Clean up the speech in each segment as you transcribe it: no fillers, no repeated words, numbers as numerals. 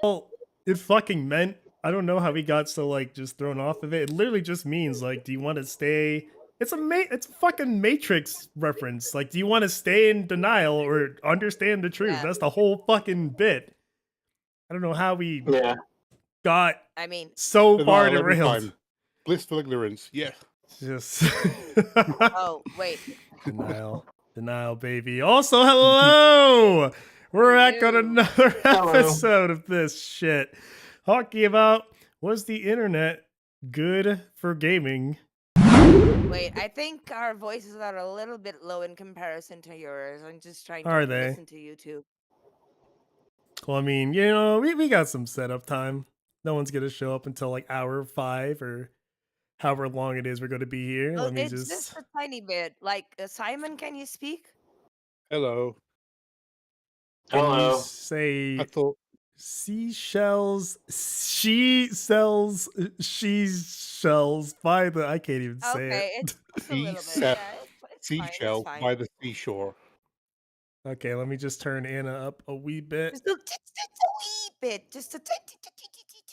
Well, it fucking meant, I don't know how he got so like just thrown off of it. It literally just means like, do you want to stay? It's a fucking Matrix reference. Like, do you want to stay in denial or understand the truth? Yeah. That's the whole fucking bit. I don't know how we Yeah. got I mean, so far Denial every derailed. time. Blissful ignorance. Yeah. Just oh wait. denial, baby. Also, hello. We're back on Hello. another Hello. episode of this shit, talking about, was the internet good for gaming? Wait, I think our voices are a little bit low in comparison to yours. I'm just trying Are to they? listen to you two. Well, I mean, you know, we got some setup time. No one's gonna show up until like hour 5 or however long it is we're gonna be here. Oh, Let me it's just just a tiny bit. Like Simon, can you speak? Hello. Can you Hello. I say thought seashells? She sells shells by the. I can't even say Okay, it. it's a little bit. Sea- Yeah, it's fine. It's seashell fine. by the seashore. Okay, let me just turn Anna up a wee bit. Just a wee bit, just a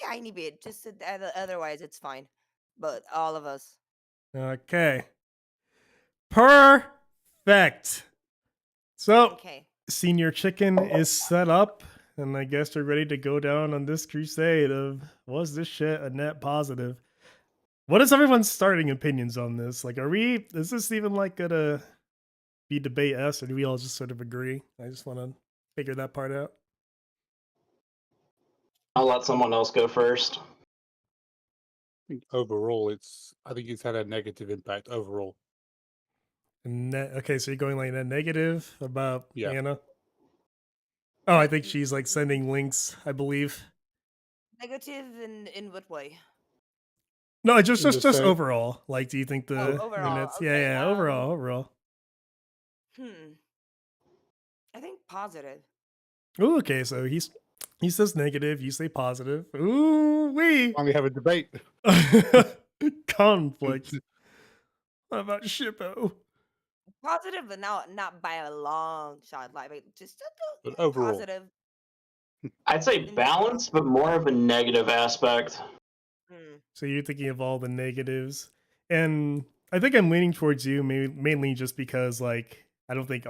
tiny bit. Just otherwise, it's fine. But all of us. Okay. Perfect. So, Okay. Senior Chicken is set up, and I guess we're ready to go down on this crusade of, was this shit a net positive? What is everyone's starting opinions on this? Like, is this even like gonna be debate us, or do we all just sort of agree? I just want to figure that part out. I'll let someone else go first. I think overall, I think it's had a negative impact overall. Okay, so you're going like a negative about Yeah. Anna? Oh, I think she's like sending links, I believe. Negative in what way? No, just Just say- overall. Like, do you think the overall, internet's okay, yeah, overall. I think positive. Ooh, okay, so he says negative, you say positive. Ooh, we Finally have a debate. conflict. What about Shippo? Positive, but not by a long shot. Like just But overall, positive. I'd say In general. balance, but more of a negative aspect. So you're thinking of all the negatives, and I think I'm leaning towards you, mainly just because like I don't think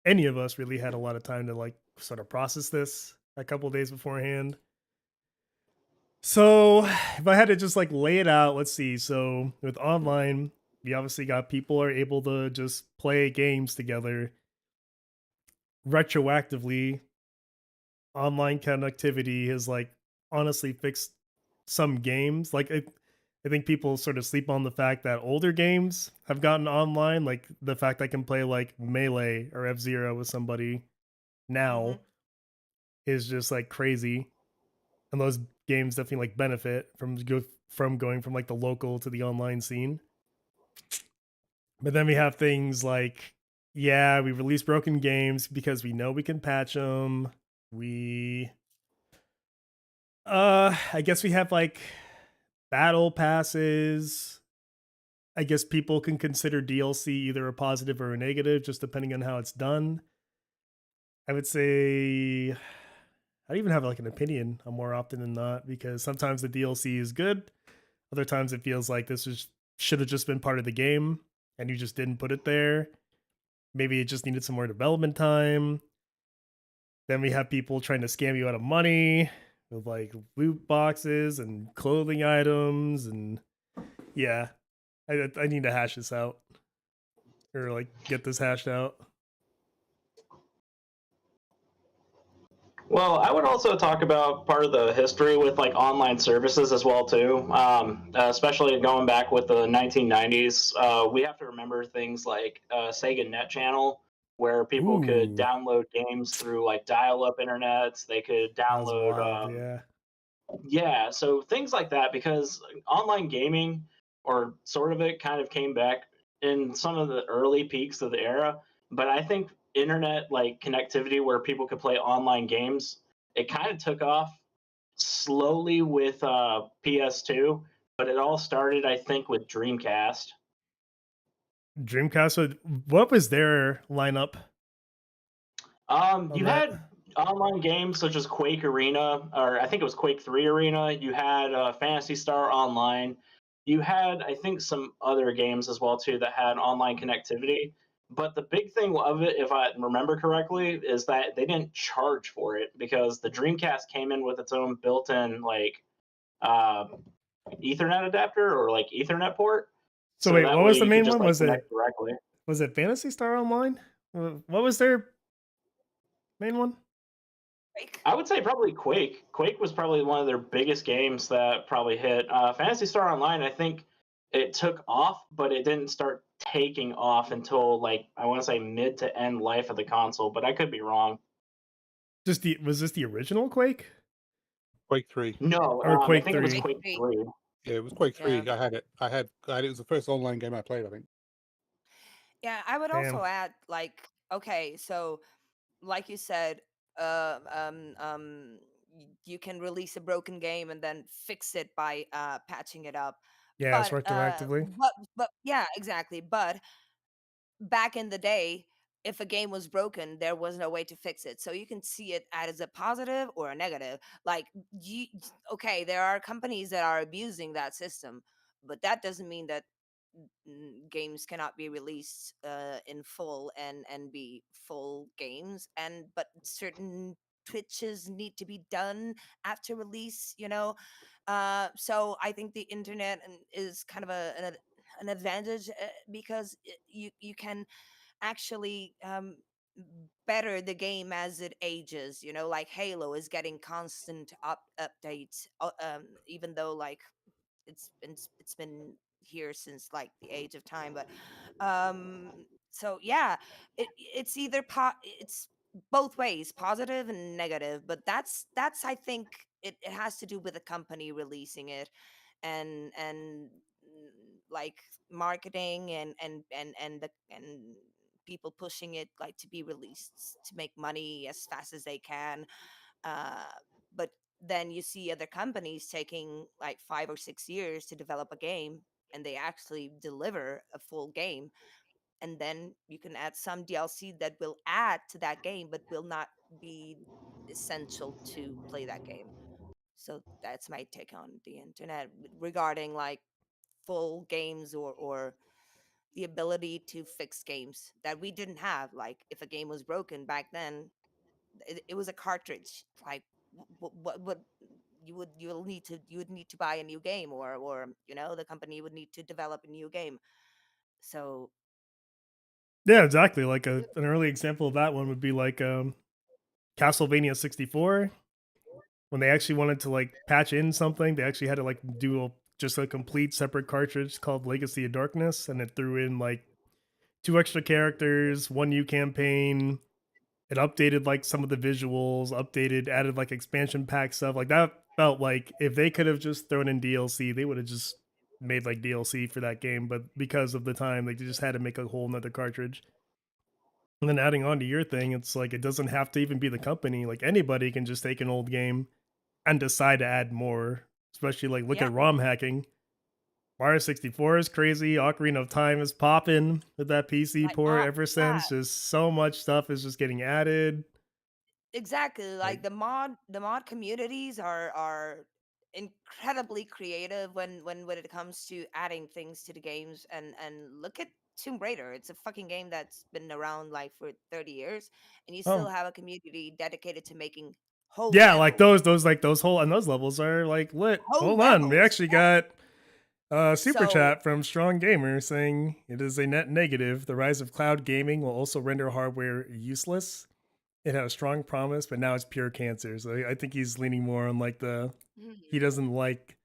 any of us, really had a lot of time to like sort of process this a couple days beforehand. So if I had to just like lay it out, let's see. So with online, we obviously got people are able to just play games together retroactively. Online connectivity has like honestly fixed some games. Like I think people sort of sleep on the fact that older games have gotten online, like the fact I can play like Melee or F-Zero with somebody now is just like crazy. And those games definitely like benefit from going from like the local to the online scene. But then we have things like, yeah, we release broken games because we know we can patch them. I guess we have like battle passes. I guess people can consider DLC either a positive or a negative, just depending on how it's done. I would say I don't even have like an opinion on more often than not, because sometimes the DLC is good. Other times it feels like should have just been part of the game and you just didn't put it there. Maybe it just needed some more development time. Then we have people trying to scam you out of money with like loot boxes and clothing items, and yeah, I need to hash this out, or like get this hashed out. Well, I would also talk about part of the history with like online services as well too. Especially going back with the 1990s, we have to remember things like Sega Net Channel, where people could Ooh, download games through like dial-up internets. They could that was download, wild. Yeah. yeah, so things like that, because online gaming, or sort of it, kind of came back in some of the early peaks of the era. But I think internet like connectivity where people could play online games, it kind of took off slowly with PS2, but it all started, I think, with Dreamcast. Dreamcast. What was their lineup? You that? had online games such as Quake Arena, or I think it was Quake 3 Arena. You had Fantasy Star Online. You had, I think, some other games as well too that had online connectivity. But the big thing of it, if I remember correctly, is that they didn't charge for it because the Dreamcast came in with its own built-in like uh, Ethernet adapter or like Ethernet port, So so wait, that what way was the you could main just one? like connect directly. Was it Fantasy Star Online? What was their main one? Like, I would say probably Quake. Quake was probably one of their biggest games that probably hit. Fantasy Star Online, I think it took off, but it didn't start taking off until like I want to say mid to end life of the console, but I could be wrong. Was this the original Quake Quake 3. No, or I Quake think it was 3? Quake Quake 3. 3. Yeah, it was Quake Yeah. 3. I had it. It was the first online game I played, I think. Yeah, I would Damn. also add, like, okay, so like you said, you can release a broken game and then fix it by patching it up. Yeah, it's retroactively. But yeah, exactly. But back in the day, if a game was broken, there was no way to fix it. So you can see it as a positive or a negative. Like, okay, there are companies that are abusing that system, but that doesn't mean that games cannot be released in full and be full games. And but certain twitches need to be done after release. So I think the internet is kind of an advantage because you can actually better the game as it ages. Like Halo is getting constant updates, even though like it's been here since like the age of time. But so yeah, it's both ways, positive and negative. But that's I think it has to do with the company releasing it, and like marketing and people pushing it like to be released to make money as fast as they can. uh but then you see other companies taking like 5 or 6 years to develop a game, and they actually deliver a full game. And then you can add some DLC that will add to that game but will not be essential to play that game. So that's my take on the internet regarding like full games, or the ability to fix games that we didn't have. Like if a game was broken back then, it was a cartridge. Like what you would need to buy a new game, or the company would need to develop a new game. So Yeah, exactly. Like an early example of that one would be like Castlevania 64. When they actually wanted to like patch in something, they actually had to like do just a complete separate cartridge called Legacy of Darkness, and it threw in like 2 extra characters, 1 new campaign. It updated like some of the visuals, added like expansion pack stuff. Like that felt like if they could have just thrown in DLC, they would have just made like DLC for that game. But because of the time, like they just had to make a whole nother cartridge. And then adding on to your thing, it's like it doesn't have to even be the company. Like anybody can just take an old game and decide to add more. Especially like look yeah, at ROM hacking. Mario 64 is crazy. Ocarina of Time is popping with that PC like port ever yeah, since. Just so much stuff is just getting added. exactly. Like, Like the mod communities are incredibly creative when it comes to adding things to the games. And look at Tomb Raider. It's a fucking game that's been around like for 30 years, and you still oh have a community dedicated to making whole yeah, like levels. those whole and those levels are like lit. Whole Hold on, we levels. actually got a super So chat from Strong Gamer saying it is a net negative. The rise of cloud gaming will also render hardware useless. It had a strong promise, but now it's pure cancer. So I think he's leaning more on like he doesn't like.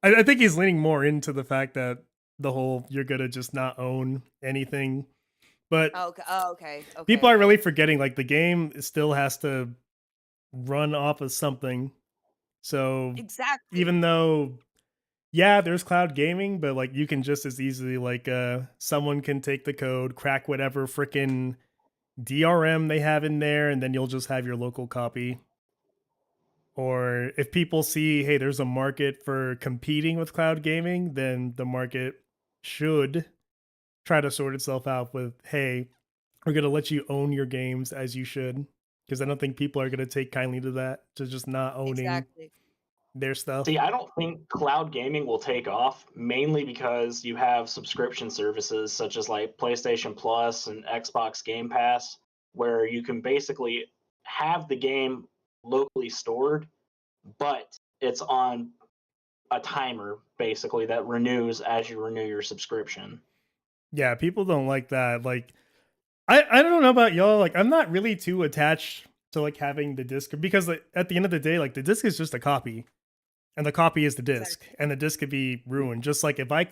I think he's leaning more into the fact that the whole you're gonna just not own anything. But okay, oh, okay, people okay, are really okay. forgetting like the game still has to run off of something. So Exactly. even though yeah, there's cloud gaming, but like you can just as easily like someone can take the code, crack whatever freaking DRM they have in there, and then you'll just have your local copy. Or if people see, hey, there's a market for competing with cloud gaming, then the market should try to sort itself out with, hey, we're gonna let you own your games as you should. because I don't think people are gonna take kindly to that, to just not owning Exactly. their See, stuff. I don't think cloud gaming will take off mainly because you have subscription services such as like PlayStation Plus and Xbox Game Pass, where you can basically have the game locally stored, but it's on a timer basically that renews as you renew your subscription. Yeah, people don't like that. Like, I don't know about y'all. Like, I'm not really too attached to like having the disc because like, at the end of the day, like the disc is just a copy, and the copy is the disc, Exactly. and the disc could be ruined. Just like if I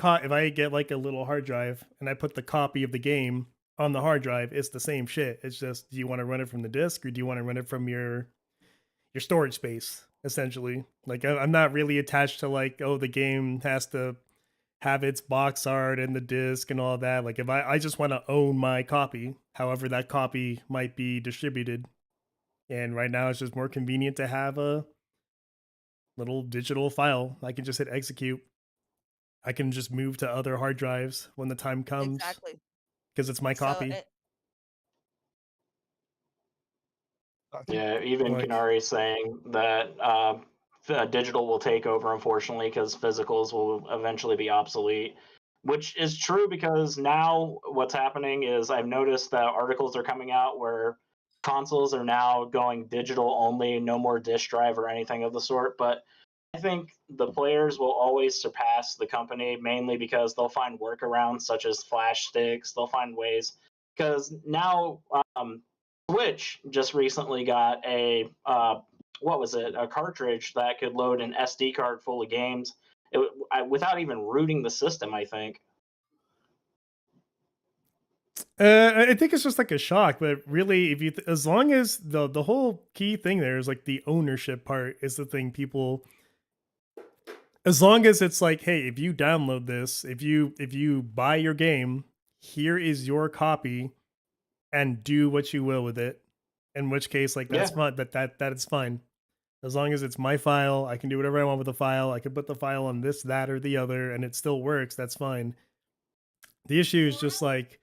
get like a little hard drive and I put the copy of the game on the hard drive, it's the same shit. It's just, do you want to run it from the disc or do you want to run it from your storage space? Essentially, like I'm not really attached to like, oh, the game has to have its box art and the disc and all that. Like if I just want to own my copy, however that copy might be distributed. And right now it's just more convenient to have a little digital file. I can just hit execute. I can just move to other hard drives when the time comes Exactly. because it's my So copy. it, I think Yeah, even Like, Canary saying that digital will take over, unfortunately, because physicals will eventually be obsolete. Which is true because now what's happening is I've noticed that articles are coming out where consoles are now going digital only, no more disk drive or anything of the sort. But I think the players will always surpass the company mainly because they'll find workarounds such as flash sticks. They'll find ways because now Switch just recently got a what was it? A cartridge that could load an SD card full of games without even rooting the system. I think. I think it's just like a shock, but really, if as long as the whole key thing there is like the ownership part is the thing people, as long as it's like, hey, if you download this, if you buy your game, here is your copy and do what you will with it. In which case, like that's Yeah, fine. That is fine. As long as it's my file, I can do whatever I want with the file. I can put the file on this, that, or the other, and it still works. That's fine. The issue is just like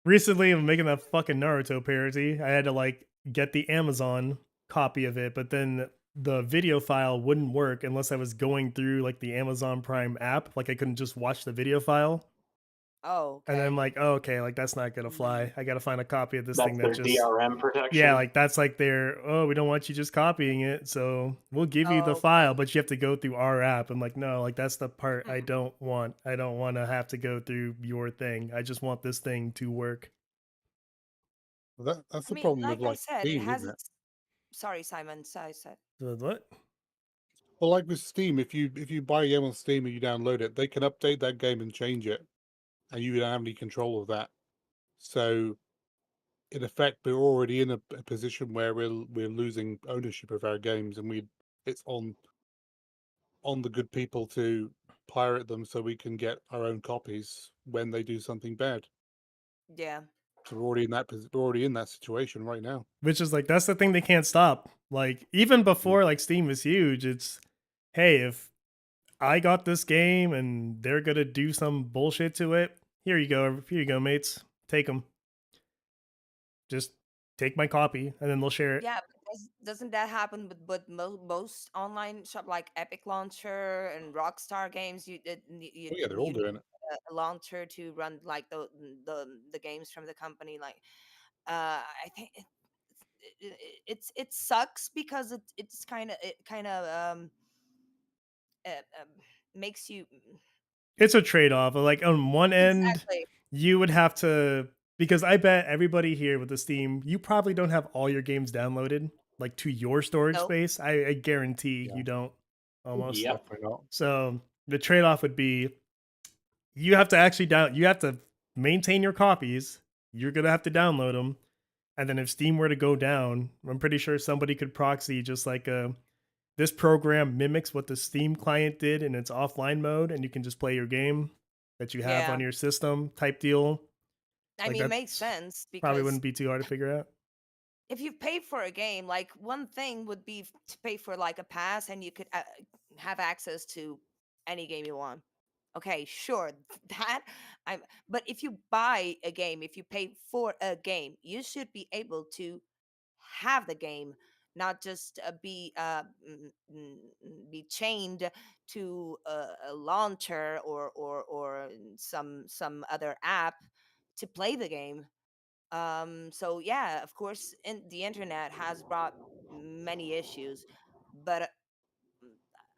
recently I'm making that fucking Naruto parody. I had to like get the Amazon copy of it, but then the video file wouldn't work unless I was going through like the Amazon Prime app. Like I couldn't just watch the video file. oh, And then I'm okay. like, oh, okay, like that's not gonna Mm, fly. I gotta find a copy of this thing that's that their just, DRM yeah, protection. like that's like their, oh, we don't want you just copying it, so we'll give you the oh, file, okay. but you have to go through our app. I'm like, no, like that's the part I Mm. don't want. I don't want to have to go through your thing. I just want this thing to work. that's I the mean, problem with like I like said, it Steam, has isn't it? its. Sorry, Simon. Sorry, said. So what? Well, like with Steam, if you buy a game on Steam and you download it, they can update that game and change it, and you don't have any control of that. So in effect, we're already in a position where we're losing ownership of our games, and it's on the good people to pirate them so we can get our own copies when they do something bad. Yeah. So we're already in that we're already in that situation right now. Which is like that's the thing they can't stop. Like even Mm. before like Steam was huge, it's, hey, if I got this game and they're gonna do some bullshit to it, here you go, mates, take them. Just take my copy, and then they'll share it. Yeah, but doesn't that happen with most online shop like Epic Launcher and Rockstar Games? Oh yeah, they're all You need doing it. a launcher to run like the games from the company. Like, I think it sucks because it kind of makes you It's a trade-off. Like on one end, exactly. you would have to, because I bet everybody here with the Steam, you probably don't have all your games downloaded like to your storage No, space. I guarantee Yeah, you don't almost. Yep. definitely not. So the trade-off would be you have to actually you have to maintain your copies. You're gonna have to download them. And then if Steam were to go down, I'm pretty sure somebody could proxy just like this program mimics what the Steam client did in its offline mode, and you can just play your game that you have on yeah. your system type deal. I Like mean, it makes that's sense probably because wouldn't be too hard to figure out. if you pay for a game, like one thing would be to pay for like a pass and you could have access to any game you want. Okay, sure. That I'm but if you buy a game, if you pay for a game, you should be able to have the game, not just be chained to a launcher or some other app to play the game. So yeah, of course, the internet has brought many issues, but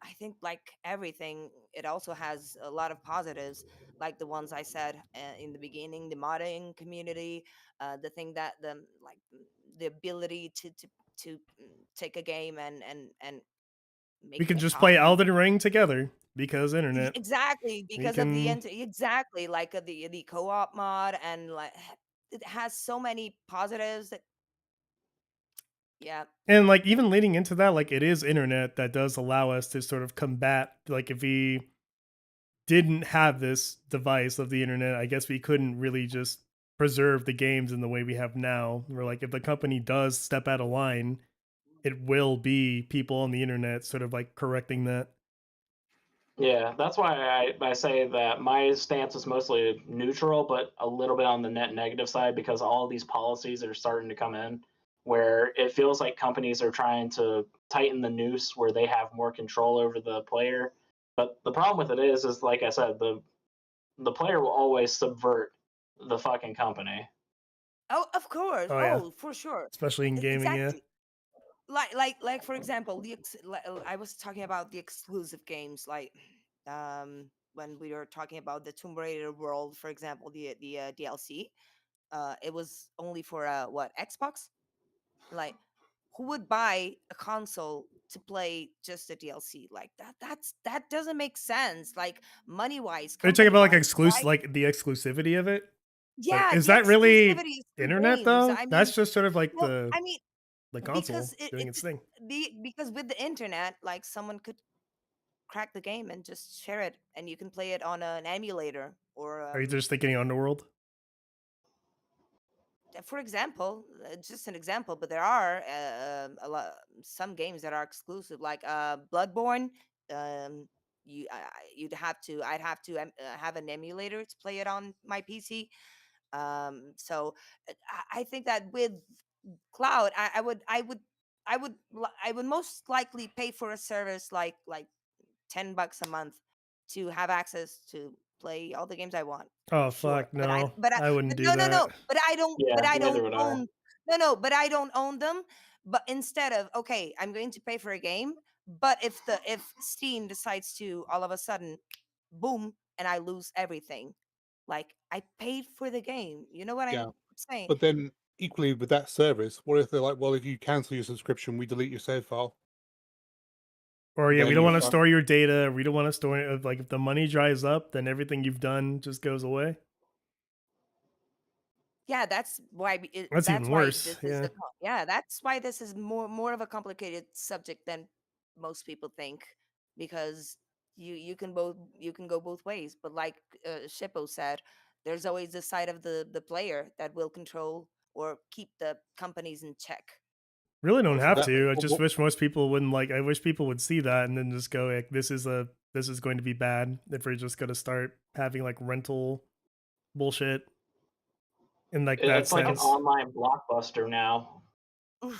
I think like everything, it also has a lot of positives, like the ones I said in the beginning, the modding community, the thing that the ability to take a game and We make can it just play talking. Elden Ring together because internet. Exactly, We because of the can, exactly like the co-op mod, and like it has so many positives that yeah. and like even leading into that, like it is internet that does allow us to sort of combat. Like if we didn't have this device of the internet, I guess we couldn't really just preserve the games in the way we have now. Where like if the company does step out of line, it will be people on the internet sort of like correcting that. Yeah, that's why I say that my stance is mostly neutral, but a little bit on the net negative side because all of these policies are starting to come in where it feels like companies are trying to tighten the noose where they have more control over the player. But the problem with it is like I said, the player will always subvert the fucking company. Oh, of course. Oh yeah, Oh, for sure. especially in gaming. Yeah, Exactly. Like for example, I was talking about the exclusive games, like when we were talking about the Tomb Raider world, for example, the DLC. It was only for what, Xbox? Like, who would buy a console to play just the DLC like that? That doesn't make sense. Like, money wise, are you talking company about like wise, why? exclusive, like the exclusivity of it? Like, Yeah, is the that really exclusivity is through internet games. though? I That's mean, just sort of like well, I mean, the because console doing its thing. because with the internet, like someone could crack the game and just share it, and you can play it on an emulator or Are you just thinking Underworld? for example, just an example, but there are a lot some games that are exclusive, like Bloodborne. Um, I'd have to have an emulator to play it on my PC. So I think that with cloud, I would most likely pay for a service like $10 a month to have access to play all the games I want. Oh Sure, fuck no, but I wouldn't do no, no, that. no, but Yeah, I neither don't would I. own. No, no, but I don't own them. But instead of, okay, I'm going to pay for a game, but if Steam decides to all of a sudden, boom, and I lose everything, like I paid for the game. You know what Yeah. I'm saying? But then equally with that service, what if they're like, well, if you cancel your subscription, we delete your save file? Or yeah, we Then don't you're want to fucked. store your data. We don't want to store it. Like if the money dries up, then everything you've done just goes away. Yeah, That's even that's why worse. this is Yeah. yeah, that's why this is more of a complicated subject than most people think, because you can go both ways, but like Shippo said, there's always the side of the player that will control or keep the companies in check. Really don't So have that to. I just what, wish most people wouldn't like. I wish people would see that and then just go like, this is going to be bad if we're just going to start having like rental bullshit in like that It's like an sense. online blockbuster now. well,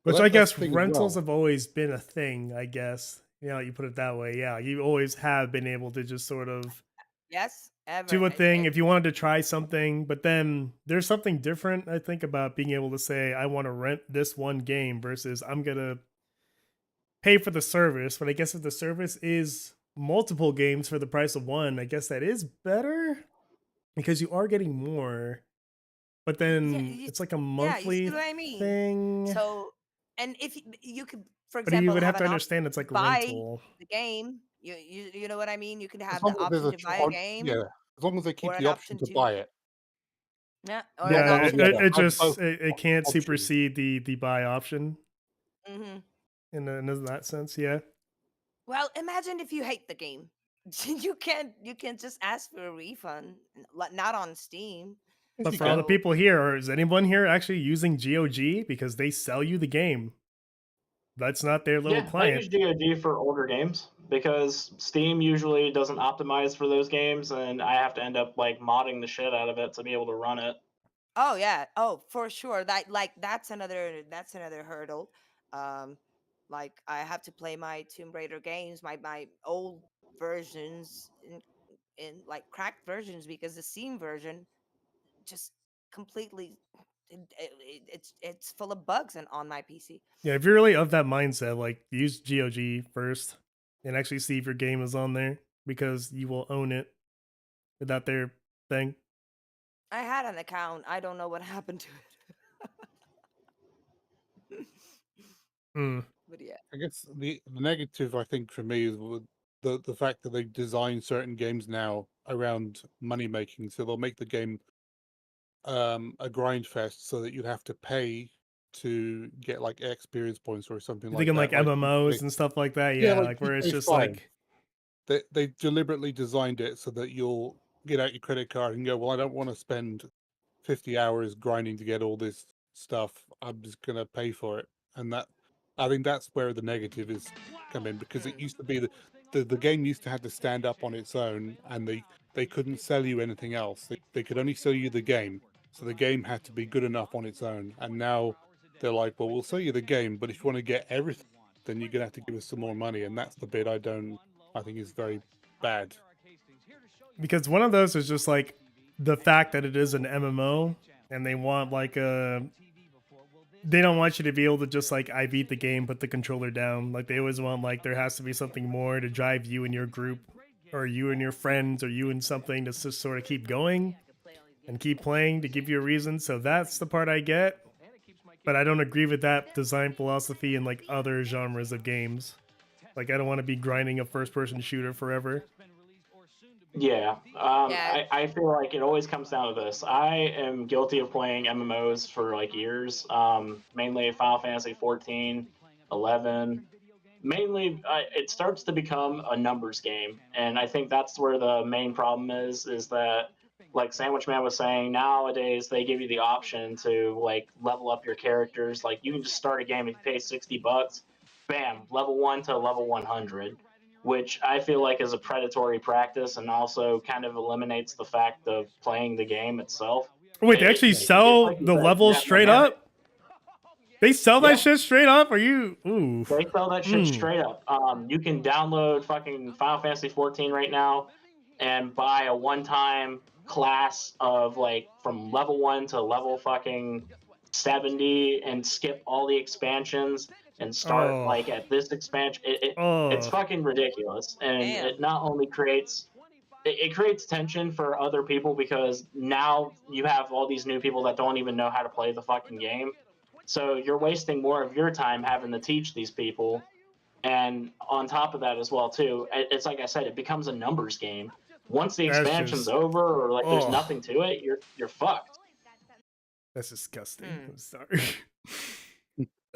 Which I that's guess the thing as rentals well. have always been a thing. I guess you put it that way. Yeah, you always have been able to just sort of Yes, ever. do a thing if you wanted to try something, but then there's something different I think about being able to say I want to rent this one game versus I'm going to pay for the service. But I guess if the service is multiple games for the price of one, I guess that is better because you are getting more. But Yeah, then it's like a yeah, you see monthly what I mean? thing. So, and if you could, for But you example, would have have to an option understand it's to like buy rental. the game, you know what I mean? You could As have the long as there's option a to buy a choice, game, yeah. As long as they or keep an the option option to to, buy it. yeah, or Well, an Yeah, that, it, option yeah, it, to. it have just both it can't options. supersede the buy option Hmm. in that sense. Yeah, Well, imagine if you hate the game, you can't just ask for a refund, not on Steam. Yes, but you for all the can. So people here, is anyone here actually using GOG because they sell you the game? That's not their little Yeah, I client. use GOG for older games because Steam usually doesn't optimize for those games, and I have to end up like modding the shit out of it to be able to run it. Oh yeah. Oh, for sure. That's another hurdle. Um like I have to play my Tomb Raider games, my old versions in like cracked versions because the Steam version just completely it's full of bugs and on my PC. Yeah, if you're really of that mindset, like use GOG first and actually see if your game is on there because you will own it without their thing. I had an account. I don't know what happened to it. Mm. But yeah. I guess the negative I think for me is the fact that they design certain games now around money making, so they'll make the game a grind fest so that you'd have to pay to get like experience points or something You're like thinking like that. Like MMOs and stuff like that. yeah, Yeah, like like where it's GTA just 5. like, They deliberately designed it so that you'll get out your credit card and go, well, I don't want to spend 50 hours grinding to get all this stuff. I'm just gonna pay for it. And that I think that's where the negative is coming because it Mm. used to be the game used to have to stand up on its own and they couldn't sell you anything else. They could only sell you the game. So the game had to be good enough on its own. And now they're like, well, we'll sell you the game, but if you want to get everything, then you're gonna have to give us some more money. And that's the bit I think is very bad. because one of those is just like the fact that it is an MMO and they want like a they don't want you to be able to just like I beat the game, put the controller down. Like they always want like there has to be something more to drive you and your group, or you and your friends, or you and something to just sort of keep going and keep playing to give you a reason. So that's the part I get, but I don't agree with that design philosophy in like other genres of games. Like I don't want to be grinding a first person shooter forever. Yeah, Yeah. I feel like it always comes down to this. I am guilty of playing MMOs for like years, mainly Final Fantasy 14, 11. Mainly, it starts to become a numbers game, and I think that's where the main problem is that, like Sandwich Man was saying, nowadays they give you the option to like level up your characters. Like you can just start a game if you pay $60, bam, level 1 to level 100, which I feel like is a predatory practice and also kind of eliminates the fact of playing the game itself. Wait, they actually It's sell like you the said, you levels have straight mechanics. up? They sell that Yeah, shit straight up? Are you oof? they sell that shit Hmm. straight up. You can download fucking Final Fantasy 14 right now and buy a one-time class of like from level 1 to level fucking 70 and skip all the expansions and start Oh. like at this expansion. It's Oh. fucking ridiculous, and it Damn. not only creates it creates tension for other people because now you have all these new people that don't even know how to play the fucking game. So you're wasting more of your time having to teach these people. And on top of that as well too, it's like I said, it becomes a numbers game. Once the That's expansion's just over or like there's oh. nothing to it, you're fucked. That's disgusting. Hmm. I'm sorry.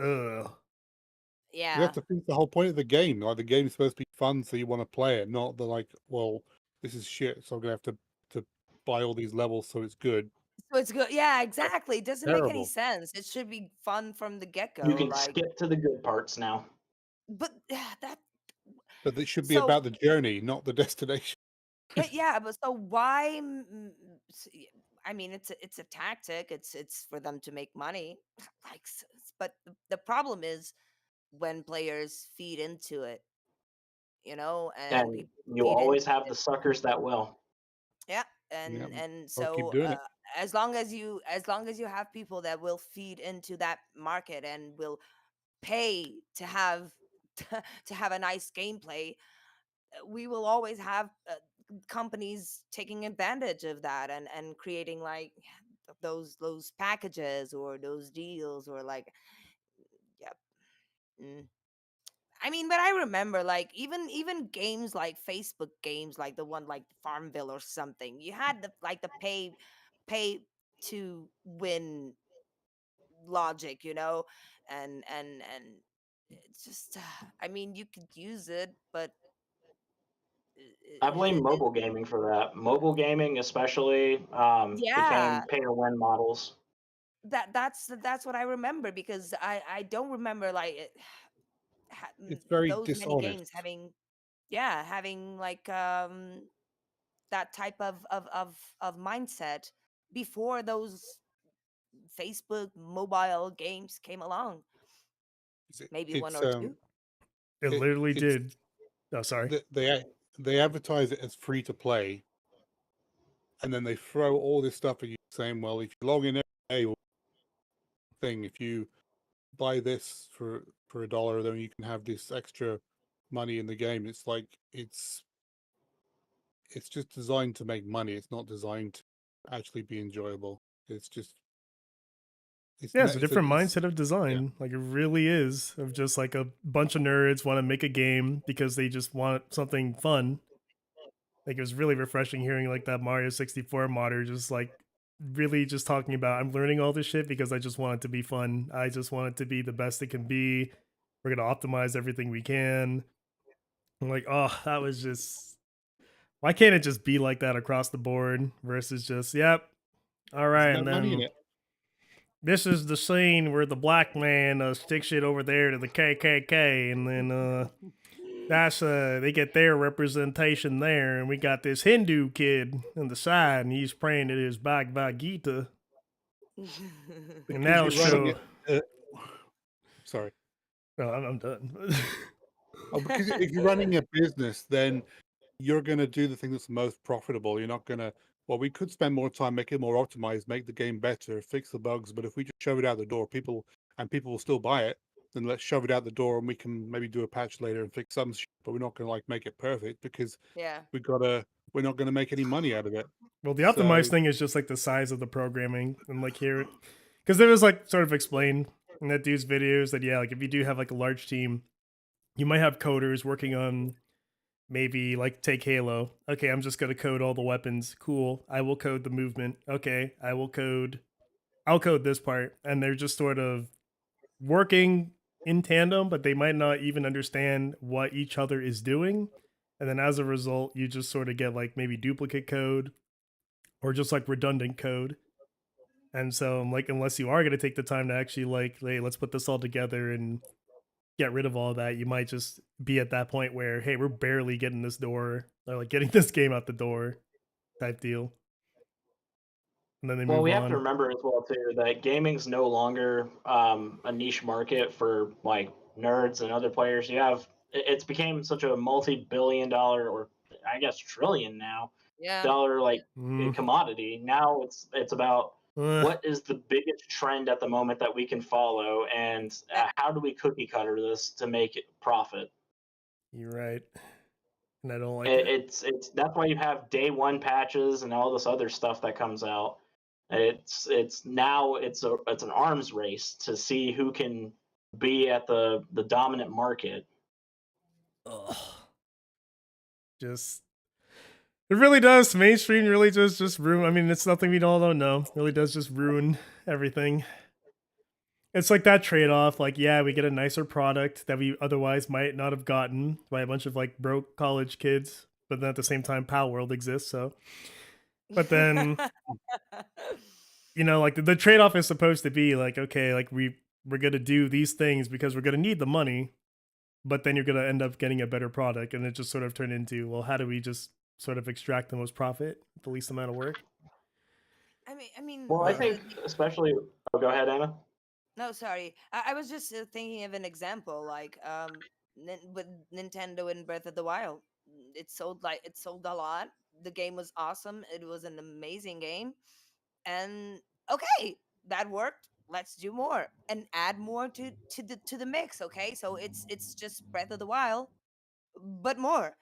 Ugh. Yeah. That's the whole point of the game. Like the game's supposed to be fun, so you want to play it, not the like, well, this is shit, so I'm gonna have to buy all these levels so it's good. So it's good. Yeah, That's exactly. It doesn't make any terrible. sense. It should be fun from the You get-go. can Like, skip to the good parts now. but that But it should be so about the journey, not the destination. but yeah, but so why I mean it's a tactic. It's for them to make money. Like but the problem is when players feed into it, and And people you feed into always have it. the suckers that will. Yeah, Yeah, and I'll keep so doing it. as long as you have people that will feed into that market and will pay to have to have a nice gameplay, we will always have companies taking advantage of that and creating like those packages or those deals or like yep. Mm. I mean, but I remember like even games like Facebook games like the one like Farmville or something. You had the pay to win logic, and it's just I mean, you could use it, but I blame it mobile gaming for that. Mobile gaming, especially, became yeah, pay to win models. that's what I remember because I don't remember like It's very those many games dishonest. having like that type of mindset before those Facebook mobile games came along. Maybe one It's or two. It literally it's did. Oh, sorry. they advertise it as free to play, and then they throw all this stuff at you saying, well, if you log in every day, if you buy this for $1, then you can have this extra money in the game. It's like it's just designed to make money. It's not designed to actually be enjoyable. It's just Yeah, it's a different it's mindset of yeah. design. Like it really is of just like a bunch of nerds want to make a game because they just want something fun. Like it was really refreshing hearing like that Mario 64 modder just like really just talking about I'm learning all this shit because I just want it to be fun. I just want it to be the best it can be. We're gonna optimize everything we can. I'm like, oh, that was just why can't it just be like that across the board versus just, yep, all There's right, no and money in then it. this is the scene where the black man sticks it over there to the KKK, and then that's they get their representation there, and we got this Hindu kid on the side, and he's praying to his Bhagavad Gita, and Because that'll you're running show. it. Sorry. No, I'm done. Oh, because if you're running a business, then you're going to do the thing that's most profitable. You're not going to. Well, we could spend more time, make it more optimized, make the game better, fix the bugs. But if we just shove it out the door, people will still buy it. Then let's shove it out the door, and we can maybe do a patch later and fix some shit. But we're not going to like make it perfect because Yeah. we're not going to make any money out of it. Well, the So optimized thing is just like the size of the programming, and like here, because there was like sort of explained in that dude's videos that yeah, like if you do have like a large team, you might have coders working on maybe like take Halo. Okay, I'm just gonna code all the weapons. Cool. I will code the movement. Okay, I'll code this part. And they're just sort of working in tandem, but they might not even understand what each other is doing. And then as a result, you just sort of get like maybe duplicate code or just like redundant code. And so like unless you are gonna take the time to actually like, hey, let's put this all together and get rid of all that, you might just be at that point where, hey, we're barely getting this door or like getting this game out the door type deal. And then they Well, move we have to on. remember as well too that gaming's no longer a niche market for like nerds and other players. It's became such a multi-billion-dollar, or I guess trillion now, Yeah. dollar like Mm, commodity. Now it's about uh, what is the biggest trend at the moment that we can follow, and A- how do we cookie cutter this to make it profit. you're right. And I don't like It, it. it's that's why you have day one patches and all this other stuff that comes out. It's now it's an arms race to see who can be at the dominant market. Ugh. Just it really does. Mainstream really just ruin. I mean, it's nothing we all don't know. It really does just ruin everything. It's like that trade off. Like, yeah, we get a nicer product that we otherwise might not have gotten by a bunch of like broke college kids. But then at the same time, Pal World exists. So, but then like the trade off is supposed to be like, okay, like we're gonna do these things because we're gonna need the money, but then you're gonna end up getting a better product, and it just sort of turned into, well, how do we just sort of extract the most profit, with the least amount of work? I mean, Well, I think especially. Oh, go ahead, Anna. no, sorry. I was just thinking of an example, like with Nintendo and Breath of the Wild. It sold a lot. The game was awesome. It was an amazing game, and okay, that worked. Let's do more and add more to the mix. Okay, so it's just Breath of the Wild, but more.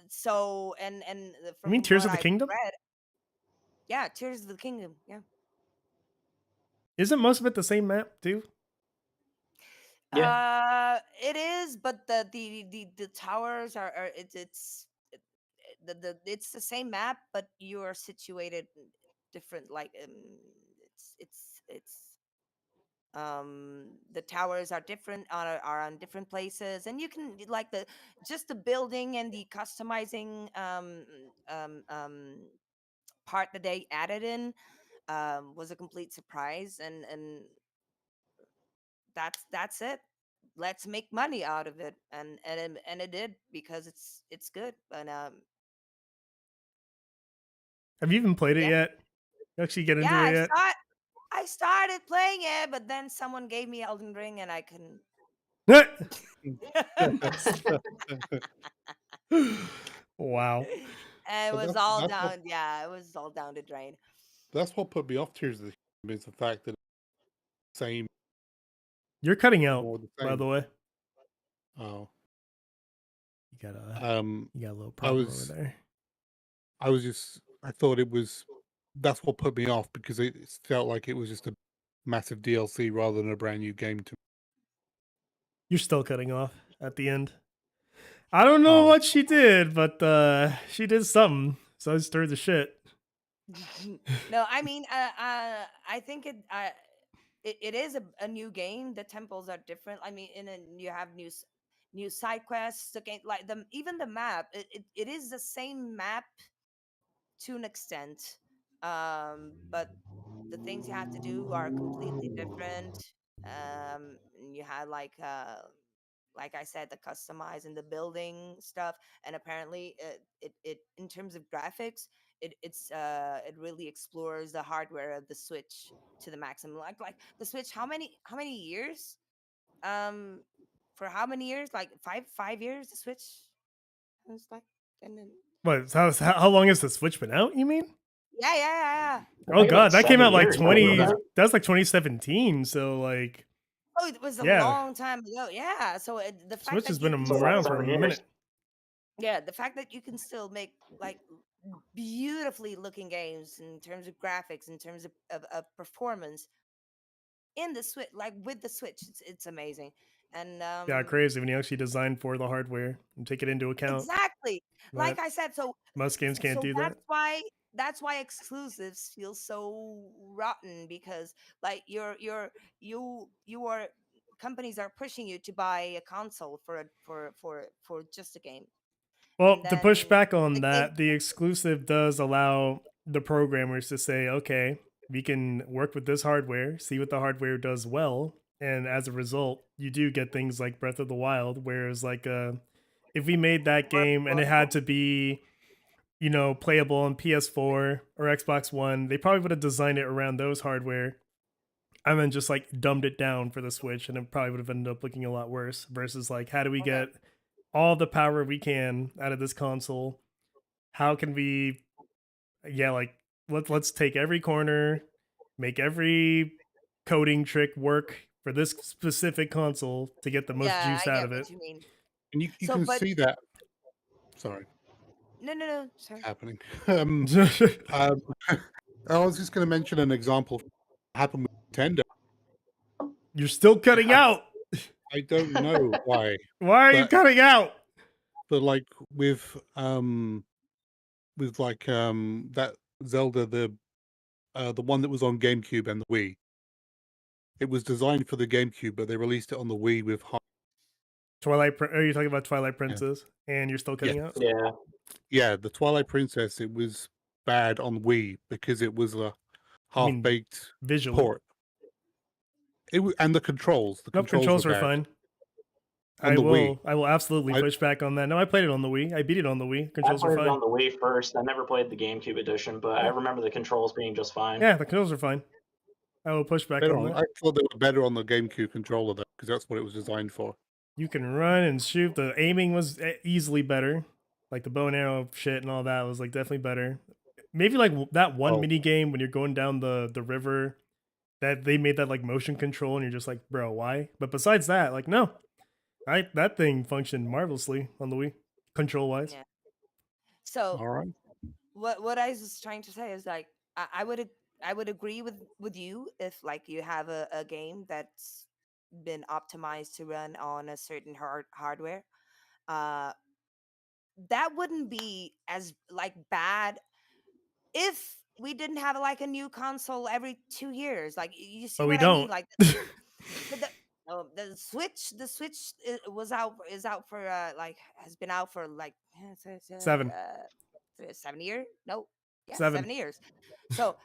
So You mean from Tears what of the I've Kingdom? read, yeah, Tears of the Kingdom, yeah. Isn't most of it the same map too? Yeah. It is, but the towers are it's the same map, but you are situated different. Like it's the towers are different, are on different places, and you can like the just the building and the customizing part that they added in was a complete surprise, and that's it. Let's make money out of it, and it did because it's good. And Have you even played it yeah, yet? You actually get yeah, into it I yet? saw it. I started playing it, but then someone gave me Elden Ring, and I couldn't. Wow. And it But was that's all that's what down. Yeah, it was all down the drain. that's what put me off Tears of the Kingdom is the fact that it's the same You're cutting out, more the by the same. way. Oh, You got a um, you got a little I problem over was there. I thought it was that's what put me off because it felt like it was just a massive DLC rather than a brand new game to me. You're still cutting off at the end. I don't know Oh, what she did, but she did something. So I stirred the shit. No, I mean, I think it is a new game. The temples are different. I mean, you have new side quests. The game, like even the map, it is the same map to an extent, but the things you have to do are completely different. And you had like I said, the customizing the building stuff, and apparently it in terms of graphics, it really explores the hardware of the Switch to the maximum. Like the Switch, how many years? Um, for how many years? Like five years. The Switch was like, and then What? How long has the Switch been out? You mean? yeah. I Oh think god, like that came seven out like years now, wasn't 20. it? That's like 2017. So like, Oh, it was a yeah, long time ago. Yeah. So the fact Switch has that been you can So about around for a 7 years. minute. yeah, the fact that you can still make like beautifully looking games in terms of graphics, in terms of performance in the Switch, like with the Switch, it's amazing. And Yeah, crazy when you actually design for the hardware and take it into account. exactly, like But I said, most games can't so do that. that's why exclusives feel so rotten, because like you are companies are pushing you to buy a console for just a game, Well, and to push then back on the game. that, the exclusive does allow the programmers to say, okay, we can work with this hardware, see what the hardware does well, and as a result, you do get things like Breath of the Wild. Whereas, like, if we made that game and it had to be, playable on PS4 or Xbox One, they probably would have designed it around those hardware and then just like dumbed it down for the Switch, and it probably would have ended up looking a lot worse. Versus, like, how do we Okay. get all the power we can out of this console? How can we, yeah, like, let's take every corner, make every coding trick work for this specific console to get the most Yeah, juice I out get of it. what you mean. and you So, can but see that. Sorry, no, sorry. happening. Um, I was just going to mention an example happened with Nintendo. You're still cutting I, out. I don't know why, Why are you but cutting out? like with like that Zelda, the one that was on GameCube and the Wii. It was designed for the GameCube, but they released it on the Wii with Are you talking about Twilight yeah. Princess? And you're still Yes. cutting out? Yeah. Yeah, the Twilight Princess, it was bad on Wii because it was a I mean, half-baked visually. port. And the controls Nope, were controls were bad fine. on the Wii. I will absolutely I push back on that. No, I played it on the Wii. I beat it on the Wii. I Controls were played it fine. on the Wii first. I never played the GameCube edition, but I Yeah, remember the controls being just fine. yeah, the controls are fine. I will push back better on on. that. I thought they were better on the GameCube controller though, because that's what it was designed for. You can run and shoot. The aiming was easily better. Like the bow and arrow shit and all that was like definitely better. Maybe like that one Oh, mini game when you're going down the river, that they made that like motion control and you're just like, bro, why? But besides that, like, no, that thing functioned marvelously on the Wii, control wise. Yeah. So all right. what I was trying to say is like I would agree with you if like you have a game that's been optimized to run on a certain hardware. Uh, that wouldn't be as like bad if we didn't have like a new console every 2 years. Like you see But we what I mean? don't. Like the Switch was out is out for like has been out for like 7. 7 years. No, yeah, 7. 7 years. So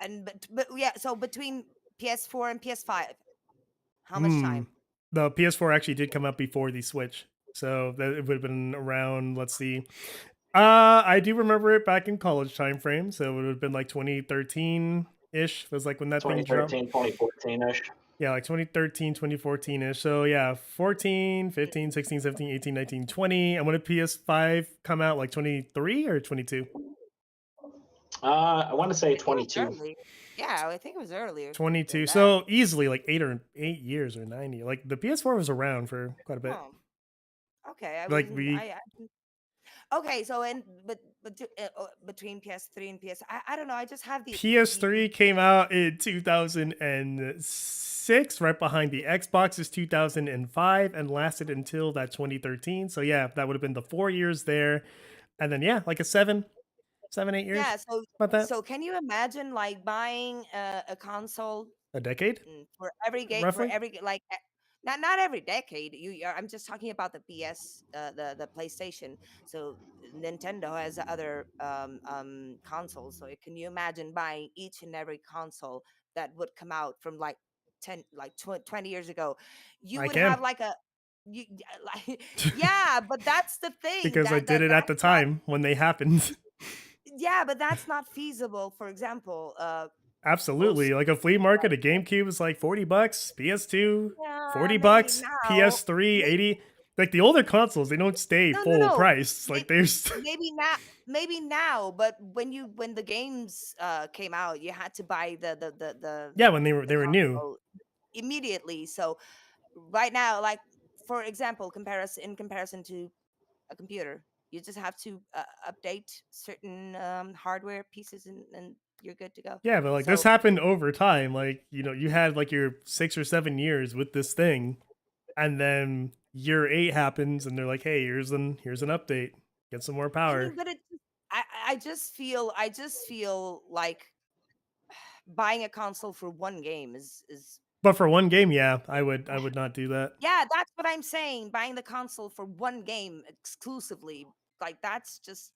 and but yeah, so between PS4 and PS5, how much Hmm. time? The PS4 actually did come out before the Switch, so that it would have been around. Let's see. I do remember it back in college time frame, so it would have been like 2013. ish was like when that thing dropped. 2013, 2014-ish. Yeah, like 2013, 2014 ish. So yeah, 14, 15, 16, 17, 18, 19, 20. And when did PS5 come out? Like 23 or 22? I want to say I think it was 22. early. Yeah, I think it was earlier than 22. that. So easily like 8 years or 9 years. Like the PS4 was around for quite a bit. Oh, okay. I Like wasn't. we Okay. So between PS3 and I don't know. I just have PS3 came out in 2006, right behind the Xbox is 2005, and lasted until that 2013. So yeah, that would have been the 4 years there. And then yeah, like a 8 years. yeah. So About that. so can you imagine like buying a console A decade, for every game roughly. not every decade I'm just talking about the PS the PlayStation. So Nintendo has other consoles, so can you imagine buying each and every console that would come out from like 10 like 20 years ago? You I would can have like a you, like yeah, but that's the thing because I did it at that's the not time when they happened. yeah, but that's not feasible. For example, most Absolutely. Like a flea market, a GameCube is like $40, PS2, yeah, 40 maybe bucks, now. PS3, 80. Like the older consoles, they don't stay No, no, full no. price. Like Maybe, there's maybe now, but when the games came out, you had to buy yeah, when they were the they were new. console immediately. So right now, like for example, in comparison to a computer, you just have to update certain hardware pieces, and you're good to go. Yeah, but like this So happened over time. Like, you had like your 6 or 7 years with this thing, and then year 8 happens and they're like, "Hey, here's an update. Get some more I power." mean, but I just feel like buying a console for one game is But for one game, yeah, I would not do that. yeah, that's what I'm saying. Buying the console for one game exclusively, like that's just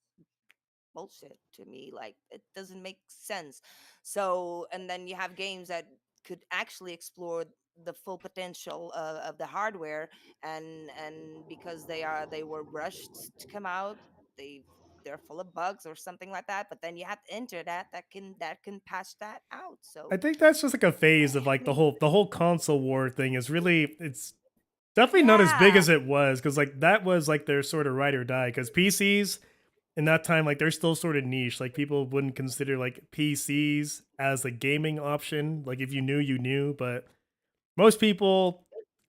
bullshit to me. Like it doesn't make sense. So, and then you have games that could actually explore the full potential of the hardware, and because they were rushed to come out, they're full of bugs or something like that. But then you have the internet that can patch that out. I So, think that's just like a phase of I like the mean, whole console war thing is really it's definitely not as big yeah, as it was because like that was like their sort of ride or die because PCs in that time like they're still sort of niche. Like people wouldn't consider like PCs as a gaming option. Like if you knew, you knew, but most people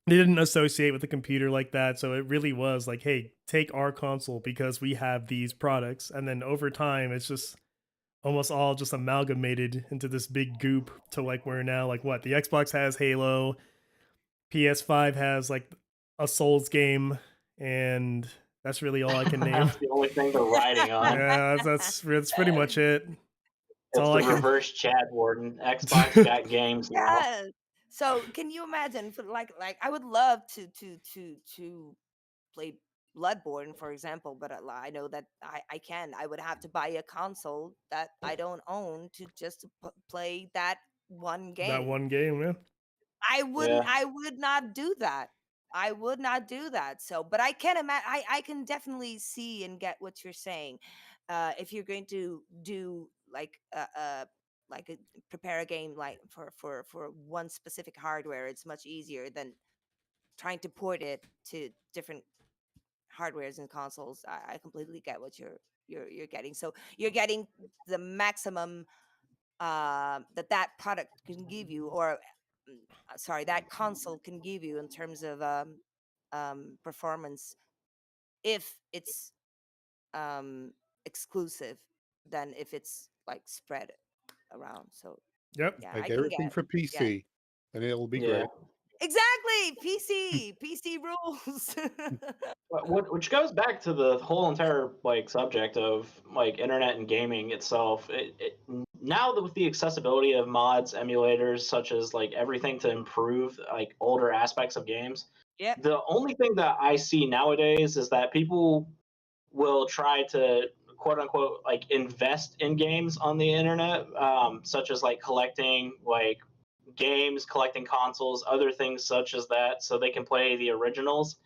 they didn't associate with the computer like that. So it really was like, hey, take our console because we have these products. And then over time, it's just almost all just amalgamated into this big goop to like where now, like what the Xbox has Halo, PS5 has like a Souls game, and that's really all I can name. That's the only thing they're riding on. Yeah, that's pretty much it. That's It's all the I can. reverse Chad Warden. Xbox got games now. yeah. So can you imagine for like I would love to play Bloodborne, for example, but I know that I would have to buy a console that I don't own to just to play that one That game. one game, yeah. Yeah. I would not do that. I would not do that. So, but I can imagine. I can definitely see and get what you're saying. If you're going to do like prepare a game like for one specific hardware, it's much easier than trying to port it to different hardwares and consoles. I completely get what you're getting. So you're getting the maximum that product can give you, or sorry, that console can give you in terms of performance if it's um, exclusive than if it's like spread around. So Yep. yeah, I Make can everything get for yeah. PC, and it'll be Yeah. great. Exactly. PC rules. Which goes back to the whole entire like subject of like internet and gaming itself. Now that with the accessibility of mods, emulators, such as like everything to improve like older aspects of games, Yep. the only thing that I see nowadays is that people will try to quote unquote like invest in games on the internet, such as like collecting like games, collecting consoles, other things such as that, so they can play the originals.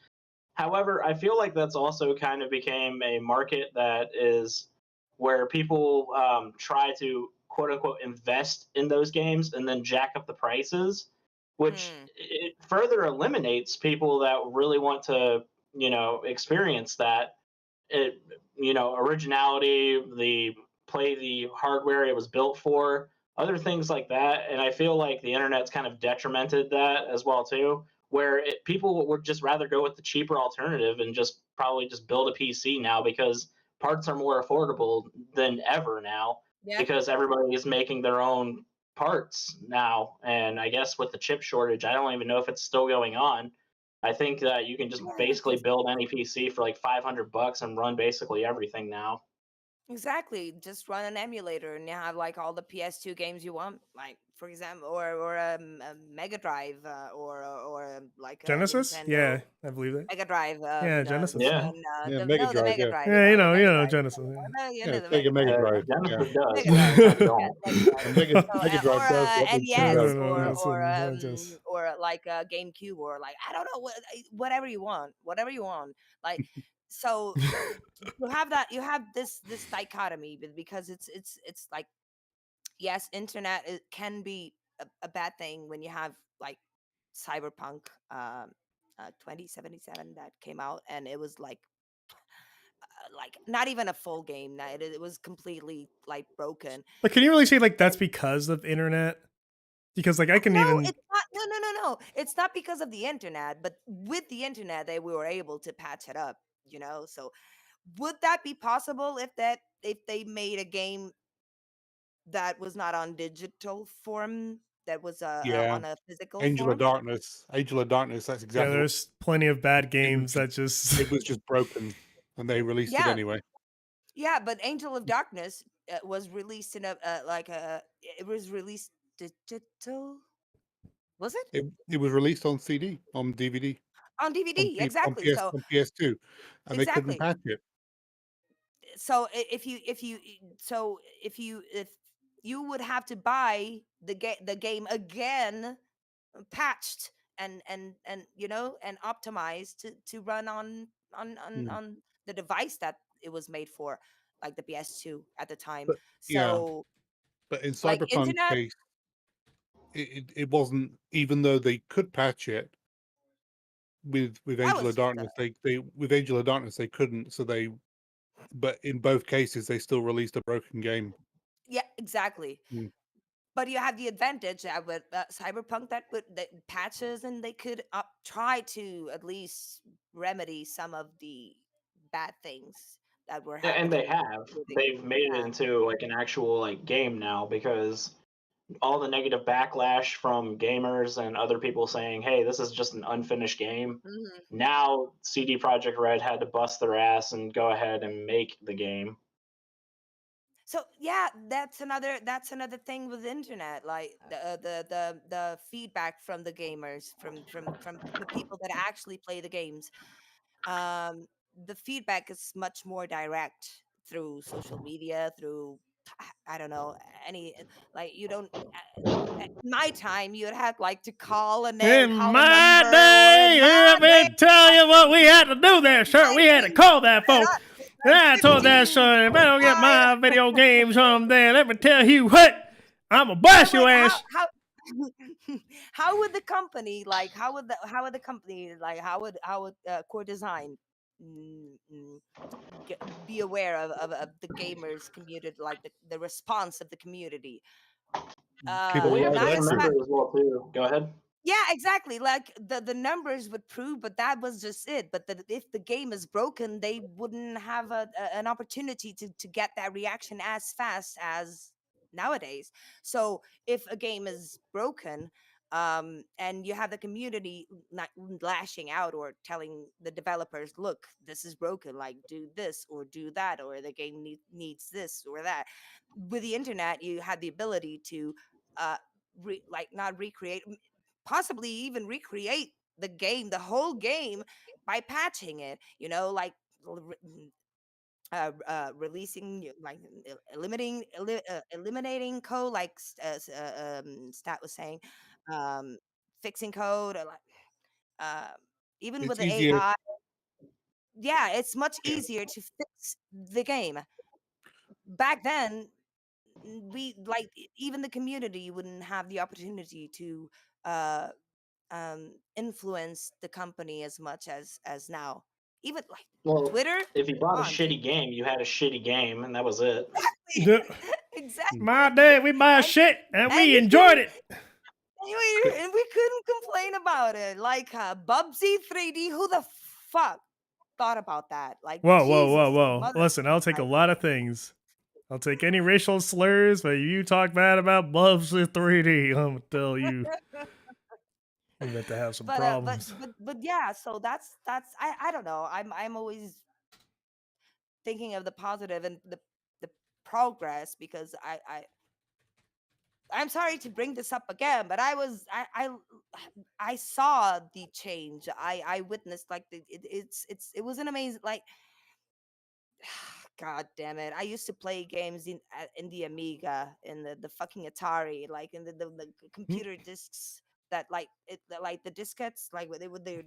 However, I feel like that's also kind of became a market that is where people try to quote unquote invest in those games and then jack up the prices, which Hmm. it further eliminates people that really want to, experience that it, originality, the play the hardware it was built for, other things like that. And I feel like the internet's kind of detrimented that as well too, where people would just rather go with the cheaper alternative and just probably just build a PC now because parts are more affordable than ever now Yeah. because everybody is making their own parts now. And I guess with the chip shortage, I don't even know if it's still going on. I think that you can just Yeah, I basically think so. build any PC for like $500 and run basically everything now. Exactly. Just run an emulator and you have like all the PS2 games you want, like for example, or a Mega Drive, or like a Genesis? Nintendo Yeah, I believe that. Mega Drive, Yeah, Genesis. Yeah, and Yeah, the Mega no, the Drive. Mega Yeah, Drive, Yeah, the Mega Drive, Genesis. yeah, the Sega Mega Mega Drive. Drive. Yeah, Genesis does, Mega but Drive. Nintendo Yeah, don't. Mega Drive. and Mega So, Mega Drive or does what I NES, don't Nintendo. know. Yeah, or like a GameCube, or like I don't know whatever you want, whatever you want. Like so, you have that. You have this dichotomy, because it's like, yes, internet can be a bad thing when you have like Cyberpunk 2077 that came out, and it was like not even a full game. It was completely like broken. But can you really say like that's And because of internet? Because like I can no, even it's not. No, no, no, no. It's not because of the internet, but with the internet, we were able to patch it up. So would that be possible if they made a game that was not on digital form, that was yeah. on a physical Angel of form? Darkness. Angel of Darkness. That's yeah, exactly what there's plenty of bad it was. games that just It was just broken, and they released it Yeah, anyway. yeah. But Angel of Darkness was released in it was released digital. Was it It was released on CD, on DVD, on DVD? Exactly. So on PS2, and they couldn't exactly. patch it. So if you would have to buy the game again, patched and and optimized to run Mm. on the device that it was made for, like the PS2 at the time. But yeah, So but in like Cyberpunk internet, case, it wasn't. Even though they could patch it with that Angel was of just Darkness, they with Angel of Darkness they couldn't. So they, but in both cases they still released a broken game. yeah, exactly. Mm. But you have the advantage that with Cyberpunk, that patches, and they could try to at least remedy some of the bad things that were And they happening have. with the They've made it yeah. into like an actual like game now because all the negative backlash from gamers and other people saying, "Hey, this is just an unfinished game." Mhm. Now CD Projekt Red had to bust their ass and go ahead and make the game. So yeah, that's another thing with the internet, like the feedback from the gamers, from the people that actually play the games. um the feedback is much more direct through social media, through I don't know, any, like you don't at my time you'd have like to in call a my number, or in day, my let day me tell you what we had to do there, sir. We had to call that folk. And like I told that 15 son, if I don't get I my video game someday, let me tell you what, I'm gonna blast but your how ass. how would the company, like how would the company, like how would core design, mm, mm, be aware of the gamers community, like the response of the community, People Well, you have to like not that as too. remember fast. as well too. Go ahead. Yeah, exactly. Like the numbers would prove, but that was just it. But if the game is broken, they wouldn't have an opportunity to get that reaction as fast as nowadays. So if a game is broken, and you have the community not lashing out or telling the developers, "Look, this is broken. Like, do this or do that, or the game needs this or that." With the internet, you had the ability to uh like not recreate, possibly even recreate the whole game, by patching it, like releasing, like eliminating code, like Stat was saying, fixing code, or like uh, even with It's the easier. AI. Yeah, it's much easier to fix the game. Back then, we like even the community wouldn't have the opportunity to uh influence the company as much as now. Even like Well, Twitter, if you bought a come on, dude. shitty game, you had a shitty game, and that was it. The- Mm. My Exactly. day, we buy And shit and and we you enjoyed couldn't it. and we couldn't complain about it. Like Bubsy 3D, who the fuck thought about that? Like Whoa, whoa, whoa, Jesus, whoa. mother. Listen, I'll take a Like, lot of things. I'll take any racial slurs, but you talk bad about Bubs with 3D, I'm gonna tell you, you about to have some but problems. yeah. So that's I don't know. I'm always thinking of the positive and the progress because I'm sorry to bring this up again, but I saw the change. I witnessed like it was an amazing like God damn it! I used to play games in the Amiga, in the fucking Atari, like in the Hmm? computer discs that like like the diskettes, like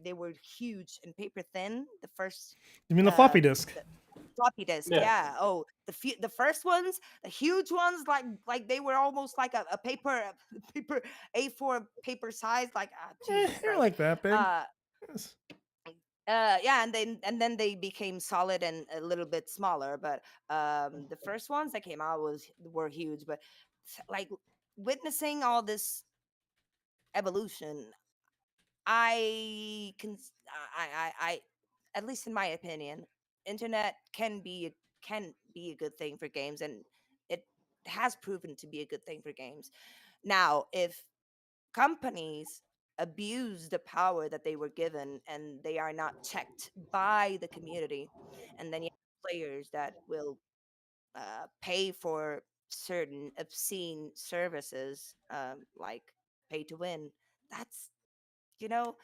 they were huge and paper thin. The first You mean the uh floppy disk? the floppy disk, Yeah, yeah. Oh, the first ones, the huge ones, like they were almost like a paper paper A4 paper size. Like Jesus They're Christ. like that big. Uh, Yes. yeah, and then they became solid and a little bit smaller, but the first ones that came out were huge. But like witnessing all this evolution, I can I at least in my opinion, internet can be a good thing for games, and it has proven to be a good thing for games. Now if companies abuse the power that they were given and they are not checked by the community, and then you have players that will pay for certain obscene services, like pay to win. That's, you know,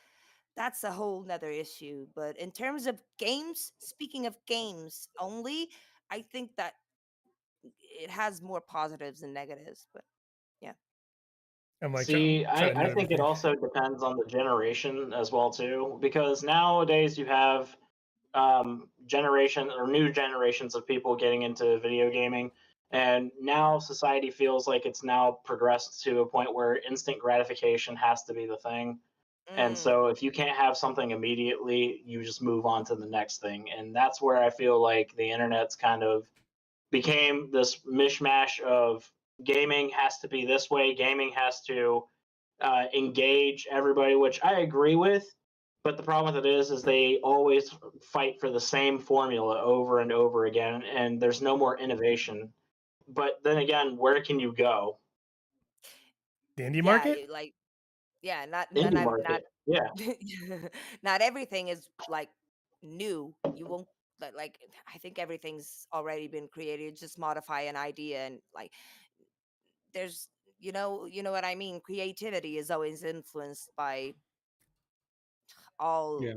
that's a whole nother issue. But in terms of games, speaking of games only, I think that it has more positives than negatives. But yeah. I'm like see, trying to I note think it everything. also depends on the generation as well too, because nowadays you have generation or new generations of people getting into video gaming, and now society feels like it's now progressed to a point where instant gratification has to be the thing. And Mm, so if you can't have something immediately, you just move on to the next thing. And that's where I feel like the internet's kind of became this mishmash of gaming has to be this way, gaming has to engage everybody, which I agree with. But the problem with it is they always fight for the same formula over and over again, and there's no more innovation. But then again, where can you go? The indie yeah, market? like yeah, Indie not market, yeah, not everything is like new. You won't like I think everything's already been created. Just modify an idea and like there's you know what I mean. Creativity is always influenced by all Yeah,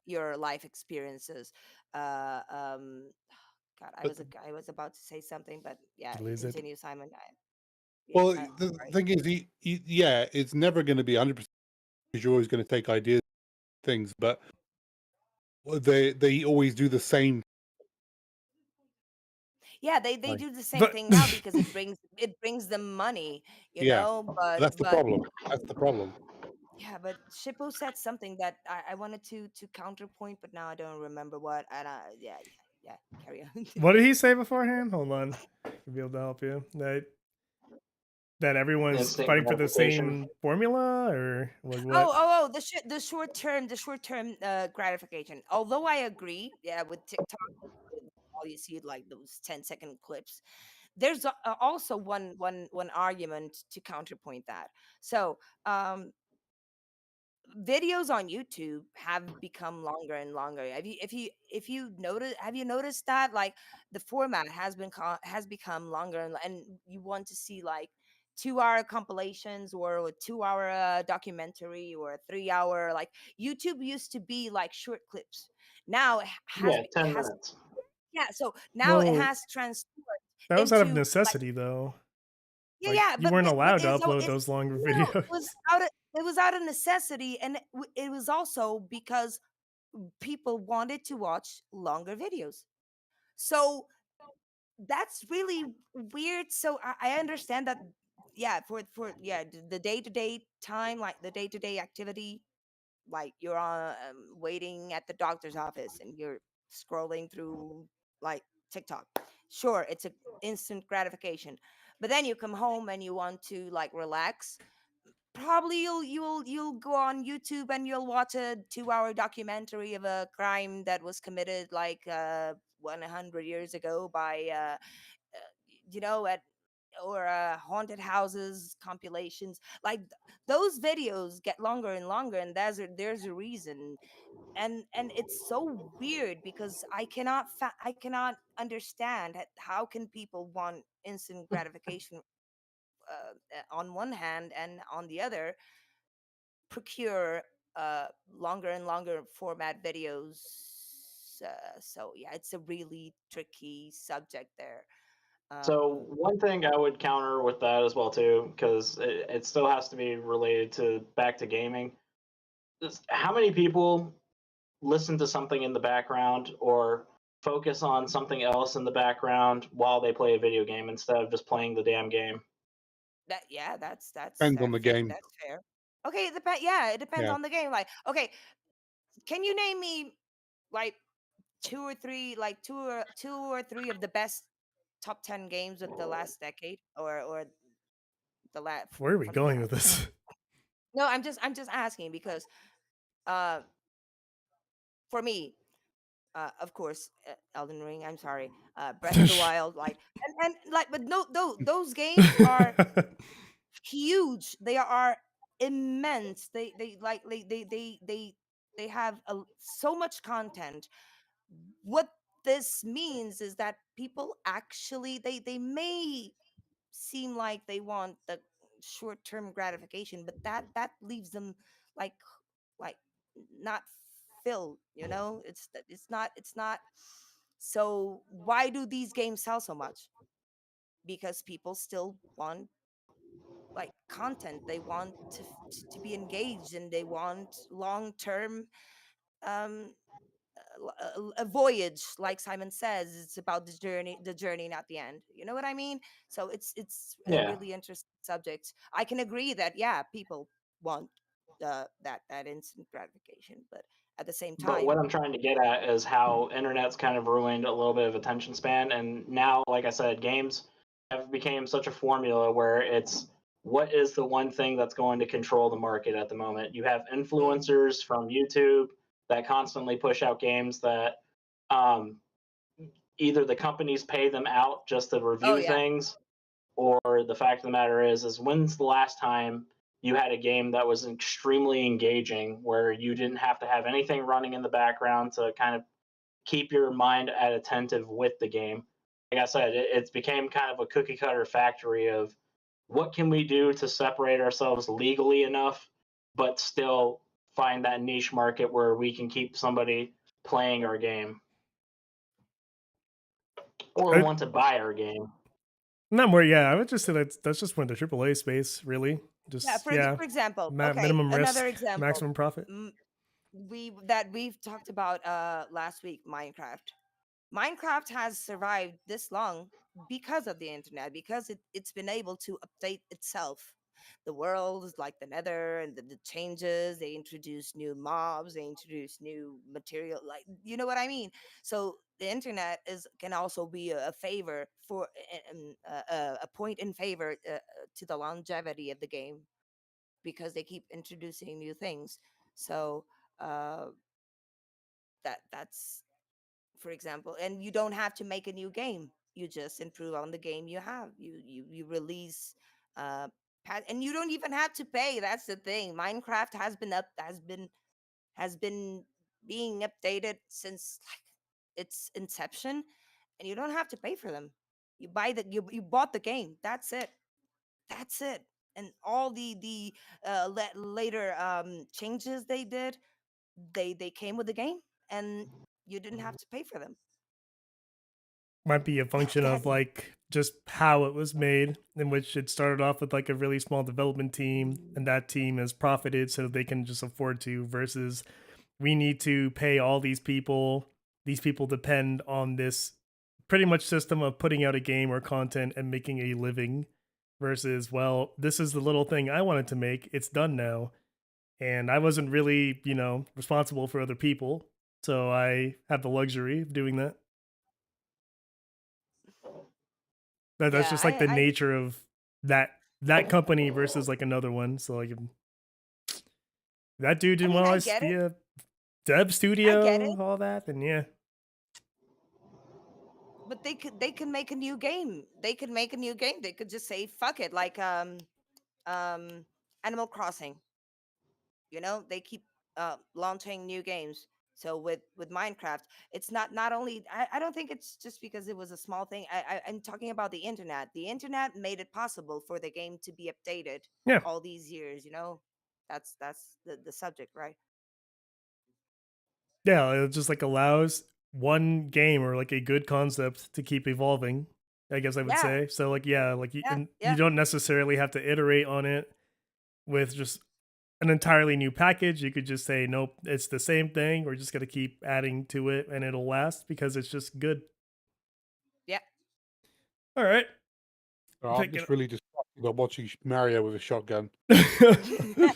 your life experiences. Uh, um, God, but I was about to say something, but yeah, Did you lose it? continue, Simon. Yeah, well, I'm the sorry. thing is, yeah, it's never going to be 100% because you're always going to take ideas, things, but they always do the same. Yeah, they Like, do the same But thing now because it brings them money, you yeah, know. that's the But problem. That's the problem. yeah, but Shippo said something that I wanted to counterpoint, but now I don't remember what. And yeah, yeah, yeah. Carry on. what did he say beforehand? Hold on. I'll be able to help you. That everyone's instant fighting for the gratification. same formula or like what? The short term gratification. Although I agree, yeah, with TikTok, all you see like those 10-second clips. There's also one argument to counterpoint that. So videos on YouTube have become longer and longer. If you notice, have you noticed that like the format has become longer and you want to see like 2 hour compilations or a 2 hour documentary or a 3 hour like YouTube used to be like short clips. Now Yeah, 10 has minutes. yeah. So now it Well, has transformed that was out of into like necessity though. yeah, Like yeah, you weren't but allowed to upload it's those longer no, videos. it was out of necessity, and it was also because people wanted to watch longer videos. So that's really weird. So I understand that, yeah, for yeah, the day-to-day time, like the day-to-day activity, like you're on waiting at the doctor's office and you're scrolling through like TikTok. Sure, it's a instant gratification. But then you come home and you want to like relax. Probably you'll go on YouTube and you'll watch a 2-hour documentary of a crime that was committed like 100 years ago by at or haunted houses compilations. Like those videos get longer and longer, and there's a reason. And it's so weird because I cannot understand how can people want instant gratification on one hand, and on the other procure longer and longer format videos. So yeah, it's a really tricky subject there. So one thing I would counter with that as well too, because it still has to be related to back to gaming. Is how many people listen to something in the background or focus on something else in the background while they play a video game instead of just playing the damn game? That yeah, that's Depends on that the fair, game. that's fair. Okay, it depends. Yeah, it depends Yeah. on the game. Like, okay, can you name me like two or three, like two or three of the best top 10 games of the last decade, or the last Where are we from the going past? with this? No, I'm just asking because uh for me, of course, Elden Ring. I'm sorry, Breath of the Wild. Like, and like, but no, those games are huge. They are immense. They like they have so much content. What this means is that people actually they may seem like they want the short-term gratification, but that leaves them like like not filled. It's not. So why do these games sell so much? Because people still want like content. They want to be engaged, and they want long term um a voyage. Like Simon says, it's about the journey, not the end. You know what I mean? So it's a Yeah. really interesting subject. I can agree that, yeah, people want that instant gratification, but at the same But what time, I'm trying to get at is how internet's kind of ruined a little bit of attention span, and now, like I said, games have become such a formula where it's what is the one thing that's going to control the market at the moment. You have mm, influencers from YouTube that constantly push out games that um, either the companies pay them out just to oh review yeah. things, or the fact of the matter is when's the last time you had a game that was extremely engaging where you didn't have to have anything running in the background to kind of keep your mind at attentive with the game? Like I said, it's became kind of a cookie cutter factory of what can we do to separate ourselves legally enough but still find that niche market where we can keep somebody playing our game or I, want to buy our game. not more. Yeah, I would just say that's just more the AAA space, really. Yeah, Just yeah, for example, okay, minimum another risk, example. maximum profit. We've talked about last week, Minecraft has survived this long because of the internet, because it's been able to update itself. The world is like the nether, and the changes, they introduce new mobs, they introduce new material, like, you know what I mean? So the internet is can also be a favor for a point in favor to the longevity of the game, because they keep introducing new things. So uh, that's for example. And you don't have to make a new game, you just improve on the game you have. You release uh and you don't even have to pay. That's the thing. Minecraft has been being updated since like its inception, and you don't have to pay for them. You bought the game, that's it. And all the later changes they did, they came with the game, and you didn't have to pay for them. Might be a that function that of like just how it was made, in which it started off with like a really small development team, and that team has profited so they can just afford to, versus we need to pay all these people. These people depend on this pretty much system of putting out a game or content and making a living versus, well, this is the little thing I wanted to make. It's done now. And I wasn't really, responsible for other people. So I have the luxury of doing that. That's Yeah, just like the nature of that company versus like another one. So like that dude I didn't mean, want I us to get be it. a dev I get studio, it. all that, then yeah. But they could make a new game. They could make a new game. They could just say fuck it, like Animal Crossing. They keep launching new games. So with Minecraft, it's not only I don't think it's just because it was a small thing. I'm talking about the internet. The internet made it possible for the game to be updated Yeah. all these years. That's the subject, right? Yeah, it just like allows one game or like a good concept to keep evolving, I guess I would Yeah, say. So like yeah, like yeah, you yeah, don't necessarily have to iterate on it with just an entirely new package. You could just say nope, it's the same thing. We're just going to keep adding to it and it'll last because it's just good. yeah. All right. I'm Pick just really distracted by watching Mario with a shotgun. it.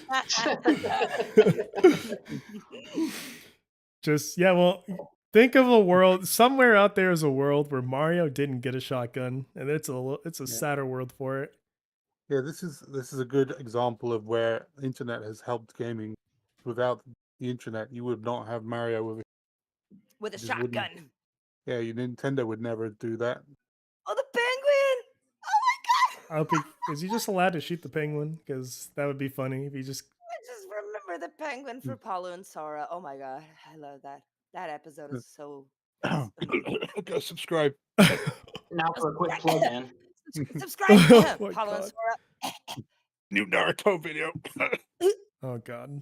Just yeah, well, think of a world somewhere out there is a world where Mario didn't get a shotgun, and it's a Yeah. sadder world for it. Yeah, this is a good example of where the internet has helped gaming. Without the internet, you would not have Mario with With a it. Just wouldn't. shotgun. Yeah, your Nintendo would never do that. Oh, the penguin! Oh my I hope god! is he just allowed to shoot the penguin? Because that would be funny if he just. I just remember the penguin for Palu and Sora. Oh my god, I love that. That episode is so. Go subscribe. Now for a quick plug in. Subscribe, Oh my Palu and god! Sora. New Naruto video. Oh god.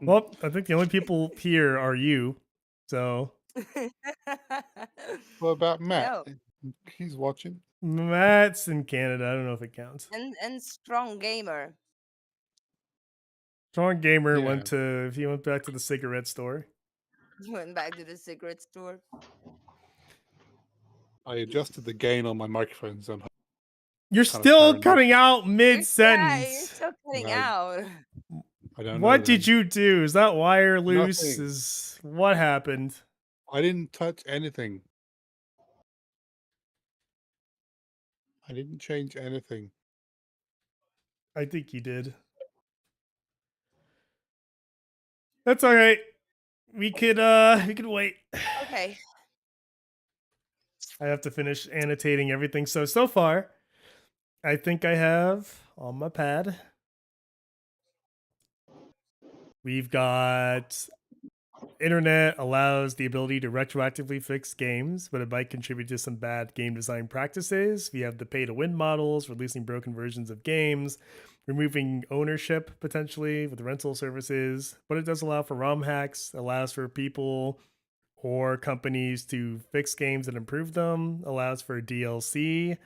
Well, I think the only people here are you. So What about Matt? No, He's watching. Matt's in Canada. I don't know if it counts. and strong gamer. Strong gamer Yeah. he went back to the cigarette store. Went back to the cigarette store. I adjusted the gain on my microphone, so I'm You're kind of still paranoid. cutting out mid You're sentence. still cutting No. out. I don't know. What did then. you do? Is that wire loose? Nothing. Is what happened? I didn't touch anything. I didn't change anything. I think you did. That's all right. We could wait. Okay. I have to finish annotating everything. So far, I think I have on my pad. We've got internet allows the ability to retroactively fix games, but it might contribute to some bad game design practices. We have the pay to win models, releasing broken versions of games, removing ownership potentially with rental services, but it does allow for ROM hacks, allows for people or companies to fix games and improve them, allows for DLC,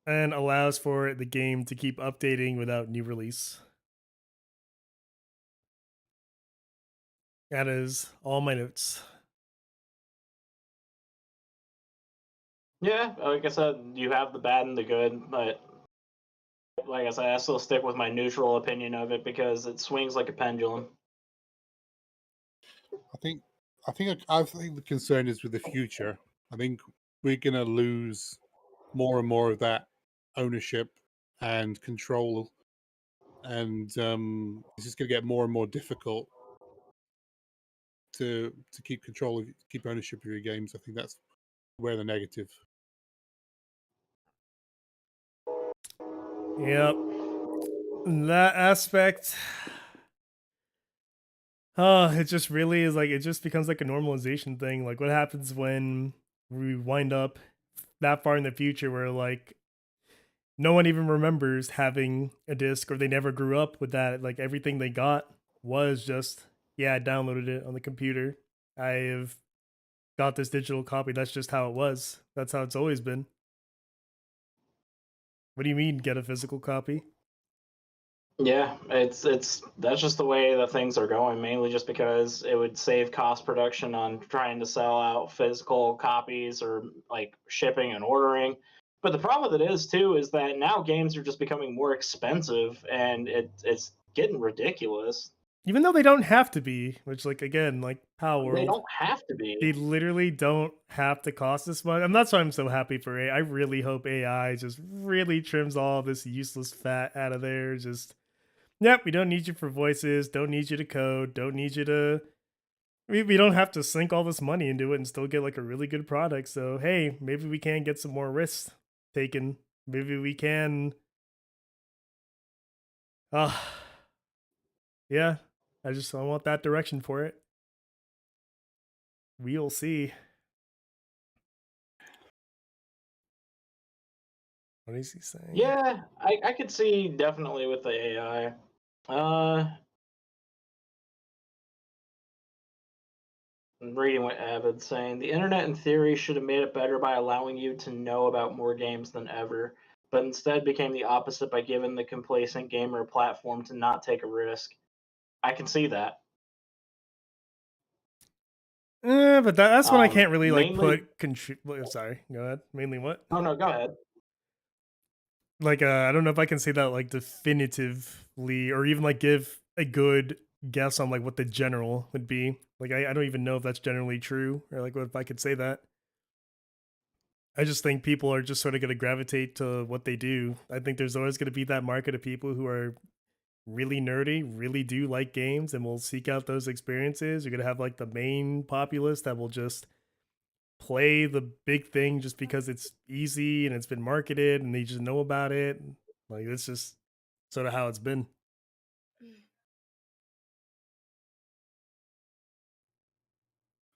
and allows for the game to keep updating without new release. That is all my notes. Yeah, like I said, you have the bad and the good, but like I said, I still stick with my neutral opinion of it because it swings like a pendulum. I think the concern is with the future. I think we're gonna lose more and more of that ownership and control, and it's just gonna get more and more difficult to keep ownership of your games. I think that's where the negative. Yep. That aspect. Oh, it just really is like it just becomes like a normalization thing. Like what happens when we wind up that far in the future where like no one even remembers having a disc or they never grew up with that. Like everything they got was just, yeah, I downloaded it on the computer. I have got this digital copy. That's just how it was. That's how it's always been. What do you mean get a physical copy? Yeah, it's that's just the way that things are going, mainly just because it would save cost production on trying to sell out physical copies or like shipping and ordering. But the problem with it is too is that now games are just becoming more expensive and it's getting ridiculous. Even though they don't have to be, which like again, like Power They World, don't have to they be. literally don't have to cost this much. And that's why I'm so happy for AI. I really hope AI just really trims all this useless fat out of there. Just yep, we don't need you for voices, don't need you to code, don't need you to we don't have to sink all this money into it and still get like a really good product. So hey, maybe we can get some more risks taken. Maybe we can uh yeah. I want that direction for it. We'll see. What is he saying? Yeah, I could see definitely with the AI. I'm reading what Avid's saying. The internet, in theory, should have made it better by allowing you to know about more games than ever, but instead became the opposite by giving the complacent gamer a platform to not take a risk. I can see that. But that's when I can't really like Mainly, put sorry, go ahead. Mainly what? oh no, go ahead. Like I don't know if I can say that like definitively or even like give a good guess on like what the general would be. Like I don't even know if that's generally true or like what if I could say that. I just think people are just sort of going to gravitate to what they do. I think there's always going to be that market of people who are really nerdy, really do like games, and will seek out those experiences. You're going to have like the main populace that will just play the big thing just because it's easy and it's been marketed and they just know about it. Like it's just sort of how it's been.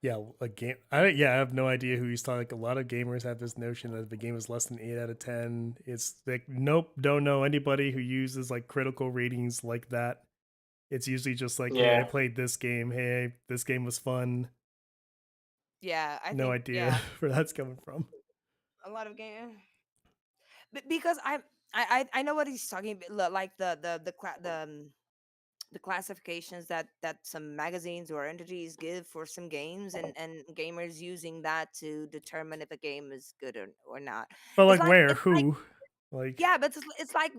Yeah, a game. I have no idea who he's talking. Like a lot of gamers have this notion that if the game is less than 8 out of 10, it's like nope, don't know anybody who uses like critical ratings like that. It's usually just like, hey, I Yeah, played this game. Hey, this game was fun. Yeah, I No think idea yeah, where that's coming from. a lot of game because I know what he's talking about, like the classifications that some magazines or entities give for some games, and gamers using that to determine if a game is good or not. But It's like like where? it's like Who? Like yeah, but it's like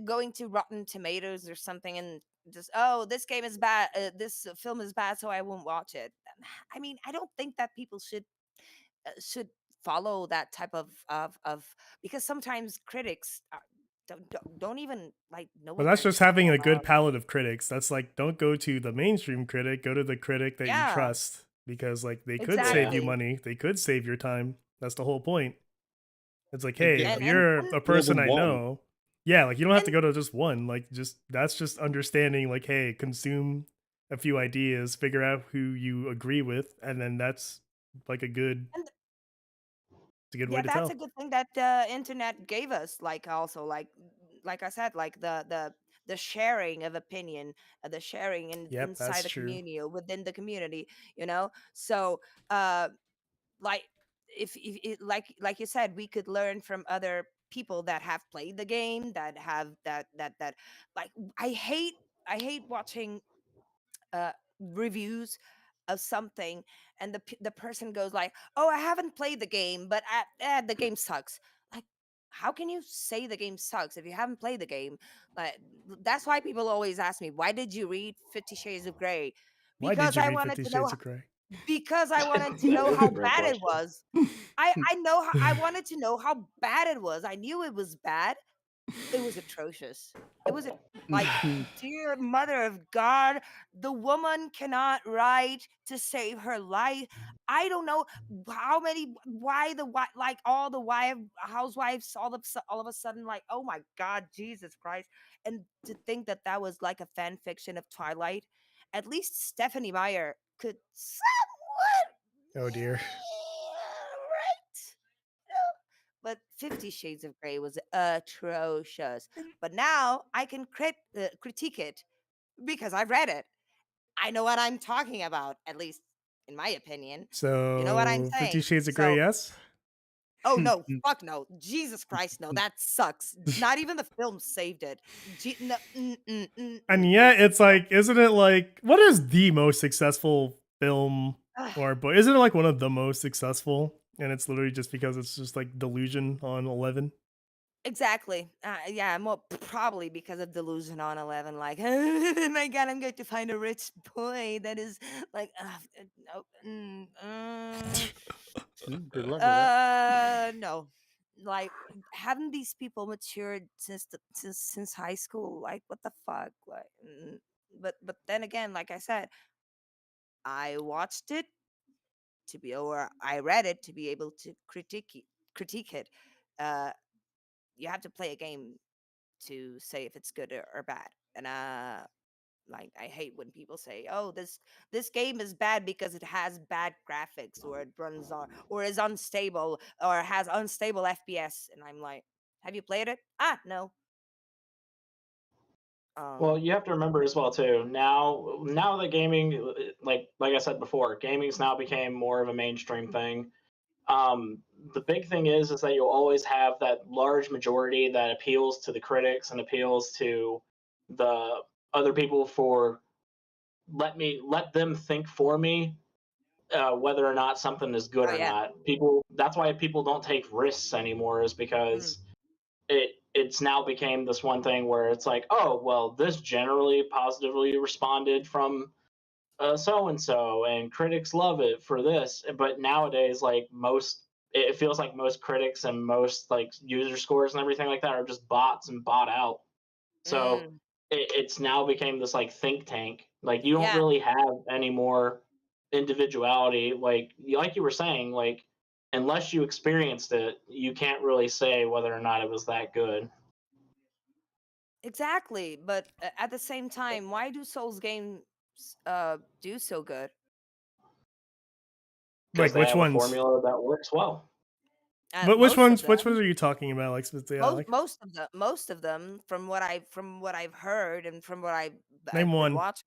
going to Rotten Tomatoes or something and just, oh, this game is bad, this film is bad, so I won't watch it. I mean, I don't think that people should follow that type of because sometimes critics don't even like know but what that's they're just talking having a good about. palette of critics. That's like don't go to the mainstream critic, go to the critic that you Yeah, trust because like they could save yeah, you exactly. money. They could save your time. That's the whole point. It's like, And hey, get if And you're and a more person than I one. know, yeah, like you don't have to and go to just one. Like just that's just understanding like, hey, consume a few ideas, figure out who you agree with, and then that's like and it's a good way yeah, to that's a tell. good thing that the internet gave us. Like also like I said, like the sharing of opinion, the sharing Yep, inside that's the true. community or within the community. So uh, like if it, like you said, we could learn from other people that have played the game, that have that like I hate watching reviews of something, and the person goes like, "Oh, I haven't played the game, but the game sucks." Like, how can you say the game sucks if you haven't played the game? Like, that's why people always ask me, "Why did you read 50 Shades of Grey?" Why did Because you I read wanted 50 to know Shades of Grey? because I wanted to know it's a how great bad it question. was. I know how I wanted to know how bad it was. I knew it was bad. It was atrocious. It was like, dear mother of God, the woman cannot write to save her life. I don't know how many, why, like all the wife housewives all of a sudden, like, oh my God, Jesus Christ. And to think that that was like a fan fiction of Twilight, at least Stephanie Meyer could somewhat Oh dear. right. But 50 Shades of Grey was atrocious. But now I can critique it because I've read it. I know what I'm talking about, at least in my opinion. You know what I'm So 50 saying? Shades of Grey, So, yes? Oh no, fuck no. Jesus Christ, no. That sucks. Not even the film saved it. No, And yet, it's like, isn't it like, what is the most successful film or book? Isn't it like one of the most successful? And it's literally just because it's just like Delusion on 11. Exactly. Yeah, more probably because of delusion on 11. Like, oh my God, I'm going to find a rich boy that is like, no, Good luck with that. no. Like, haven't these people matured since high school? Like, what the fuck? Like, but then again, like I said, I watched it or I read it to be able to critique it. Uh, you have to play a game to say if it's good or bad. And like I hate when people say, "Oh, this game is bad because it has bad graphics or it runs on or is unstable or has unstable FPS." And I'm like, "Have you played it?" Ah, no. Well, Um, you have to remember as well too. Now that gaming, like I said before, gaming's now became more of a mainstream thing. The big thing is that you'll always have that large majority that appeals to the critics and appeals to the other people for let them think for me whether or not something is good oh or yeah. not. That's why people don't take risks anymore, is Mm, because it's now became this one thing where it's like, oh well, this generally positively responded from so and so, and critics love it for this. But nowadays, like most, it feels like most critics and most like user scores and everything like that are just bots and bought out. So mm, it's now became this like think tank. Like you don't yeah, really have any more individuality. Like you were saying, like unless you experienced it, you can't really say whether or not it was that good. exactly. But at the same time, why do Souls games do so good? Because Like, they which have a ones? formula that works well. But which Most of ones? them. Which ones are you talking about? Like, yeah, like Most of them from what I've heard and from what name I've been one. watching.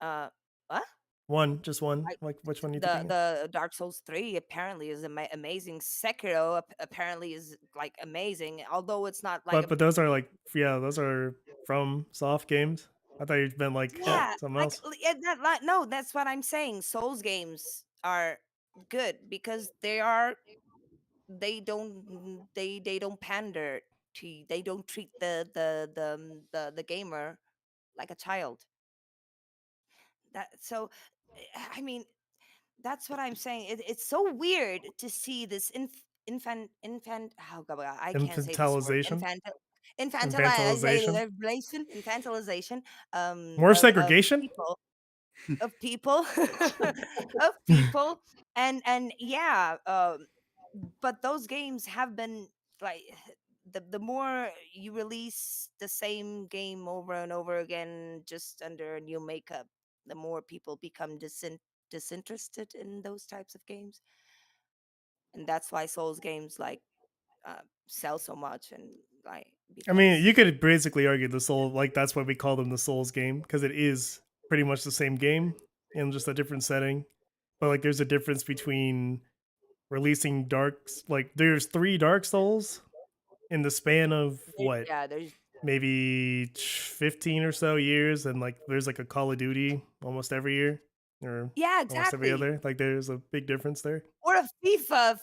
Uh, what? One, just one. I, Like, which one are you the thinking of? the Dark Souls 3 apparently is amazing. Sekiro apparently is like amazing, although it's not like a But those are like, yeah, those are from soft games. I thought you'd been like Yeah. yeah, something like else. no, that's what I'm saying. Souls games are good because they don't pander they don't treat the gamer like a child. That so I mean that's what I'm saying. It's so weird to see this infant oh god, I can't say this word Infantilization, infantilization, infantilization more of segregation. people of people of people and yeah but those games have been like the more you release the same game over and over again just under a new makeup, the more people become disinterested in those types of games, and that's why Souls games like sell so much and like I mean, you because could basically argue the soul, like that's why we call them the Souls game, because it is pretty much the same game in just a different setting. But like, there's a difference between releasing like there's 3 Dark Souls in the span of what, yeah there's maybe 15 or so years, and like there's like a Call of Duty almost every year, or yeah almost every exactly other. Like, there's a big difference there. or a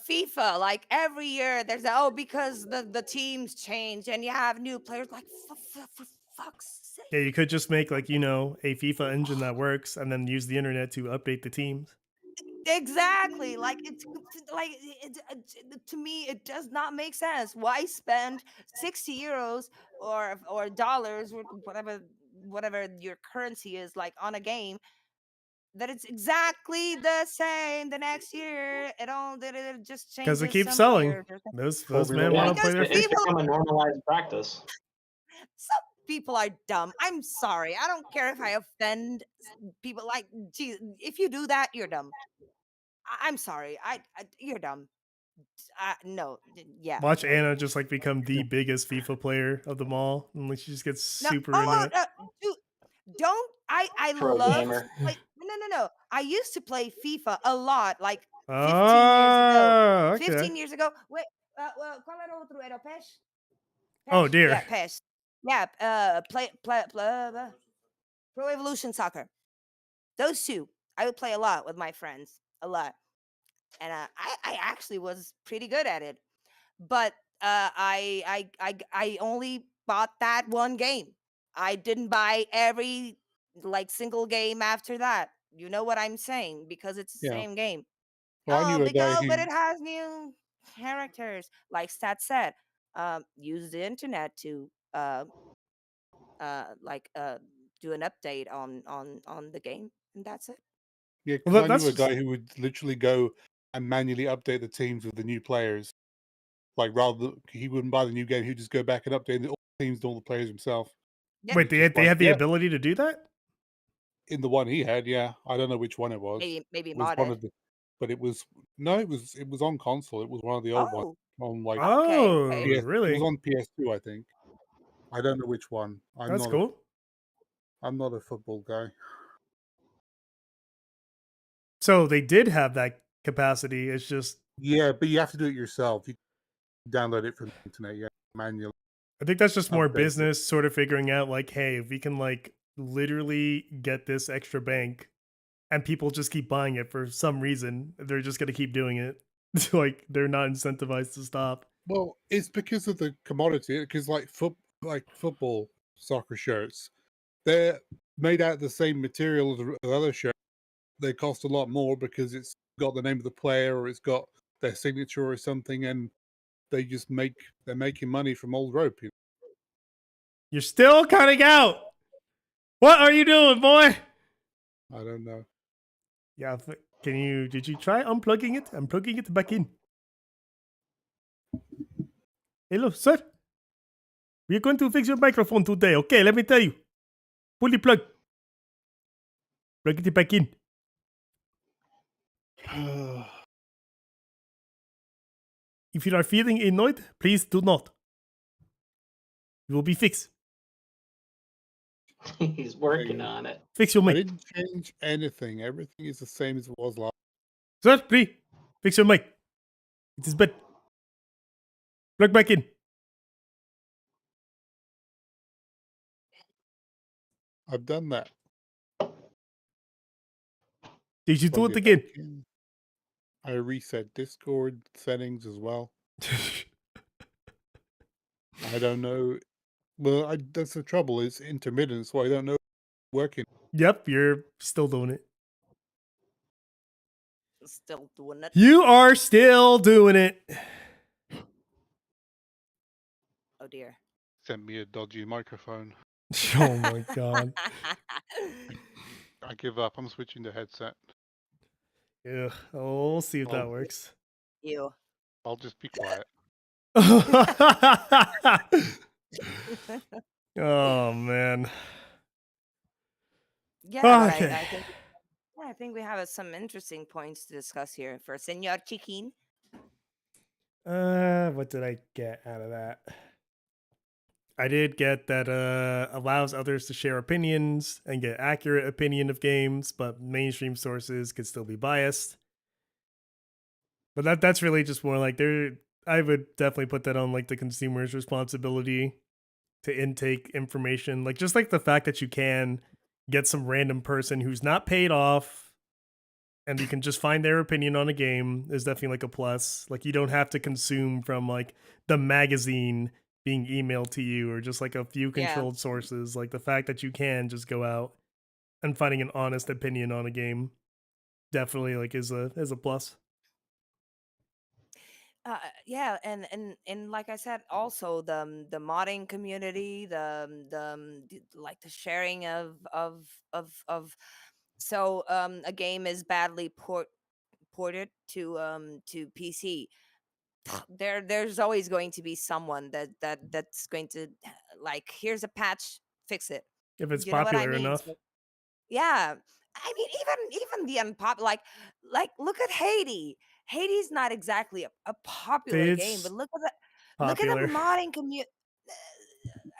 FIFA. Like every year, there's because the teams change and you have new players. Like for fuck's Yeah, sake, you could just make like, a FIFA engine that works, and then use the internet to update the teams. exactly. Like like to me, it does not make sense. Why spend 60 euros or dollars or whatever your currency is like on a game that it's exactly the same the next year. It just Because it changes keeps some selling. players or Those Formula men Yeah, want One. to play because their it's people FIFA. become a normalized practice. some people are dumb. I'm sorry. I don't care if I offend people. Like, geez, if you do that, you're dumb. I'm sorry. You're dumb. No, yeah, Watch no, Anna just like become the biggest FIFA player of them all, and like she just gets no. super into it. Dude, don't. I Pro love to gamer. play. no. I used to play FIFA a lot, like 15 years ago. Oh, okay. 15 years ago. Wait, well, qual era outro? Era o PES? Oh PES? dear. Yeah, PES. Yeah, Pro Evolution Soccer. Those two, I would play a lot with my friends, a lot, and I actually was pretty good at it. But I only bought that one game. I didn't buy every like single game after that. You know what I'm saying? Because it's the Yeah. same game. Well, I Oh, knew a guy because but who, it has new characters. Like Stat said, use the internet to like do an update on the game, and that's it. yeah, Well, because I knew that's a just guy who would literally go and manually update the teams with the new players. Like rather than he wouldn't buy the new game, he'd just go back and update all the teams and all the players himself. Yeah, And wait. it's just They like, had the yeah, ability to do that. in the one he had, yeah. I don't know which one it was. maybe It was one modded. of the, but it was no, it was on console. It was one of the old ones Oh, on like okay, Oh, okay. PS. It was really? on PS2, I think. I don't know which one. That's cool. I'm not a football guy. So they did have that capacity. It's just Yeah, but you have to do it yourself. You download it from the internet, yeah, manually I think that's just more update it. business sort of figuring out like, hey, if we can like literally get this extra bank and people just keep buying it for some reason, they're just gonna keep doing it. Like they're not incentivized to stop. Well, it's because of the commodity. Because like football, soccer shirts, they're made out of the same material as the other shirts. They cost a lot more because it's got the name of the player or it's got their signature or something, and they're making money from old rope. You're still cutting out. What are you doing, boy? I don't know. Yeah, can you? Did you try unplugging it? I'm plugging it back in. Hello, sir. We're going to fix your microphone today. Okay, let me tell you. Pull the plug. Plug it back in. If you are feeling annoyed, please do not. It will be fixed. He's working on it. Fix your I mic. didn't change anything. Everything is the same as it was last. Sir, please. Fix your mic. It is bad. Plug back in. I've done that. Did you do Plugged it it again? back in. I reset Discord settings as well. I don't know. Well, that's the trouble. It's intermittent, so I don't know if it's working. Yep, you're still doing it. Still doing it. You are still doing it. Oh dear. Sent me a dodgy microphone. Oh my god. I give up. I'm switching to headset. Yeah. Oh, we'll see if that Oh. works. You. I'll just be quiet. Oh man. Yeah, but Okay. I think we have some interesting points to discuss here for Senor Chiquin. What did I get out of that? I did get that allows others to share opinions and get accurate opinion of games, but mainstream sources could still be biased. But that's really just more like I would definitely put that on like the consumer's responsibility to intake information. Like just like the fact that you can get some random person who's not paid off and you can just find their opinion on a game is definitely like a plus. Like you don't have to consume from like the magazine being emailed to you or just like a few Yeah. controlled sources. Like the fact that you can just go out and finding an honest opinion on a game definitely like is a plus. Yeah, and like I said, also the modding community, like the sharing of so a game is badly ported to PC. There's always going to be someone that's going to like, here's a patch, fix it. If it's You know what I popular mean? enough. So, yeah. I mean, even the like look at Haiti. Haiti's not exactly a popular game, It's but look at the popular. modding community.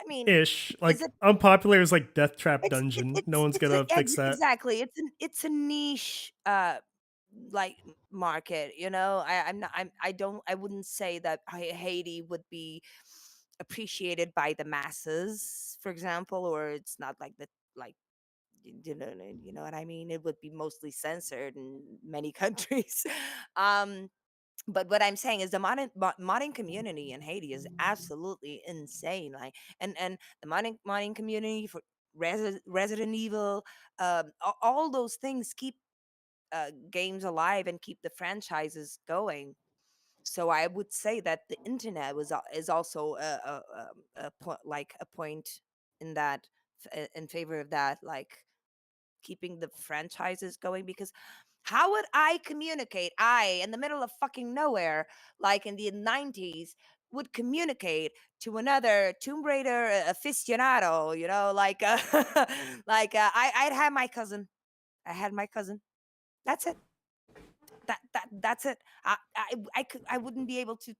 I mean, Ish. is Like it? unpopular is like Death Trap It's Dungeon. No one's gonna fix that. exactly. It's a niche like market. You know, I'm not. I wouldn't say that Haiti would be appreciated by the masses, for example, or it's not like the like you know what I mean. It would be mostly censored in many countries. um but what I'm saying is the modding community in Haiti is absolutely insane. Like, and the modding community for Resident Evil, all those things keep games alive and keep the franchises going. So I would say that the internet is also like a point in that in favor of that, like keeping the franchises going, because how would I communicate? I, in the middle of fucking nowhere, like in the 90s, would communicate to another Tomb Raider aficionado, you know, like, I'd have my cousin. I had my cousin. That's it. That's it. I wouldn't be able to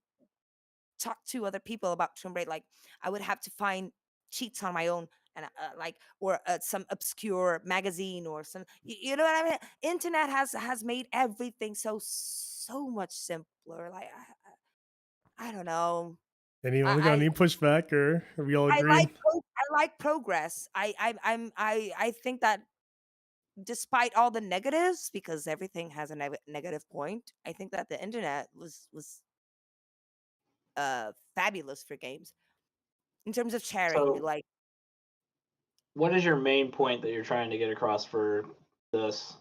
talk to other people about Tomb Raider. Like, I would have to find cheats on my own, and like, or some obscure magazine or some. You know what I mean? Internet has made everything so much simpler. Like, I don't know. Anyone got I any pushback, or are we all I like agreed? I like progress. I think that despite all the negatives, because everything has a negative point, I think that the internet was fabulous for games in terms of sharing. So, Like, what is your main point that you're trying to get across for this?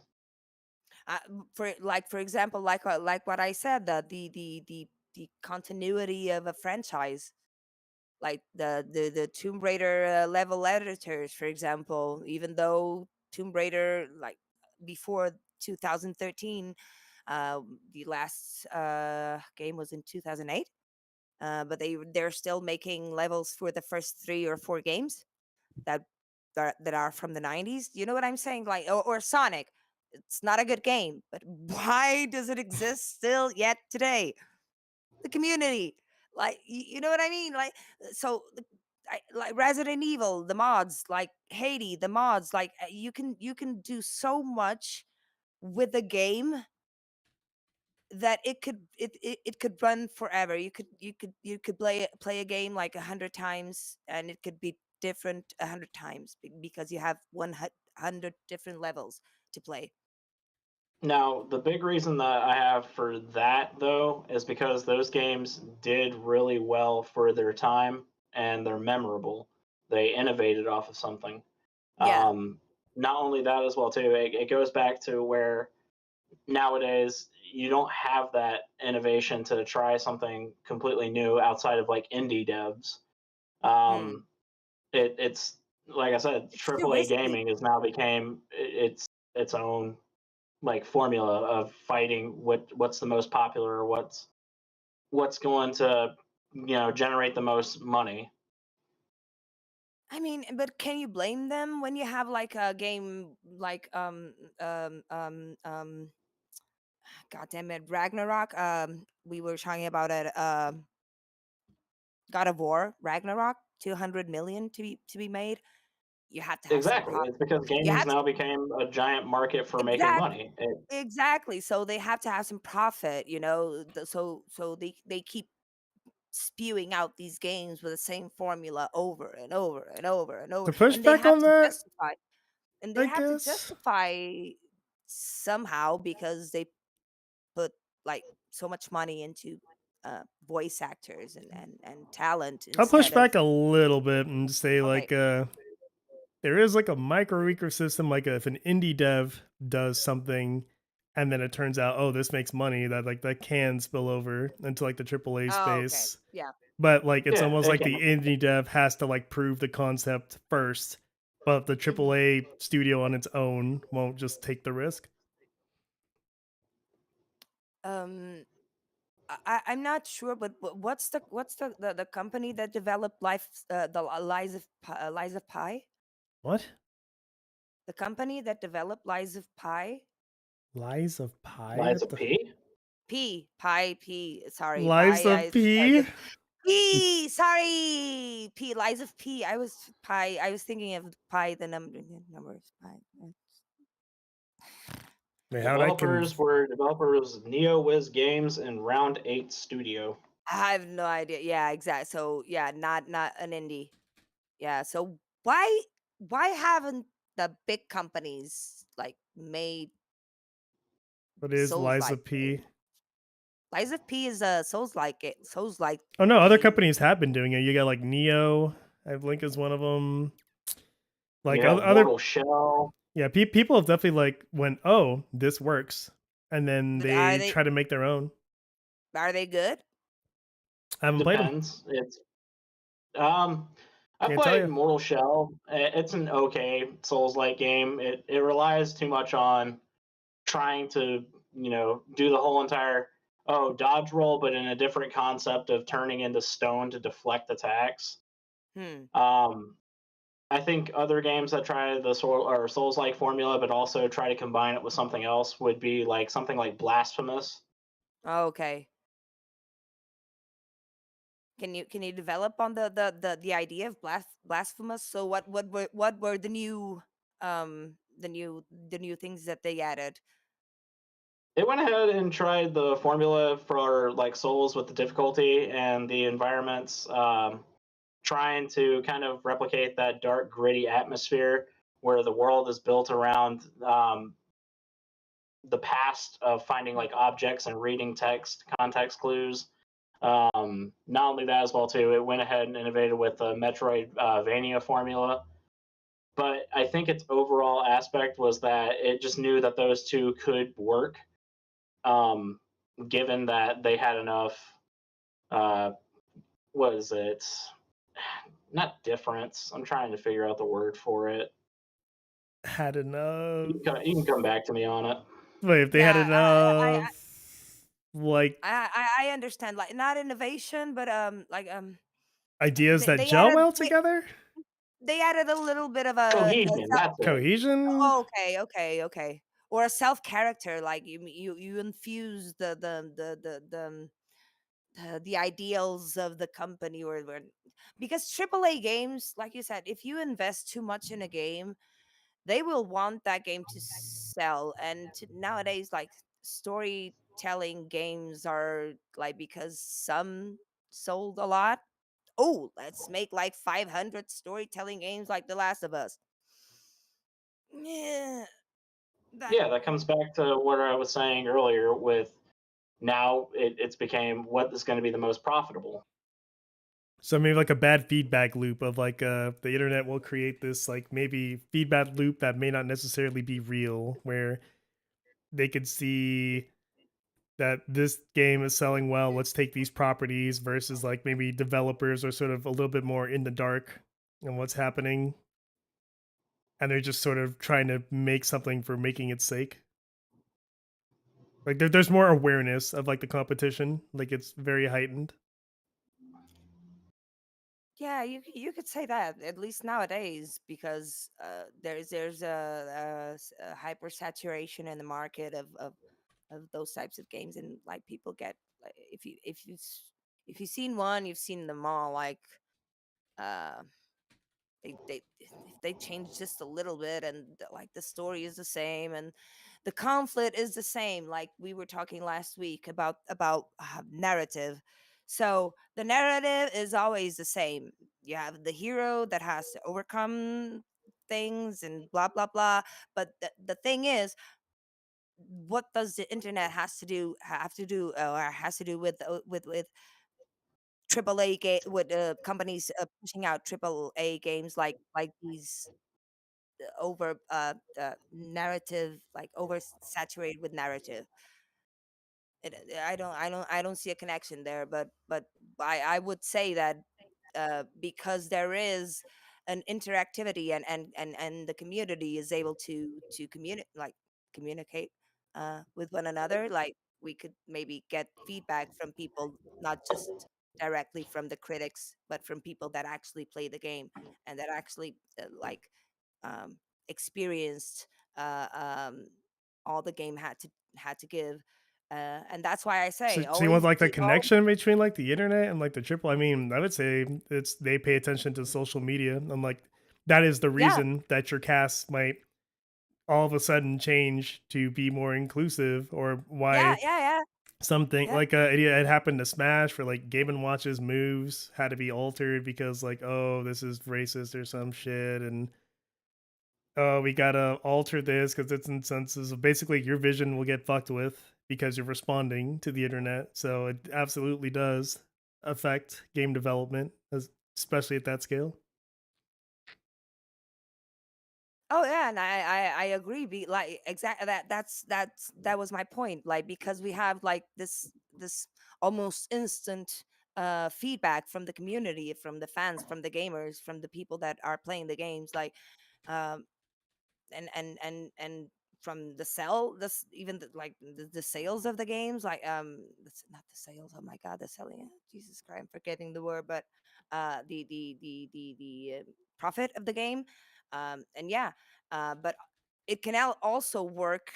for example, like what I said, the continuity of a franchise, like the Tomb Raider level editors, for example. Even though Tomb Raider, like before 2013, the last game was in 2008, but they're still making levels for the first 3 or 4 games that that are from the 90s. You know what I'm saying? Like, or Sonic. It's not a good game, but why does it exist still yet today? The community, like, you know what I mean? Like, so like Resident Evil, the mods, like Haiti, the mods, like you can do so much with the game that it could run forever. You could play a game like 100 times, and it could be different 100 times, because you have 100 different levels to play. Now, the big reason that I have for that though is because those games did really well for their time and they're memorable. They innovated off of something. Yeah. Um, Not only that as well too, it goes back to where nowadays you don't have that innovation to try something completely new outside of like indie devs. Hmm. Um, it's like I said, It's too AAA risky. gaming has now became its own like formula of fighting what's the most popular or what's going to generate the most money. I mean, but can you blame them when you have like a game like God damn it, Ragnarok. We were talking about it. God of War, Ragnarok, 200 million to be made. You have to have some Exactly, profit. it's because You gaming's have to now became a giant market for making exactly money. exactly. So they have to have some profit. You know, so they keep spewing out these games with the same formula over and over and over and over, To push and they back have on to that, justify. And they I have to guess. justify somehow, because they put like so much money into voice actors and talent I'll push instead of. back a little bit and say Okay. like there is like a micro ecosystem. Like if an indie dev does something and then it turns out, oh, this makes money, that like that can spill over into like the AAA Oh, okay. space. Yeah. But like it's Yeah, almost it like can. the indie dev has to like prove the concept first, but the Hmm. AAA studio on its own won't just take the risk. um I'm not sure, but what's the company that developed Lies of Lies of Pi? What? The company that developed Lies of Pi. Lies of Pi? Lies What of the P. P Pi P. Sorry, Lies Pi. of P? P. Sorry, P. Lies of P. I was pi. I was thinking of pi. The numbers pi. Wait, how would I can? Developers were developers NeoWiz Games and Round 8 Studio. I have no idea. Yeah, exactly. So yeah, not an indie. Yeah. So why haven't the big companies like made What is Souls Liza like P? games? Lies of P is a Souls like Oh no, other game. companies have been doing it. You got like Neo, I think is one of them. You Like have other Mortal Shell. yeah, people have definitely like went, oh, this works, and then But they try to make their own. are they good? I haven't played them. Depends. It's um I Can't tell played you. Mortal Shell. It's an okay Souls-like game. It relies too much on trying to, do the whole entire dodge roll, but in a different concept of turning into stone to deflect attacks. Hmm. Um, I think other games that try the Souls-like formula, but also try to combine it with something else, would be like something like Blasphemous. Okay. Can you develop on the idea of blasphemous? So what were the new things that they added? It went ahead and tried the formula for like Souls with the difficulty and the environments, trying to kind of replicate that dark, gritty atmosphere where the world is built around the past of finding like objects and reading text, context clues. Not only that as well too, it went ahead and innovated with the Metroidvania formula. But I think its overall aspect was that it just knew that those two could work, um, given that they had enough. Uh, what is it? Not difference. I'm trying to figure out the word for it. Had enough. You can come back to me on it. Wait, if they had Yeah, enough, like I understand, like not innovation, but like ideas they, that they gel added well they, together, they added a little bit of a Cohesion. That's it. cohesion. oh, okay, or a self character, like you infuse the ideals of the company, or because AAA games, like you said, if you invest too much in a game, they will want that game to sell. And nowadays, like storytelling games are like, because some sold a lot, oh, let's make like 500 storytelling games like The Last of Us. Yeah, that Yeah, that comes back to what I was saying earlier with now it's became what is going to be the most profitable. So maybe like a bad feedback loop of like the internet will create this like maybe feedback loop that may not necessarily be real, where they could see that this game is selling well. Let's take these properties versus like maybe developers are sort of a little bit more in the dark on what's happening, and they're just sort of trying to make something for making its sake. Like there's more awareness of like the competition, like it's very heightened. Yeah, you could say that, at least nowadays, because there's a hyper saturation in the market of those types of games, and like people get, like, if you've seen one, you've seen them all. Like uh they if they change just a little bit, and like the story is the same, and the conflict is the same, like we were talking last week about narrative. So the narrative is always the same. You have the hero that has to overcome things and blah blah blah, but the thing is, what does the internet have to do, or has to do with triple A game, with companies pushing out triple A games, like these over narrative, like over saturated with narrative. I don't see a connection there, but I would say that because there is an interactivity, and the community is able to communicate with one another, like we could maybe get feedback from people, not just directly from the critics, but from people that actually play the game, and that actually like um, experienced uh, um, all the game had to give. And that's why I So, say so you want always like the do all. connection between like the internet and like the triple? I mean, I would say it's they pay attention to social media, and like that is the Yeah, reason that your cast might all of a sudden change to be more inclusive, or yeah, why yeah, yeah, something yeah. like it happened to Smash for like Game and Watch's moves had to be altered because like, oh, this is racist or some shit, and oh, we gotta alter this because it's insensitive. Basically, your vision will get fucked with because you're responding to the internet. So it absolutely does affect game development, especially at that scale. Oh yeah, and I agree. Be like exactly that was my point. Like because we have like this almost instant feedback from the community, from the fans, from the gamers, from the people that are playing the games. Like um and from the sell this even like the sales of the games, like not the sales, oh my god, the selling, Jesus Christ, I'm forgetting the word, but the profit of the game. And yeah, but it can also work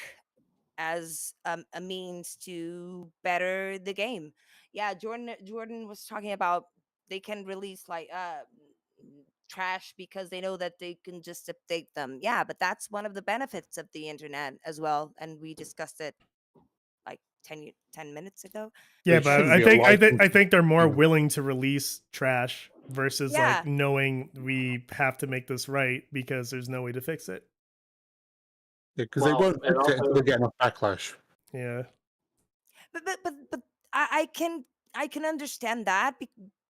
as a means to better the game. Yeah, Jordan was talking about they can release like trash because they know that they can just update them. Yeah, but that's one of the benefits of the internet as well, and we discussed it like 10 minutes ago. Yeah, There but shouldn't be a license. I think they're more Yeah, willing to release trash versus like Yeah, knowing we have to make this right because there's no way to fix it. because they Well, won't it fix it until they also get enough backlash. Yeah. but I can understand that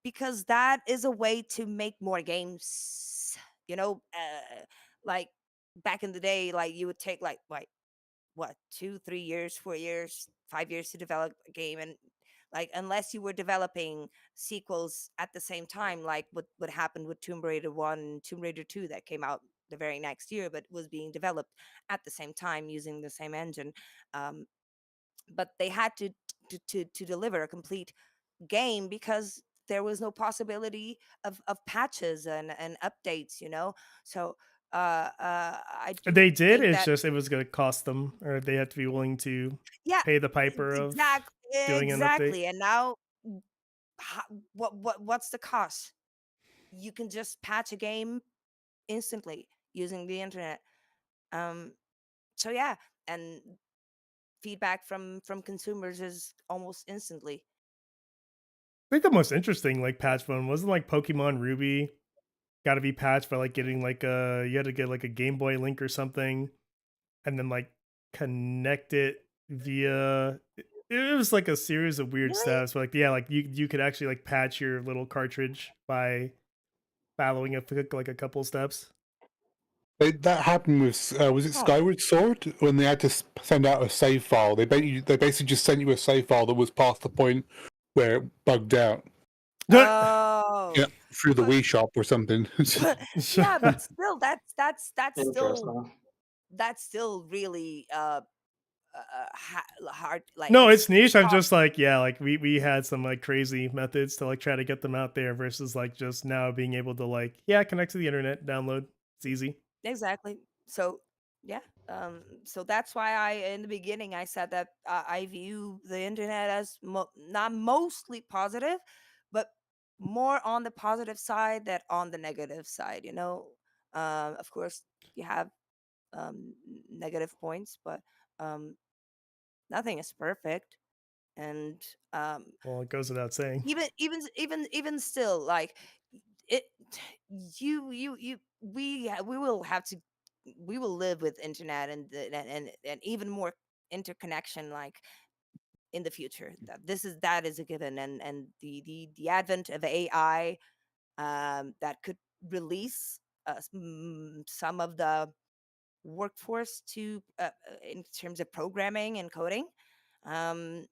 because that is a way to make more games. You know, like back in the day, like you would take like what 2 3 years 4 years 5 years to develop a game, and like unless you were developing sequels at the same time, like what happened with Tomb Raider 1 and Tomb Raider 2 that came out the very next year but was being developed at the same time using the same engine. um, but they had to deliver a complete game because there was no possibility of patches and updates, you know. So I do They did, think it's that, just it was gonna cost them, or they had to be willing to yeah, pay the piper of exactly, doing an update. exactly. And now, what's the cost? You can just patch a game instantly using the internet. Um, so yeah, and feedback from consumers is almost instantly. I think the most interesting like patch one wasn't like Pokemon Ruby got to be patched by like getting like you had to get like a Game Boy link or something, and then like connect it via it was like a series of weird Really? steps. But like yeah, like you could actually like patch your little cartridge by following like a couple steps. That happened with was it Oh, Skyward Sword when they had to send out a save file? They basically just sent you a save file that was past the point where it bugged out. oh, Yeah, through the but Wii shop or something. but yeah, but still, interesting. that's still really hard. Like No, it's it's niche. I'm cost. just like, yeah, like we had some like crazy methods to like try to get them out there versus like just now being able to like, yeah, connect to the internet, download. It's easy. Exactly. So yeah. So that's why I in the beginning I said that I view the internet as not mostly positive, but more on the positive side than on the negative side. You know, of course you have negative points, but um, nothing is perfect. And Well, it goes without saying. even still, like it, you we will have to, we will live with internet and even more interconnection, like in the future. That is a given, and the advent of AI that could release some of the workforce to in terms of programming and coding. um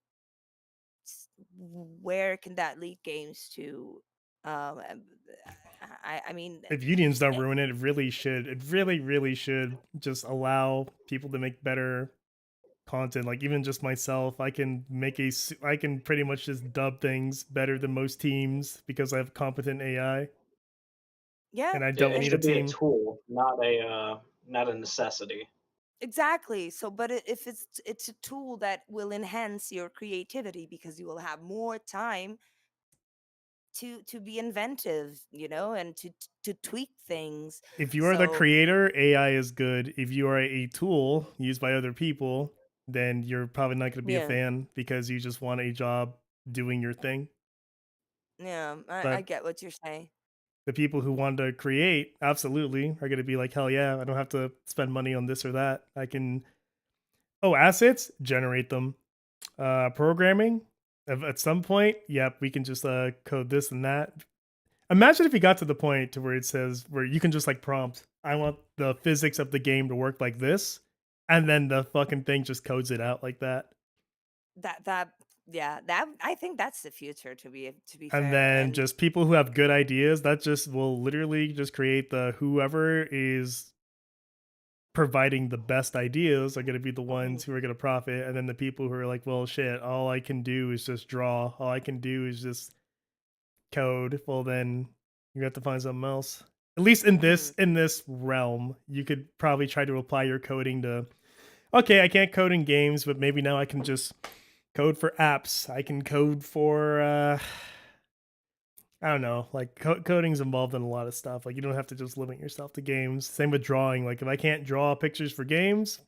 where can that lead games to? Um, I mean, If unions don't eh, ruin it, it really should. It really, really should just allow people to make better content. Like even just myself, I can make I can pretty much just dub things better than most teams because I have competent AI yeah, and I Yeah, don't it and need a should be a team. tool, not a necessity. exactly. So, but if it's a tool that will enhance your creativity because you will have more time to be inventive, and to tweak things. If you are the So, creator, AI is good. If you are a tool used by other people, then you're probably not going to be a yeah, fan because you just want a job doing your thing. yeah, I But get what you're saying. the people who want to create absolutely are going to be like, hell yeah, I don't have to spend money on this or that. I can, oh, assets, generate them. Programming, at some point, yep, we can just code this and that. Imagine if you got to the point to where it says where you can just like prompt, I want the physics of the game to work like this, and then the fucking thing just codes it out like that. That yeah, that I think that's the future, to be And fair. then And just people who have good ideas, that just will literally just create the whoever is providing the best ideas are going to be the ones mhm, who are going to profit. And then the people who are like, well, shit, all I can do is just draw. All I can do is just code. Well, then you have to find something else. At least mhm. in this realm, you could probably try to apply your coding to, okay, I can't code in games, but maybe now I can just code for apps. I can code for I don't know, like coding's involved in a lot of stuff. Like you don't have to just limit yourself to games. Same with drawing. Like if I can't draw pictures for games,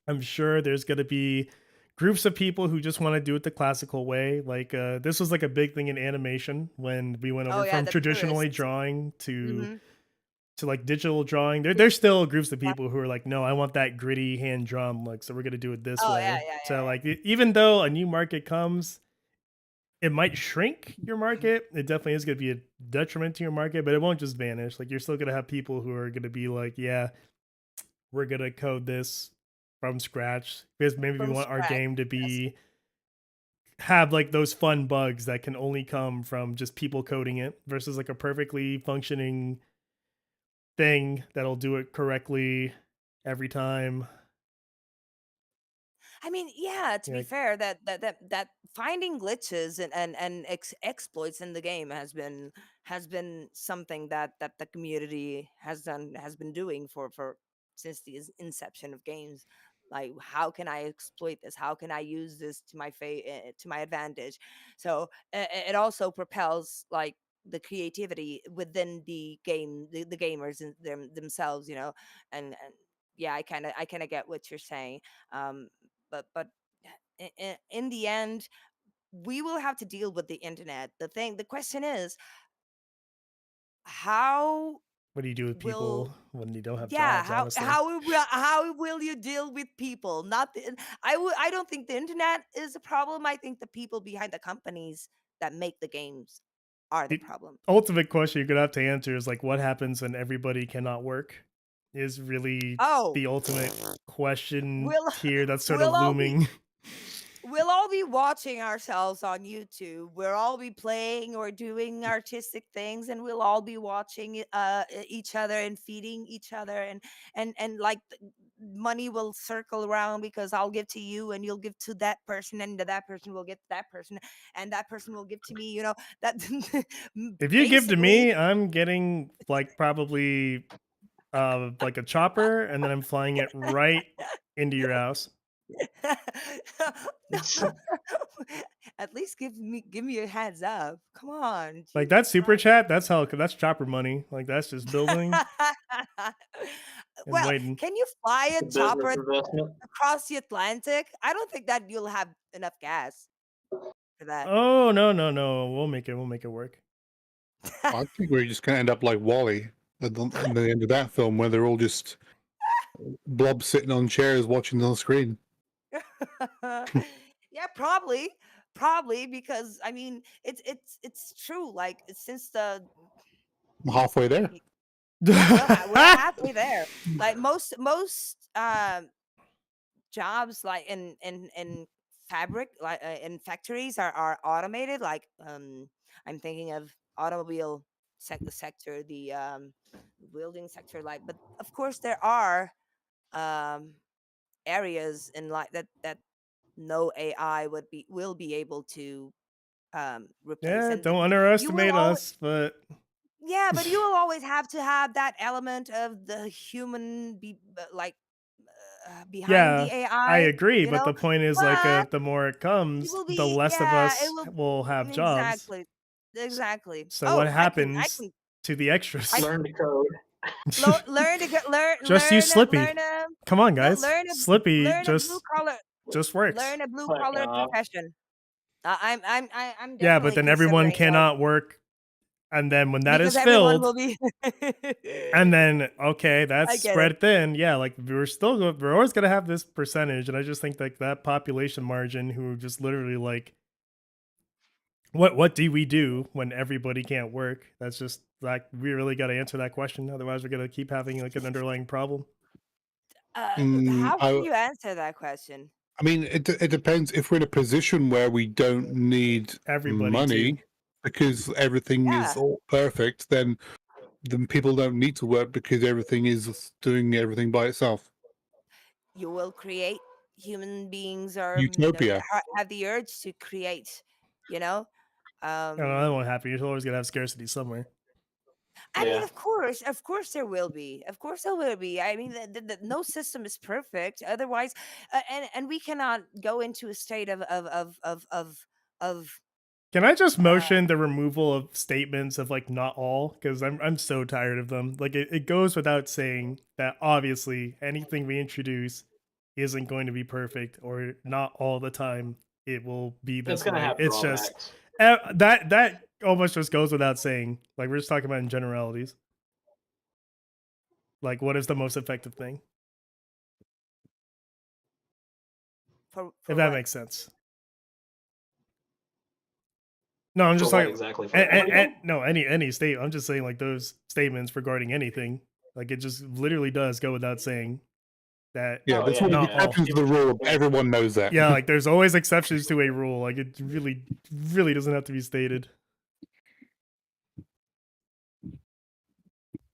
I'm sure there's going to be groups of people who just want to do it the classical way. Like this was like a big thing in animation when we went Oh over yeah, from the traditionally purists. drawing Mhm. to like digital drawing. Yeah, There's still groups of yeah. people who are like, no, I want that gritty hand drawn look, so we're going to do it this Oh yeah, way. yeah, So yeah, like even though a new market comes, it might shrink your market. It definitely is going to be a detriment to your market, but it won't just vanish. Like you're still going to have people who are going to be like, yeah, we're going to code this from scratch because maybe we from want our scratch. game to Yes. be have like those fun bugs that can only come from just people coding it versus like a perfectly functioning thing that'll do it correctly every time. I mean, yeah, to be Yeah, fair, that finding glitches and exploits in the game has been something that the community has been doing for since the inception of games. Like, how can I exploit this? How can I use this to my advantage? So it also propels like the creativity within the gamers themselves, and yeah, I kind of get what you're saying. But in the end, we will have to deal with the internet. The question is, how what do you do with will people when you don't have yeah, jobs? how Honestly, how will you deal with people? Not the I don't think the internet is a problem. I think the people behind the companies that make the games are the the problem. ultimate question you're gonna have to answer is like, what happens when everybody cannot work? Is really Oh, the ultimate question we'll here that's sort we'll of all be looming. we'll all be watching ourselves on YouTube. We'll all be playing or doing artistic things, and we'll all be watching each other and feeding each other, and like money will circle around because I'll give to you, and you'll give to that person, and that person will give to that person, and that person will give to me. That If you give to basically. me, I'm getting like probably like a chopper, and then I'm flying it right into your house. No. At least give me a heads up. Come on, Like Jesus that super Christ. chat, that's chopper money. Like that's just building and Well, waiting. can you fly a The chopper business investment. across the Atlantic? I don't think that you'll have enough gas for that. Oh no, no, no. We'll make it work. I think we're just gonna end up like Wally at the end of that film, where they're all just blobs sitting on chairs watching on the screen. Yeah, probably because I mean it's true. Like since the I'm halfway there. yeah, we're halfway there. Like most jobs like in fabric like in factories are automated. Like I'm thinking of automobile sector, the building sector. Like, but of course there are um areas in like that no AI will be able to replace. Yeah, And don't you will underestimate always us, but yeah, but you will always have to have that element of the human be like behind the Yeah, I AI, agree, you but know, the point is like but the more it it comes, will the be, less of yeah, it us will, will have jobs. exactly, exactly. So what Oh, happens to the I extras? Learn to code. learn to get Just use Slippy. learn a Come on, no guys. Slippy learn a blue collar just works. learn a blue Fuck collar off. profession. I'm Yeah, but definitely then everyone considering like, cannot work, and then when that because is everyone filled, will be. and then okay, that's I get it. spread thin. Yeah, like we're always gonna have this percentage, and I just think like that population margin who just literally like what do we do when everybody can't work? That's just like we really got to answer that question. Otherwise, we're gonna keep having like an underlying problem. Mm, How can you answer that question? I mean, it depends. If we're in a position where we don't need Everybody too. money because everything is Yeah, all perfect, then people don't need to work because everything is doing everything by itself. you will create. Human beings are Utopia. have the urge to create. You know, I don't know, that um, won't happen. You're always gonna have scarcity somewhere. I mean, Yeah. of course there will be. Of course there will be. I mean, no system is perfect. Otherwise, and we cannot go into a state of Can I just uh, motion the removal of statements of like not all? Because I'm so tired of them. Like it goes without saying that obviously anything we introduce isn't going to be perfect or not all the time. It will be It's this gonna way. have It's just drawbacks. that almost just goes without saying. Like we're just talking about in generalities. Like what is the most effective thing? If for that what? makes sense. No, I'm For just what like, exactly? For everything? no, any state. I'm just saying like those statements regarding anything. Like it just literally does go without saying that Yeah, Oh there's yeah, always not yeah. all. exceptions to the rule. Everyone knows that. Yeah, like there's always exceptions to a rule. Like it really doesn't have to be stated.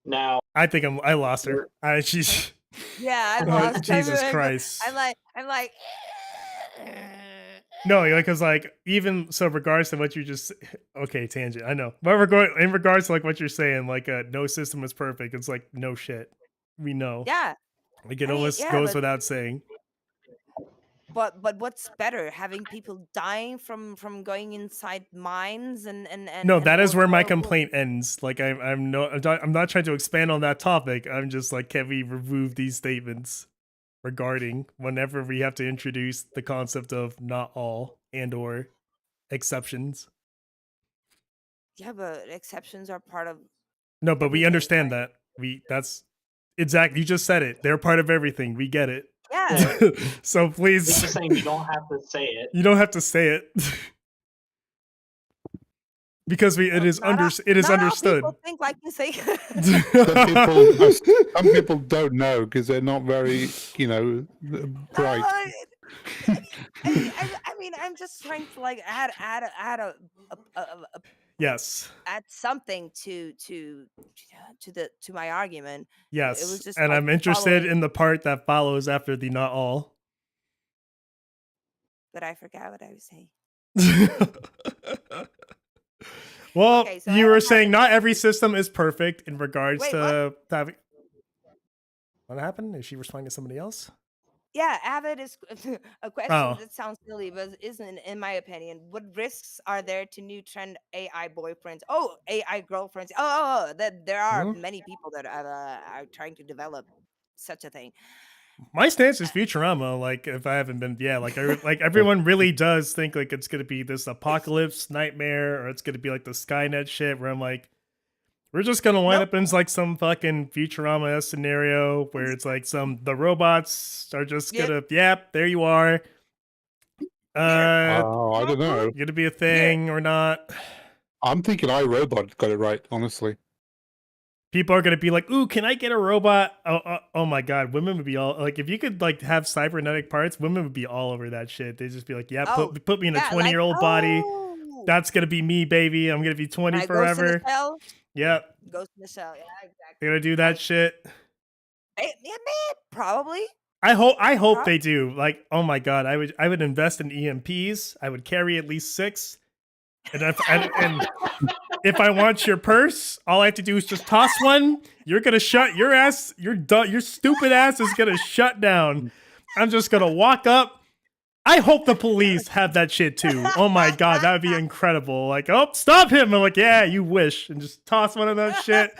Now I think I lost her. we're She's Yeah, I'm lost. Jesus Christ. I'm like. No, like because like even so, regards to what you just okay tangent. I know, but in regards to like what you're saying, like no system is perfect. It's like no shit. We know. Yeah, Like it I mean, almost yeah, goes without saying. but what's better, having people dying from going inside mines No, that is where my or complaint ends. Like I'm not trying to expand on that topic. I'm just like, can we remove these statements regarding whenever we have to introduce the concept of not all and or exceptions? yeah, but exceptions are part of No, but we everything, understand right? that. That's exactly, you just said it. They're part of everything. We get it. Yeah, So He's please, just saying you don't have to say it. you don't have to say it. Because it is not all understood. people think like you say. Some people don't know because they're not very, No, bright. I mean, I'm just trying to like a Yes. add something to my argument. It was Yes. just And like I'm interested following, in the part that follows after the not all. but I forgot what I was saying. Well, Okay, so you were Evan has saying not every system is perfect in regards wait, what? to having. What happened? Is she responding to somebody else? Yeah, Avid is a question Oh. that sounds silly, but isn't, in my opinion. What risks are there to new trend AI boyfriends? Oh, AI girlfriends. That there are Hmm? many people that are trying to develop such a thing. My stance is Futurama. Like, if I haven't been, yeah, like everyone really does think like it's gonna be this apocalypse nightmare, or it's gonna be like the Skynet shit. Where I'm like, we're just gonna wind Nope. up in like some fucking Futurama scenario where it's like the robots are just Yep. gonna, yep, there you are. Here. I don't know. Gonna be a Here. thing or not? I'm thinking iRobot got it right, honestly. People are gonna be like, "Ooh, can I get a robot?" Oh my god, women would be all like, if you could like have cybernetic parts, women would be all over that shit. They'd just be like, "Yeah, Oh, put me in a yeah, like 20-year-old body. That's gonna be me, baby. I'm gonna be 20 like Ghost in the forever." Shell. Yep, Ghost in the Shell. Yeah, they're exactly. gonna do that Like, shit. yeah, man, probably. I hope Prob- they do. Like, oh my god, I would invest in EMPs. I would carry at least 6. And if I want your purse, all I have to do is just toss one. You're gonna shut your ass. Your stupid ass is gonna shut down. I'm just gonna walk up. I hope the police have that shit too. Oh my god, that would be incredible. Like, oh, stop him. I'm like, yeah, you wish, and just toss one of those shit.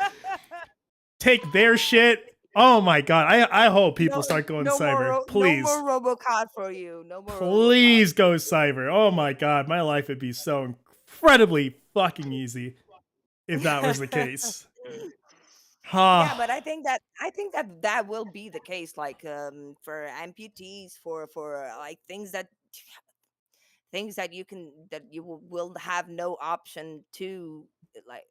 Take their shit. Oh my god, I hope people start going cyber. Please, no more RoboCop for you. No more please go cyber. Oh my god, my life would be so incredibly fucking easy if that was the case. Yeah, but I think that will be the case, like for amputees, for like things that you will have no option to, like,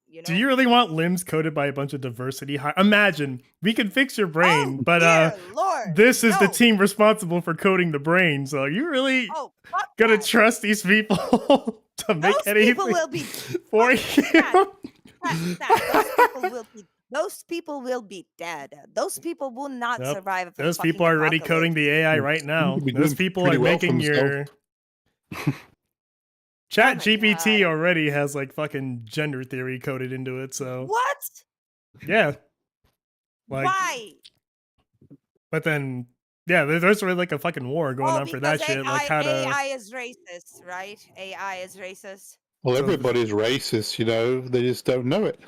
you Do know. you really want limbs coated by a bunch of diversity? Imagine we can fix your brain, Oh but dear Lord, this is the no! team responsible for coding the brain. So you really Oh, fuck gonna that! trust these people to make Those people anything will be for Stat, you? Those people will be dead. Those people will not Nope. survive a Those people fucking are already coding apocalypse. the AI right Seem now. to be Those doing people pretty are well for making themselves. your Oh Chat my GPT god! already has like fucking gender theory coded into it. So What? yeah, like, Why? but then yeah, there's really like a fucking war going Oh, on for because that shit. Like how to AI is racist, right? AI is racist. Well, so everybody's racist, you know. They just don't know it.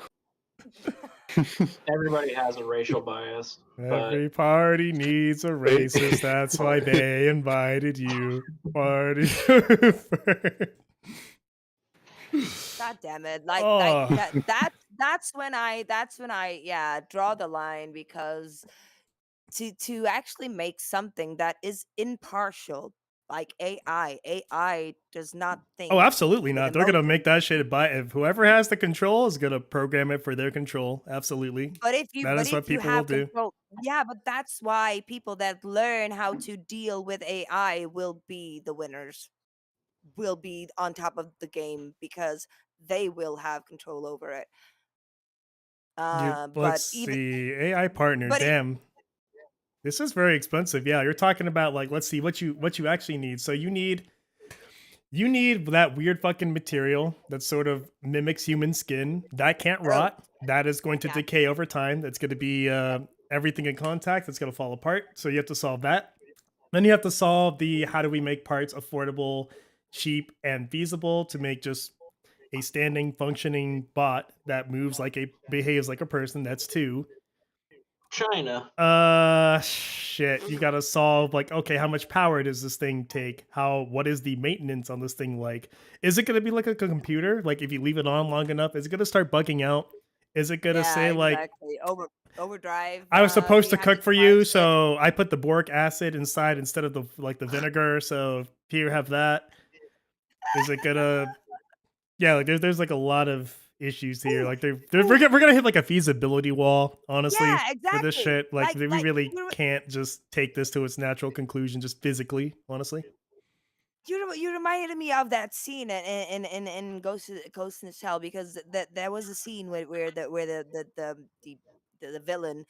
Everybody has a racial bias, but every party needs a racist. That's why they invited you. Party. God damn it! Like Oh, that's when I yeah draw the line, because to actually make something that is impartial, like AI does not oh, think absolutely with not. They're gonna emotion. make that shit by if whoever has the control is gonna program it for their control. Absolutely, that But is what if you people will have do. control, yeah, but that's why people that learn how to deal with AI will be the winners, will be on top of the game, because they will have control over it. Let's But even see, AI partner. but it, Damn, this is very expensive. Yeah, you're talking about like, let's see what you actually need. So you need that weird fucking material that sort of mimics human skin that can't oh rot. That is going to yeah, decay over time. That's going to be everything in contact. That's going to fall apart. So you have to solve that. Then you have to solve the how do we make parts affordable, cheap, and feasible to make just a standing, functioning bot that behaves like a person. That's two. China. Shit. You gotta solve like, okay, how much power does this thing take? What is the maintenance on this thing like? Is it gonna be like a computer? Like if you leave it on long enough, is it gonna start bugging out? Is it gonna yeah, say like, exactly. Overdrive. I was supposed You to have to cook for charge you, it. so I put the boric acid inside instead of the vinegar. So here, have that. Is it gonna? Yeah, like there's like a lot of issues here. Ooh, Like ooh, we're gonna hit like a feasibility wall, honestly, yeah, for this exactly. shit. Like we Like really can't just take this to its natural conclusion, just physically, honestly. you reminded me of that scene in Ghost in the Shell, because that there was a scene where the villain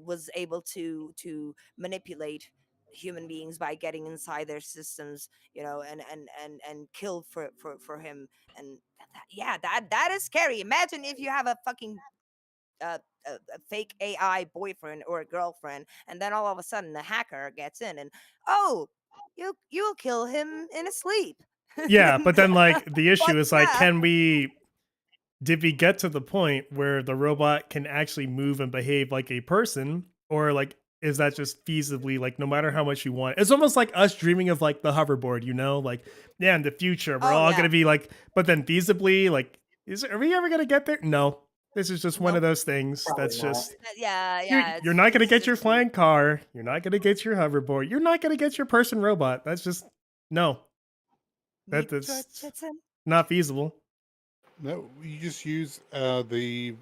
was able to manipulate human beings by getting inside their systems, and kill for him. And yeah, that is scary. Imagine if you have a fucking a fake AI boyfriend or a girlfriend, and then all of a sudden the hacker gets in, and oh, you'll kill him in his sleep. Yeah, but then like the Fuck issue is like, yeah. did we get to the point where the robot can actually move and behave like a person, or like is that just feasibly like no matter how much you want? It's almost like us dreaming of like the hoverboard, like yeah, in the future we're Oh all yeah. gonna be like, but then feasibly like, are we ever gonna get there? No, this is just one of Nope. those things Probably that's not. just Yeah. you're not gonna get your It's flying car, you're not gonna get your hoverboard, you're not gonna get your person robot. That's just no, that's not feasible. No, you just use the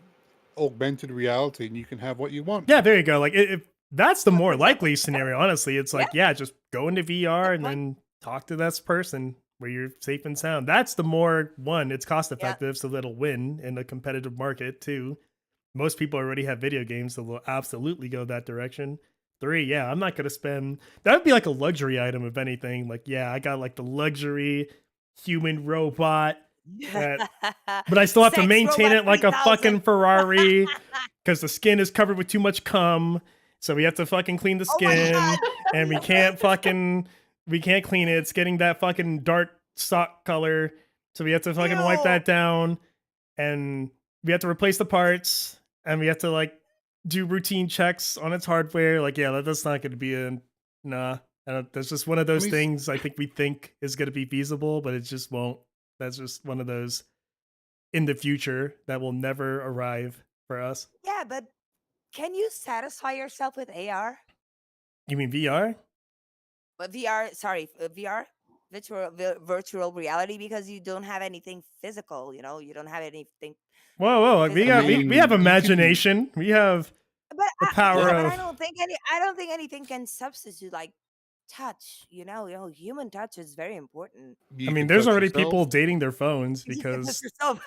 augmented reality, and you can have what you want. Yeah, there you go. Like if that's the more Exactly. likely scenario, honestly. It's Yeah. like, yeah, just go into VR and Like, then talk to this person where you're safe and sound. That's the more one, it's cost yeah. effective, so that'll win in a competitive market too. Most people already have video games, so they'll absolutely go that direction. Three, yeah, I'm not gonna spend that would be like a luxury item if anything. Like, yeah, I got like the luxury human robot. Yeah. But I still have to Sex maintain Robot it like a 3000. fucking Ferrari because the skin is covered with too much cum. So we have to fucking clean the Oh my skin, god. and we can't clean it. It's getting that fucking dark sock color. So we have to fucking wipe Ew. that down, and we have to replace the parts, and we have to like do routine checks on its hardware. Like, yeah, that's not going to be a nah. That's just one of I those mean, things I think we think is going to be feasible, but it just won't. That's just one of those in the future that will never arrive for us. Yeah, but can you satisfy yourself with AR? You mean VR? But VR, sorry, VR, virtual reality, because you don't have anything physical. You don't have anything Whoa! Like, I physical. we have mean, you can. imagination. We have the power Yeah, but of. I don't think anything can substitute like touch. Human touch is very important. I You mean, can there's touch already yourself. people dating their phones You can touch because yourself.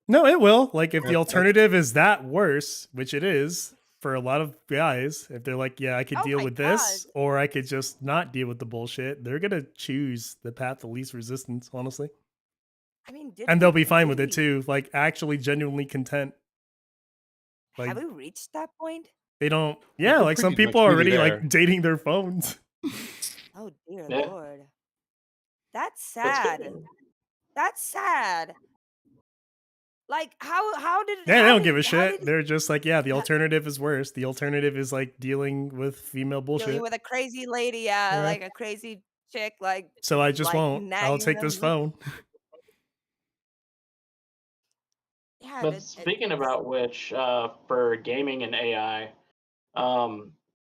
no, it will. Like, if the That's alternative is that worse, which it is for a lot of guys, if they're like, yeah, I could Oh deal my with god. this, or I could just not deal with the bullshit, they're gonna choose the path of least resistance, honestly, I mean, and they'll be fine with it too. Like, actually, genuinely content. Like, have we reached that point? they don't. Yeah, we're like some pretty people much are nearly already there. like dating their phones. Oh dear Yeah. lord. That's It's sad. good. That's sad. Like how did Yeah, they don't give a how shit. did They're just like, yeah, the ha- alternative is worse. The alternative is like dealing with female dealing bullshit. with a crazy lady, yeah, Yeah. like a crazy chick, like So I just won't. I'll nagging take this them. phone. Yeah, But speaking about which, for gaming and AI,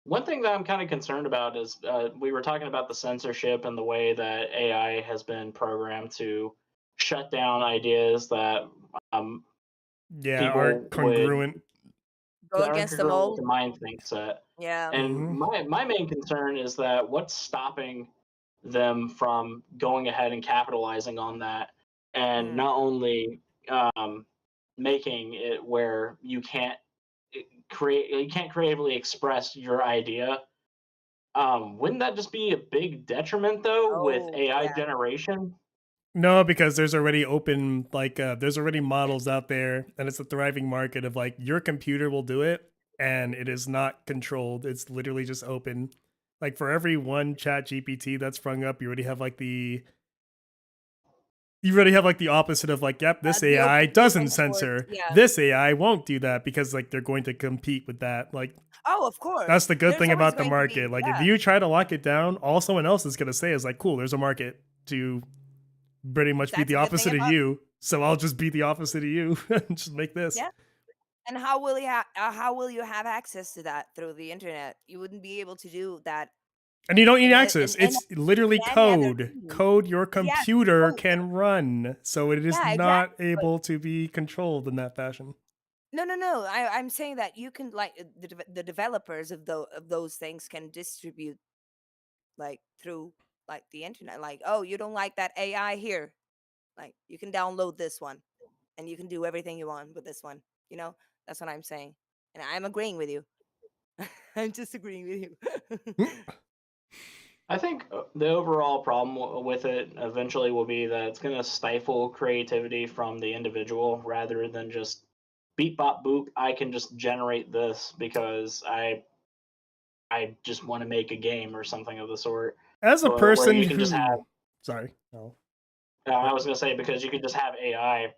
one thing that I'm kind of concerned about is we were talking about the censorship and the way that AI has been programmed to shut down ideas that um, Yeah, are people would congruent. go that are against the congruent with mold. the mind think set. Yeah. And Hmm. my main concern is that what's stopping them from going ahead and capitalizing on that, and Mm. not only um, making it where you can't creatively express your idea. Wouldn't that just be a big detriment though with Oh AI yeah. generation? No, because there's already open there's already models out there, and it's a thriving market of like your computer will do it, and it is not controlled. It's literally just open. Like for every one chat GPT that's sprung up, you already have like the opposite of like, yep, this The AI open doesn't source. censor. Yeah. This AI won't do that because like they're going to compete with that. Like Oh, of course. that's the good There's thing always about the going to be, market. Like if yeah. you try to lock it down, all someone else is gonna say is like, cool, there's a market to pretty much be That's the a good thing opposite of about, you. So I'll just be the opposite of you and just make this. yeah. And how will you have access to that through the internet? You wouldn't be able to do that And you don't need in access. It's literally any other code. medium. Code your Yeah. computer Oh, can run. So it is yeah, not exactly. able to be controlled in that fashion. No. I'm saying that you can like the developers of those things can distribute like through like the internet. Like, oh, you don't like that AI here? Like, you can download this one, and you can do everything you want with this one. That's what I'm saying, and I'm agreeing with you. I'm just agreeing with you. Mm. I think the overall problem with it eventually will be that it's going to stifle creativity from the individual rather than just beep bop boop. I can just generate this because I just want to make a game or something of the sort. As a Where person you can just who have, sorry. No. I was going to say, because you could just have AI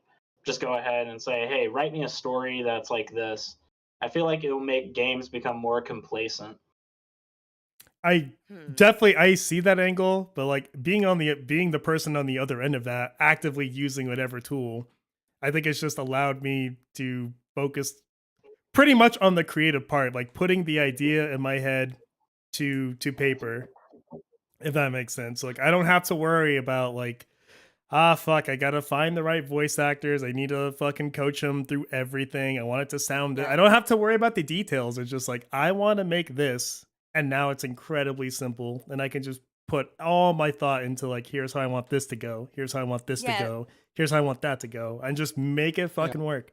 just go ahead and say, hey, write me a story that's like this. I feel like it'll make games become more complacent. I Hmm. definitely I see that angle, but like being the person on the other end of that, actively using whatever tool, I think it's just allowed me to focus pretty much on the creative part, like putting the idea in my head to paper, if that makes sense. Like I don't have to worry about like, fuck, I gotta find the right voice actors. I need to fucking coach them through everything. I want it to sound. I Yeah. don't have to worry about the details. It's just like I want to make this, and now it's incredibly simple, and I can just put all my thought into like, here's how I want this to go. Here's how I want this to Yeah. go. Here's how I want that to go, and just make it Yeah. fucking work.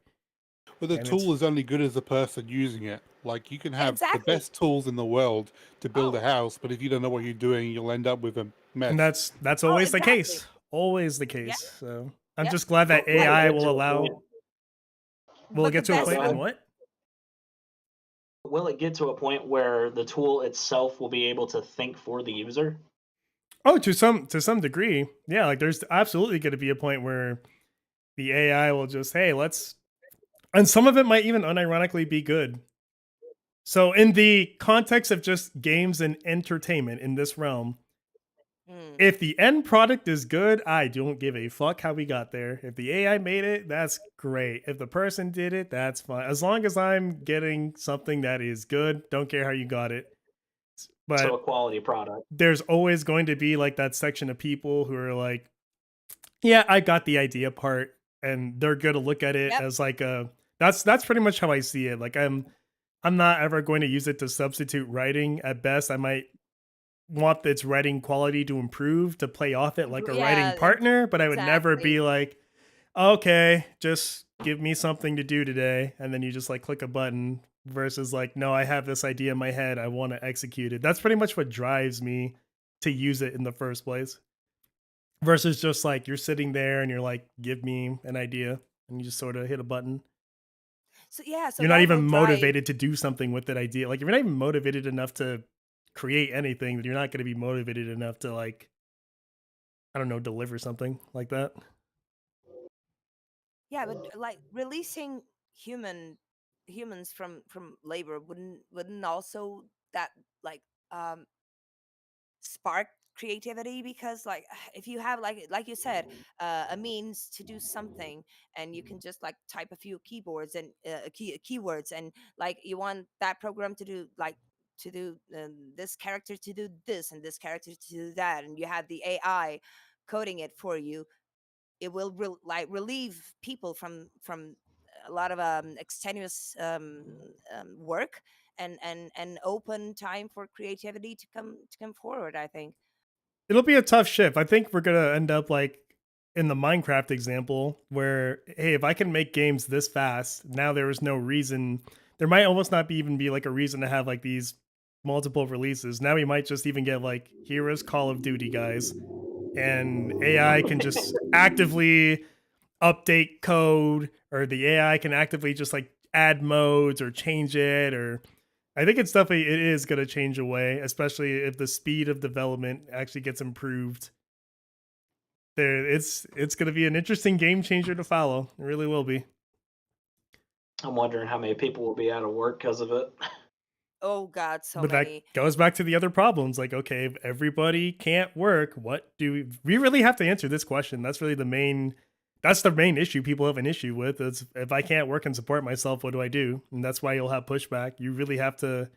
But the And tool it's is only good as the person using it. Like you can have the Exactly. best tools in the world to build a Oh, house, but if you don't know what you're doing, you'll end up with a mess. And that's Oh, always the exactly. case. Always the Yeah. case. So I'm Yep. just glad that But will Yeah. it AI get will to a point? allow. Will it But the get to a Oh, go best point when ahead. what? Will it get to a point where the tool itself will be able to think for the user? Oh, to some degree, yeah. Like there's absolutely going to be a point where the AI will just, hey, let's, and some of it might even unironically be good. So in the context of just games and entertainment in this realm, Mm. if the end product is good, I don't give a fuck how we got there. If the AI made it, that's great. If the person did it, that's fine. As long as I'm getting something that is good, don't care how you got it. So But a quality product. there's always going to be like that section of people who are like, yeah, I got the idea part, and they're going to look at it Yep. as like a, that's pretty much how I see it. Like I'm not ever going to use it to substitute writing. At best, I might want its writing quality to improve to play off it like a writing Yeah. partner, but I would never Exactly. be like, okay, just give me something to do today. And then you just like click a button versus like, no, I have this idea in my head. I want to execute it. That's pretty much what drives me to use it in the first place versus just like you're sitting there and you're like, give me an idea and you just sort of hit a button. So yeah. So You're not that will even drive. motivated to do something with that idea. Like if you're not even motivated enough to create anything, then you're not going to be motivated enough to like, I don't know, deliver something like that. Yeah, but like releasing humans from labor wouldn't also that like um spark creativity, because like if you have like you said a means to do something, and you can just like type a few keyboards and keywords, and like you want that program to do like to do this character to do this and this character to do that, and you have the AI coding it for you, it will like relieve people from a lot of extenuous work, and open time for creativity to come forward, I think. It'll be a tough shift. I think we're gonna end up like in the Minecraft example, where hey, if I can make games this fast, now there is no reason. There might almost not be even be like a reason to have like these multiple releases. Now we might just even get like here's Call of Duty guys, and AI can just actively update code, or the AI can actively just like add modes or change it, or I think it's definitely it is going to change a way, especially if the speed of development actually gets improved. There, it's going to be an interesting game changer to follow. It really will be. I'm wondering how many people will be out of work because of it. Oh God, so But that many. goes back to the other problems. Like, okay, if everybody can't work, what do we really have to answer this question? That's really the main. That's the main issue people have an issue with. Is if I can't work and support myself, what do I do? And that's why you'll have pushback. You really have to.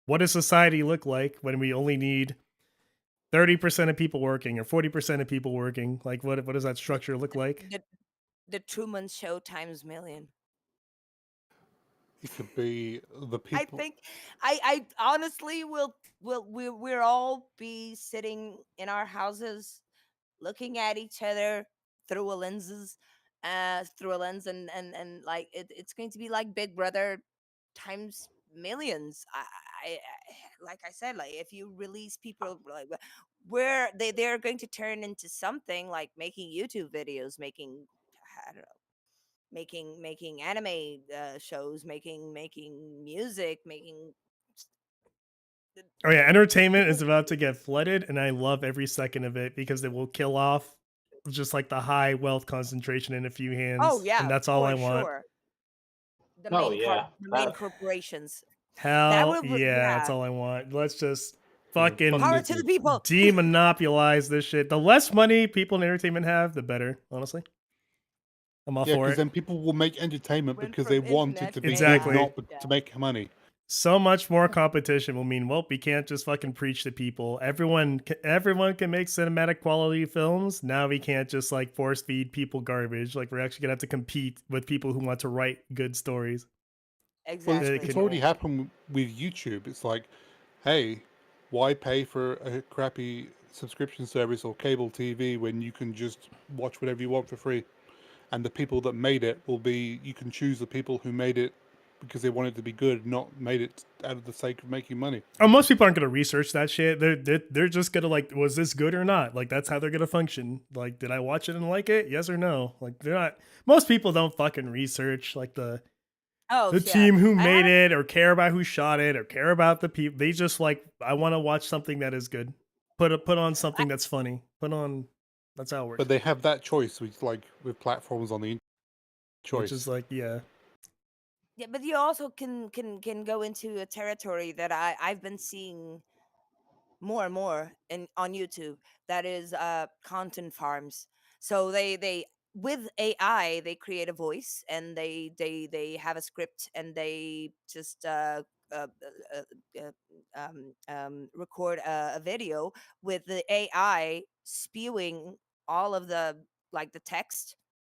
What does society look like when we only need 30% of people working or 40% of people working? Like, what does that structure look like? the, the Truman Show times million. It could be the I people. think I honestly we'll all be sitting in our houses looking at each other through a lenses through a lens, and like it's going to be like Big Brother times millions. Like I said, like if you release people like where they're going to turn into something like making YouTube videos, making, I don't know, making anime shows, making music, making Oh yeah, entertainment is about to get flooded, and I love every second of it because it will kill off just like the high wealth concentration in a few oh hands, and yeah, that's all I for want. sure, Oh yeah, the main that corporations that Hell will yeah, that's yeah, all I want. Let's just Yeah, fucking power to the people. demonopolize this shit. The less money people in entertainment have, the better. Honestly, I'm all yeah, for because it. then people will make entertainment Went because they from want it internet to to be good, Exactly. AI. not Yeah. to make money. So much more competition will mean, well, we can't just fucking preach to people. Everyone can make cinematic quality films. Now we can't just like force feed people garbage. Like we're actually gonna have to compete with people who want to write good stories. Well, It Exactly. it's can, already Yeah. happened with YouTube. It's like, hey, why pay for a crappy subscription service or cable TV when you can just watch whatever you want for free? And the people that made it will be, you can choose the people who made it because they want it to be good, not made it out of the sake of making money. Oh, most people aren't going to research that shit. They're just going to like, was this good or not? Like, that's how they're going to function. Like, did I watch it and like it? Yes or no? Like, they're not. Most people don't fucking research like the Oh yeah, team who I made have. it or care about who shot it or care about the people. They just like, I want to watch something that is good. Put on I, something that's funny. Put on. That's how it works. But they have that choice with platforms on the Which is choice. like, yeah. yeah, but you also can go into a territory that I've been seeing more and more in on YouTube, that is content farms. So they with AI they create a voice, and they have a script, and they just uh, record a video with the AI spewing all of the, like, the text,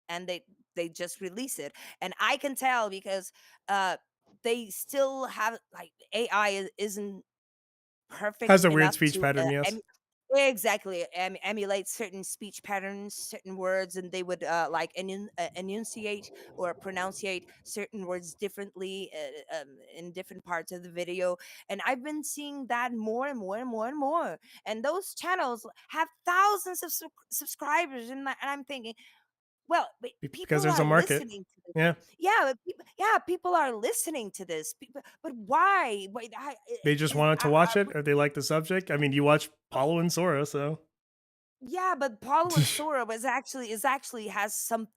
and they just release it. And I can tell because uh they still have, like, AI isn't perfect Has a weird enough speech to pattern, yes. exactly emulate certain speech patterns, certain words, and they would like enunciate or pronunciate certain words differently in different parts of the video. And I've been seeing that more and more and more and more. And those channels have thousands of subscribers, and I'm thinking, well, but Because people there's a are market. listening to this. Yeah. Yeah, but people are listening to this. But why? Wait, They just wanted to watch it or they like the subject. I mean, you watch Palu and Sora, so. yeah, but Palu and Sora is actually has some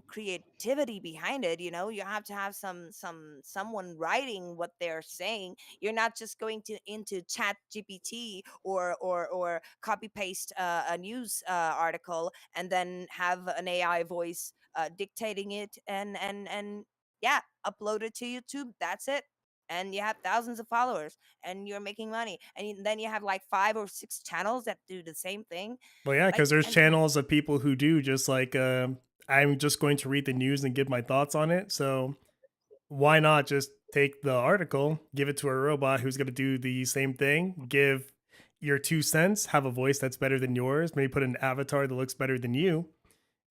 creativity behind it. You know, you have to have someone writing what they're saying. You're not just going to into Chat GPT or copy paste a news article and then have an AI voice dictating it, and yeah, upload it to YouTube. That's it. And you have thousands of followers, and you're making money, and then you have like 5 or 6 channels that do the same thing. Well, yeah, Like, because there's and channels of people who do just like, I'm just going to read the news and give my thoughts on it. So why not just take the article, give it to a robot who's going to do the same thing, give your 2 cents, have a voice that's better than yours, maybe put an avatar that looks better than you,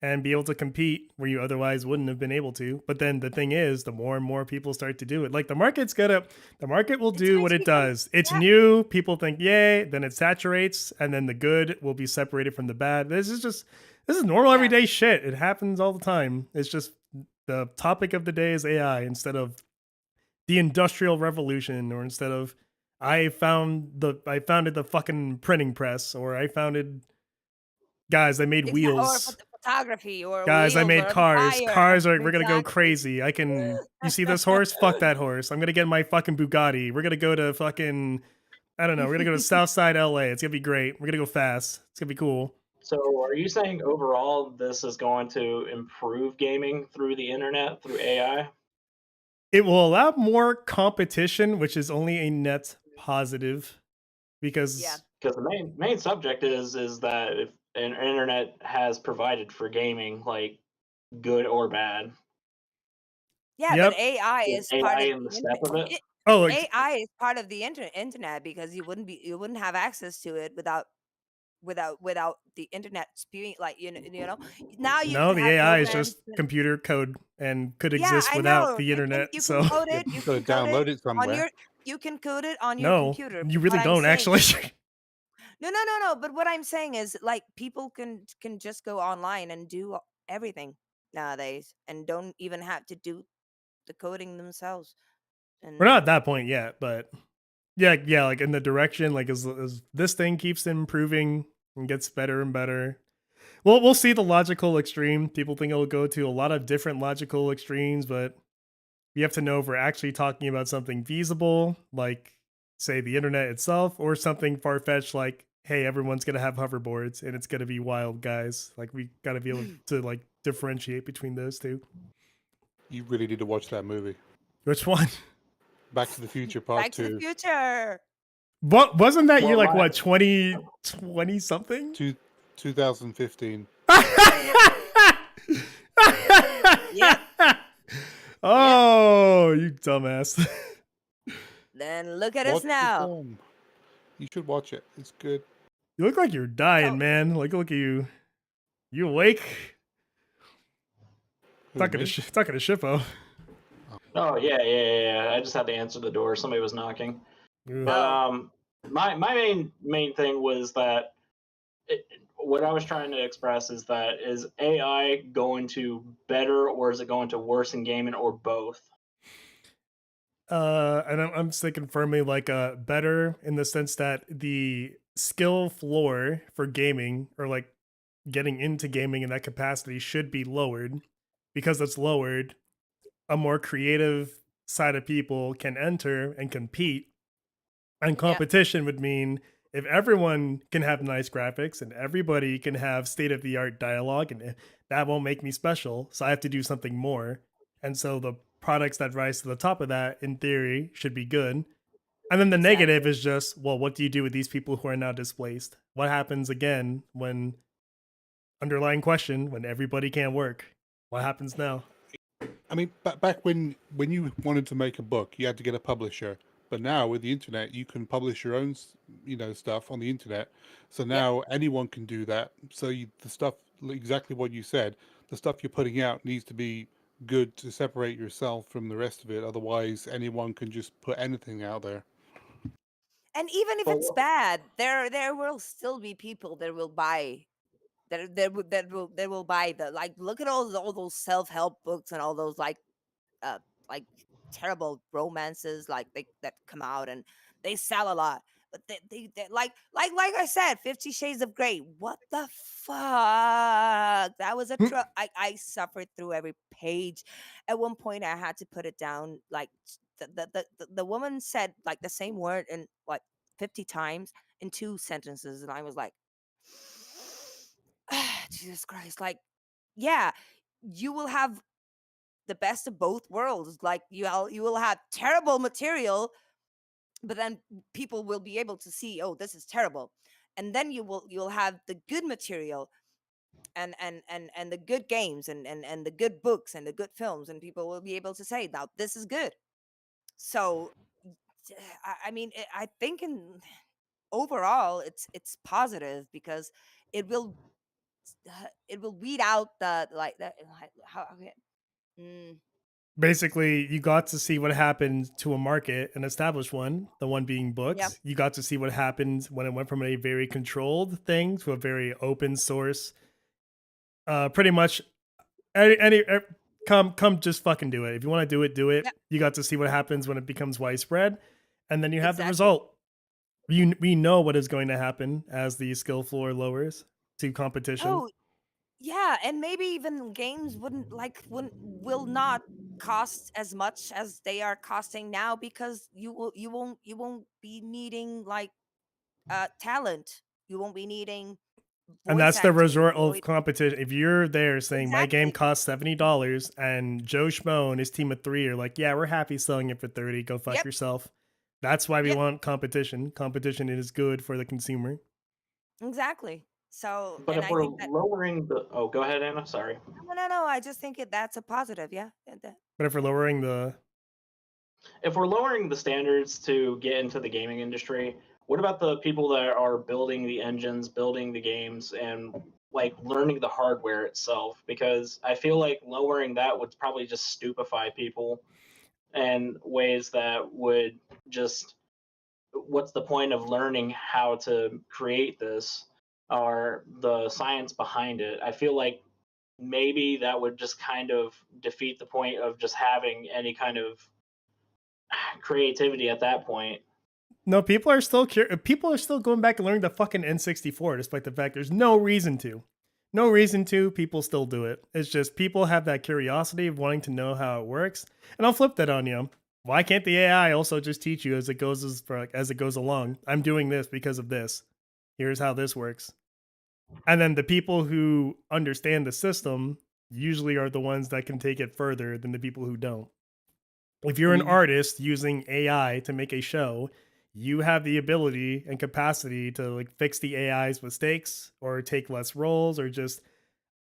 and be able to compete where you otherwise wouldn't have been able to. But then the thing is, the more and more people start to do it, like the market will it's do going what to it become, does. It's yeah, new, people think yay, then it saturates, and then the good will be separated from the bad. This is normal yeah. everyday shit. It happens all the time. It's just the topic of the day is AI instead of the industrial revolution, or instead of I founded the fucking printing press, or I founded guys, I made Exactly, or wheels. photography, or Guys, I wheels, made or cars. fire. Cars are, we're gonna go Exactly. crazy. You see this horse? Fuck that horse. I'm gonna get my fucking Bugatti. We're gonna go to fucking, I don't know, we're gonna go to Southside LA. It's gonna be great. We're gonna go fast. It's gonna be cool. So, are you saying overall this is going to improve gaming through the internet through AI? It will allow more competition, which is only a net positive Yeah. because, Because the main subject is that if an internet has provided for gaming, like good or bad, Yeah, but yep. AI is is part AI of in the the step of it? Oh, like, AI is part of the internet, because you wouldn't have access to it without the internet spewing, like, now you no, could the have AI is programs just computer code and could yeah, exist I without know. the internet. You can So, code Yeah, it, but you you've got to can code it download it on somewhere. you can code it on your no, computer. you But really what I'm don't saying actually. no, but what I'm saying is, like, people can just go online and do everything nowadays, and don't even have to do the coding themselves. We're not at And that point yet, but yeah, like in the direction, like as this thing keeps improving and gets better and better. Well, we'll see the logical extreme. People think it'll go to a lot of different logical extremes, but you have to know if we're actually talking about something feasible, like say the internet itself, or something far fetched like, hey, everyone's gonna have hoverboards and it's gonna be wild, guys. Like we gotta be able to like differentiate between those two. You really need to watch that movie, Which one? Back to the Future Part Back to the 2, Future. What wasn't that year Well, like my what 2020 something? 2015. Yep, yep. Oh, you dumbass. Then look at us Watch the now. film. You should watch it. It's good. You look like you're dying, So man. Like, look at you. You awake? Who, me? Talking to Shippo. Oh yeah. I just had to answer the door. Somebody was knocking. Ugh. But Oh, my main thing was that what I was trying to express is that is AI going to better or is it going to worsen gaming or both? And I'm sticking firmly like better in the sense that the skill floor for gaming or like getting into gaming in that capacity should be lowered. Because it's lowered, a more creative side of people can enter and compete. And yeah, competition would mean if everyone can have nice graphics and everybody can have state of the art dialogue, and that won't make me special. So I have to do something more. And so the products that rise to the top of that, in theory, should be good. And then the negative exactly. is just, well, what do you do with these people who are now displaced? What happens again when underlying question when everybody can't work? What happens now? I mean, back when you wanted to make a book, you had to get a publisher. But now with the internet, you can publish your own, stuff on the internet. So Yep, now anyone can do that. So the stuff, exactly what you said, the stuff you're putting out needs to be good to separate yourself from the rest of it. Otherwise, anyone can just put anything out there. and even if But it's bad, there will still be people that will buy that will buy the like. Look at all those self help books and all those uh like terrible romances that come out and they sell a lot. But they like I said, 50 Shades of Grey. What the fuck? That was a I suffered through every page. At one point I had to put it down. Like the woman said like the same word in what 50 times in 2 sentences, and I was like, Jesus Christ. Like, yeah, you will have the best of both worlds. Like you will have terrible material, but then people will be able to see, oh, this is terrible. And then you'll have the good material and the good games and the good books and the good films, and people will be able to say, now this is good. So I mean, I think in overall it's positive because it will it will weed out the like that how okay, mm, Basically, you got to see what happened to a market, an established one, the one being yeah. books. You got to see what happened when it went from a very controlled thing to a very open source. Pretty much come just fucking do it. If you want to do it, do it. Yep, You got to see what happens when it becomes widespread, and then you have the exactly. result. We know what is going to happen as the skill floor lowers to competition. Oh, yeah, and maybe even games wouldn't will not cost as much as they are costing now because you won't be needing like talent. You won't be needing And voice that's the acting, resort of competition. If you're there saying my game exactly. costs $70 and Joe Schmo and his team of three are like, yeah, we're happy selling it for 30, go fuck Yep, yourself. That's why we yep, want competition. Competition is good for the consumer. exactly. So, but and if I we're think that lowering the oh, go ahead, Anna. Sorry. no, I just think that's a positive. Yeah, But if we're lowering the If we're lowering the standards to get into the gaming industry, what about the people that are building the engines, building the games, and like learning the hardware itself? Because I feel like lowering that would probably just stupefy people in ways that would just what's the point of learning how to create this or the science behind it? I feel like maybe that would just kind of defeat the point of just having any kind of creativity at that point. no, people are still people are still going back and learning the fucking N64 despite the fact there's no reason to. No reason to, people still do it. It's just people have that curiosity of wanting to know how it works. And I'll flip that on you. Why can't the AI also just teach you as it goes along? I'm doing this because of this. Here's how this works. And then the people who understand the system usually are the ones that can take it further than the people who don't. If I you're an mean, artist using AI to make a show, you have the ability and capacity to like fix the AI's mistakes or take less roles or just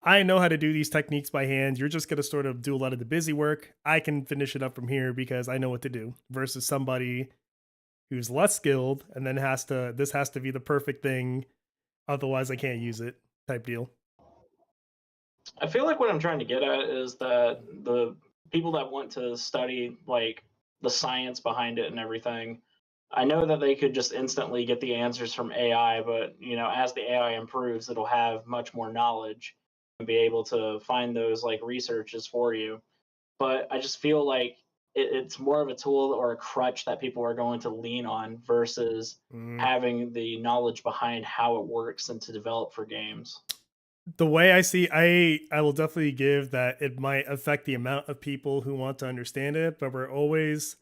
I know how to do these techniques by hand. You're just going to sort of do a lot of the busy work. I can finish it up from here because I know what to do versus somebody who's less skilled and then this has to be the perfect thing. Otherwise, I can't use it type deal. I feel like what I'm trying to get at is that people that want to study like the science behind it and everything, I know that they could just instantly get the answers from AI, but as the AI improves, it'll have much more knowledge and be able to find those like researches for you. But I just feel like it's more of a tool or a crutch that people are going to lean on versus Mm. having the knowledge behind how it works and to develop for games. The way I see, I will definitely give that it might affect the amount of people who want to understand it, but we're always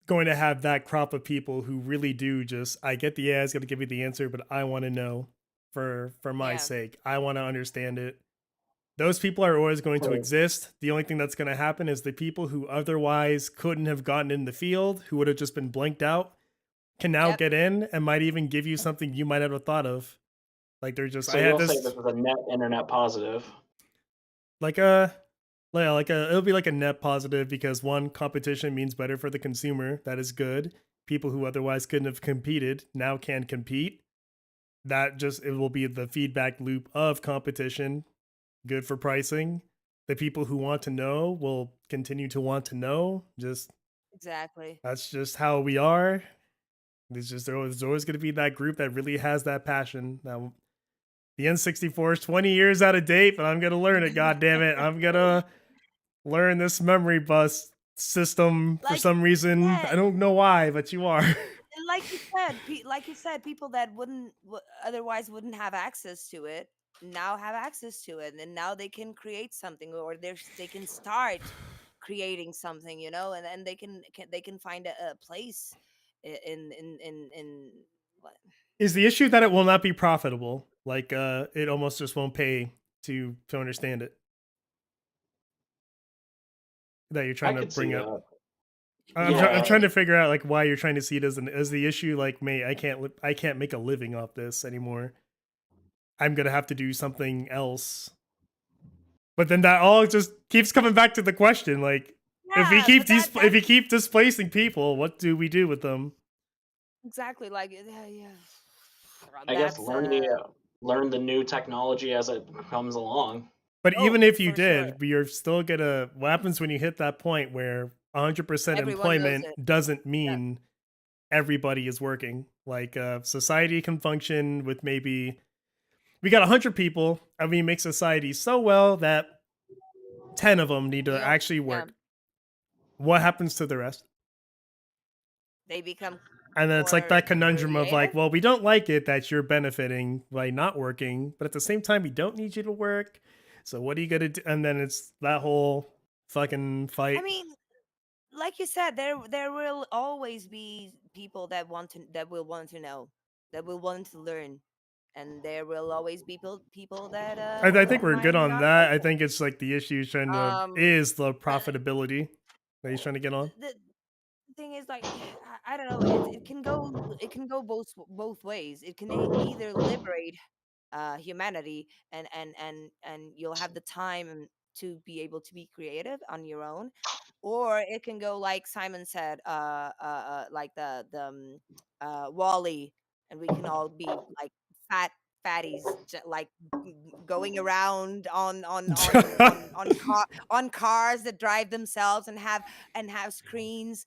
going to have that crop of people who really do just, I get the AI is going to give you the answer, but I want to know for my Yeah. sake. I want to understand it. Those people are always going to Right. exist. The only thing that's going to happen is the people who otherwise couldn't have gotten in the field, who would have just been blanked out, can now Yep. get in and might even give you something you might have thought of. Like they're just, So I had you'll say this this is a net internet positive. like a yeah, like a it'll be like a net positive because one, competition means better for the consumer. That is good. People who otherwise couldn't have competed now can compete. That just it will be the feedback loop of competition. Good for pricing. The people who want to know will continue to want to know. Just Exactly. that's just how we are. There's always going to be that group that really has that passion. Now the N64 is 20 years out of date, but I'm gonna learn it. God damn it! I'm gonna learn this memory bus system for Like, some reason. yeah, I don't know why, but you are. and like you said, people that otherwise wouldn't have access to it now have access to it, and now they can create something, or they can start creating something, and they can find a place in what? Is the issue that it will not be profitable? Like, it almost just won't pay to understand it. That you're I trying to could see bring up. that. I'm Yeah, trying to figure out like why you're trying to see it as the issue. Like, mate, I can't make a living off this anymore. I'm gonna have to do something else. But then that all just keeps coming back to the question, like, Yeah, but if we keep displacing people, what do we do with them? exactly, like, yeah, yeah. I guess That's learn the new technology as it comes along. But oh, even if you for sure. did, you're still gonna. What happens when you hit that point where 100% Everyone knows employment it. doesn't Yeah. mean everybody is working? Like, society can function with maybe we got 100 people, and we make society so well that 10 of them need to You know, actually yeah, work. What happens to the rest? they become And then it's like more that conundrum of creative. like, well, we don't like it that you're benefiting by not working, but at the same time, we don't need you to work. So what are you gonna do? And then it's that whole fucking I fight. mean, like you said, there will always be people that will want to know, that will want to learn, and there will always be people that I think we're good might on not that. like I it. think it's like the issue he's trying to Um, is the but profitability that he's trying to get on. the thing is, like, I don't know, it can go both ways. It can either liberate humanity, and you'll have the time to be able to be creative on your own, or it can go like Simon said, like Wally, and we can all be like fat fatties, like going around on cars that drive themselves and have screens,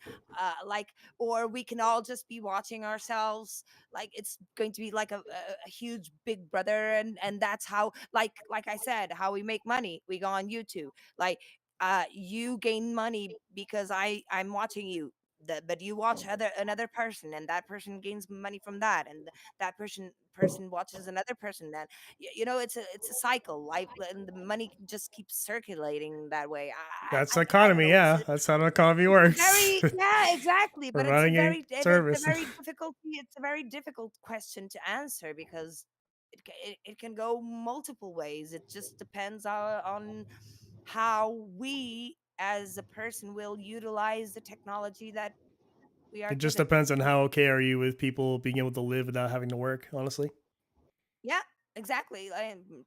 like, or we can all just be watching ourselves, like it's going to be like a huge big brother, and that's how, like I said, how we make money. We go on YouTube, like, you gain money because I'm watching you, but you watch another person, and that person gains money from that, and that person watches another person, then it's a cycle, life, and the money just keeps circulating that way. That's I don't economy, know, yeah. That's how the economy it's a works. very, yeah, exactly, but Providing a service. it's a very difficult question to answer, because it can go multiple ways. It just depends on how we as a person will utilize the technology that we are It just given. depends on how okay are you with people being able to live without having to work, honestly. Yeah, exactly.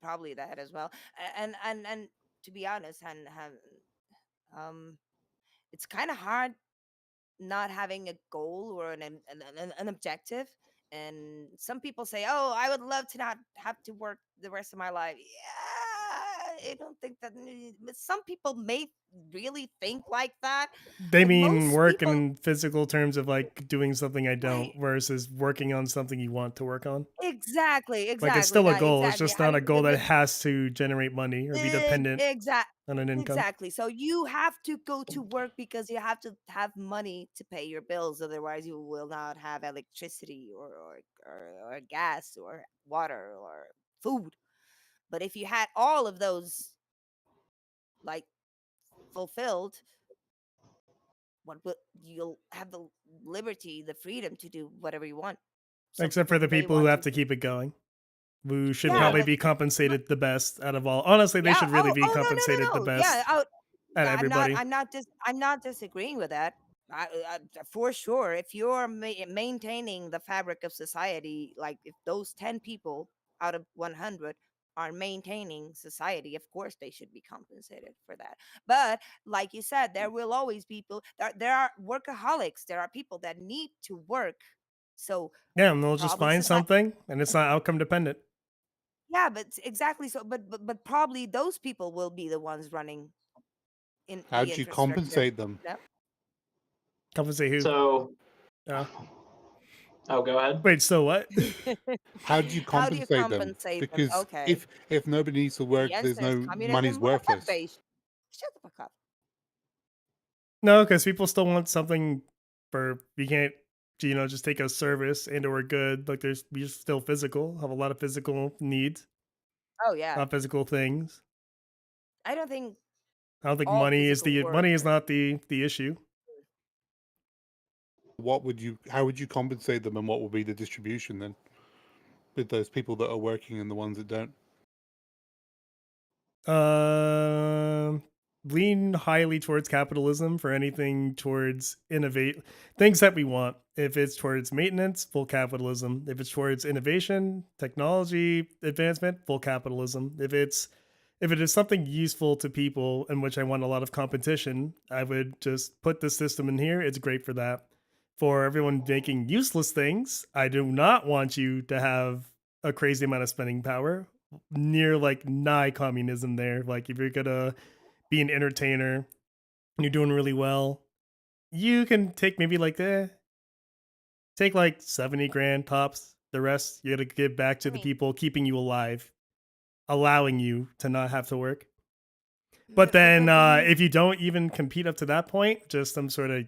Probably that as well. And to be honest, and um, it's kind of hard not having a goal or an objective. And some people say, "Oh, I would love to not have to work the rest of my life." Yeah, I don't think that. But some people may really think like that, They but mean most work people, in physical terms of like doing something I right? don't, versus working on something you want to work on. Exactly, Like it's exactly still a that. goal. It's Exactly. just I not a mean, goal that has to generate money or be dependent exact. on an income. Exactly. So you have to go to work because you have to have money to pay your bills. Otherwise, you will not have electricity or gas or water or food. But if you had all of those like fulfilled, what will you'll have the liberty, the freedom to do whatever you want. Some Except for people the may people who want have to. to keep it going, who should Yeah, probably but be compensated the best out of all. Honestly, they yeah. should really Oh, be oh no, compensated no, the no, no. Yeah. best Oh, at I'm not. everybody. I'm not disagreeing with that. For sure, if you're maintaining the fabric of society, like if those 10 people out of 100 are maintaining society, of course they should be compensated for that. But like you said, there will always be people. There are workaholics. There are people that need to work. So Yeah, and they'll just probably find society. something, and it's not outcome dependent. Yeah, but exactly. So, but probably those people will be the ones running in How the do you infrastructure. compensate them? No? Compensate who? So, Oh, oh, go ahead. wait. So what? How do you How do you compensate them? compensate them? Because Okay. if nobody needs to work, The answer there's is no money's communism, market worthless. based. Shut the fuck up. No, because people still want something for you can't just take a service and or a good. Like we're still physical, have a lot of physical needs, Oh a yeah. lot of physical things. I don't think I don't think all money is physical the work. money is not the issue. How would you compensate them, and what would be the distribution then with those people that are working and the ones that don't? Um, Lean highly towards capitalism for anything towards innovate things that we want. If it's towards maintenance, full capitalism. If it's towards innovation, technology advancement, full capitalism. If it is something useful to people in which I want a lot of competition, I would just put the system in here. It's great for that. For everyone making useless things, I do not want you to have a crazy amount of spending power near like nigh communism there. Like if you're gonna be an entertainer and you're doing really well, you can take maybe like take like 70 grand tops. The rest you gotta give back I to the mean, people keeping you alive, allowing you to not have to work. But then but you. if you don't even compete up to that point, just some sort of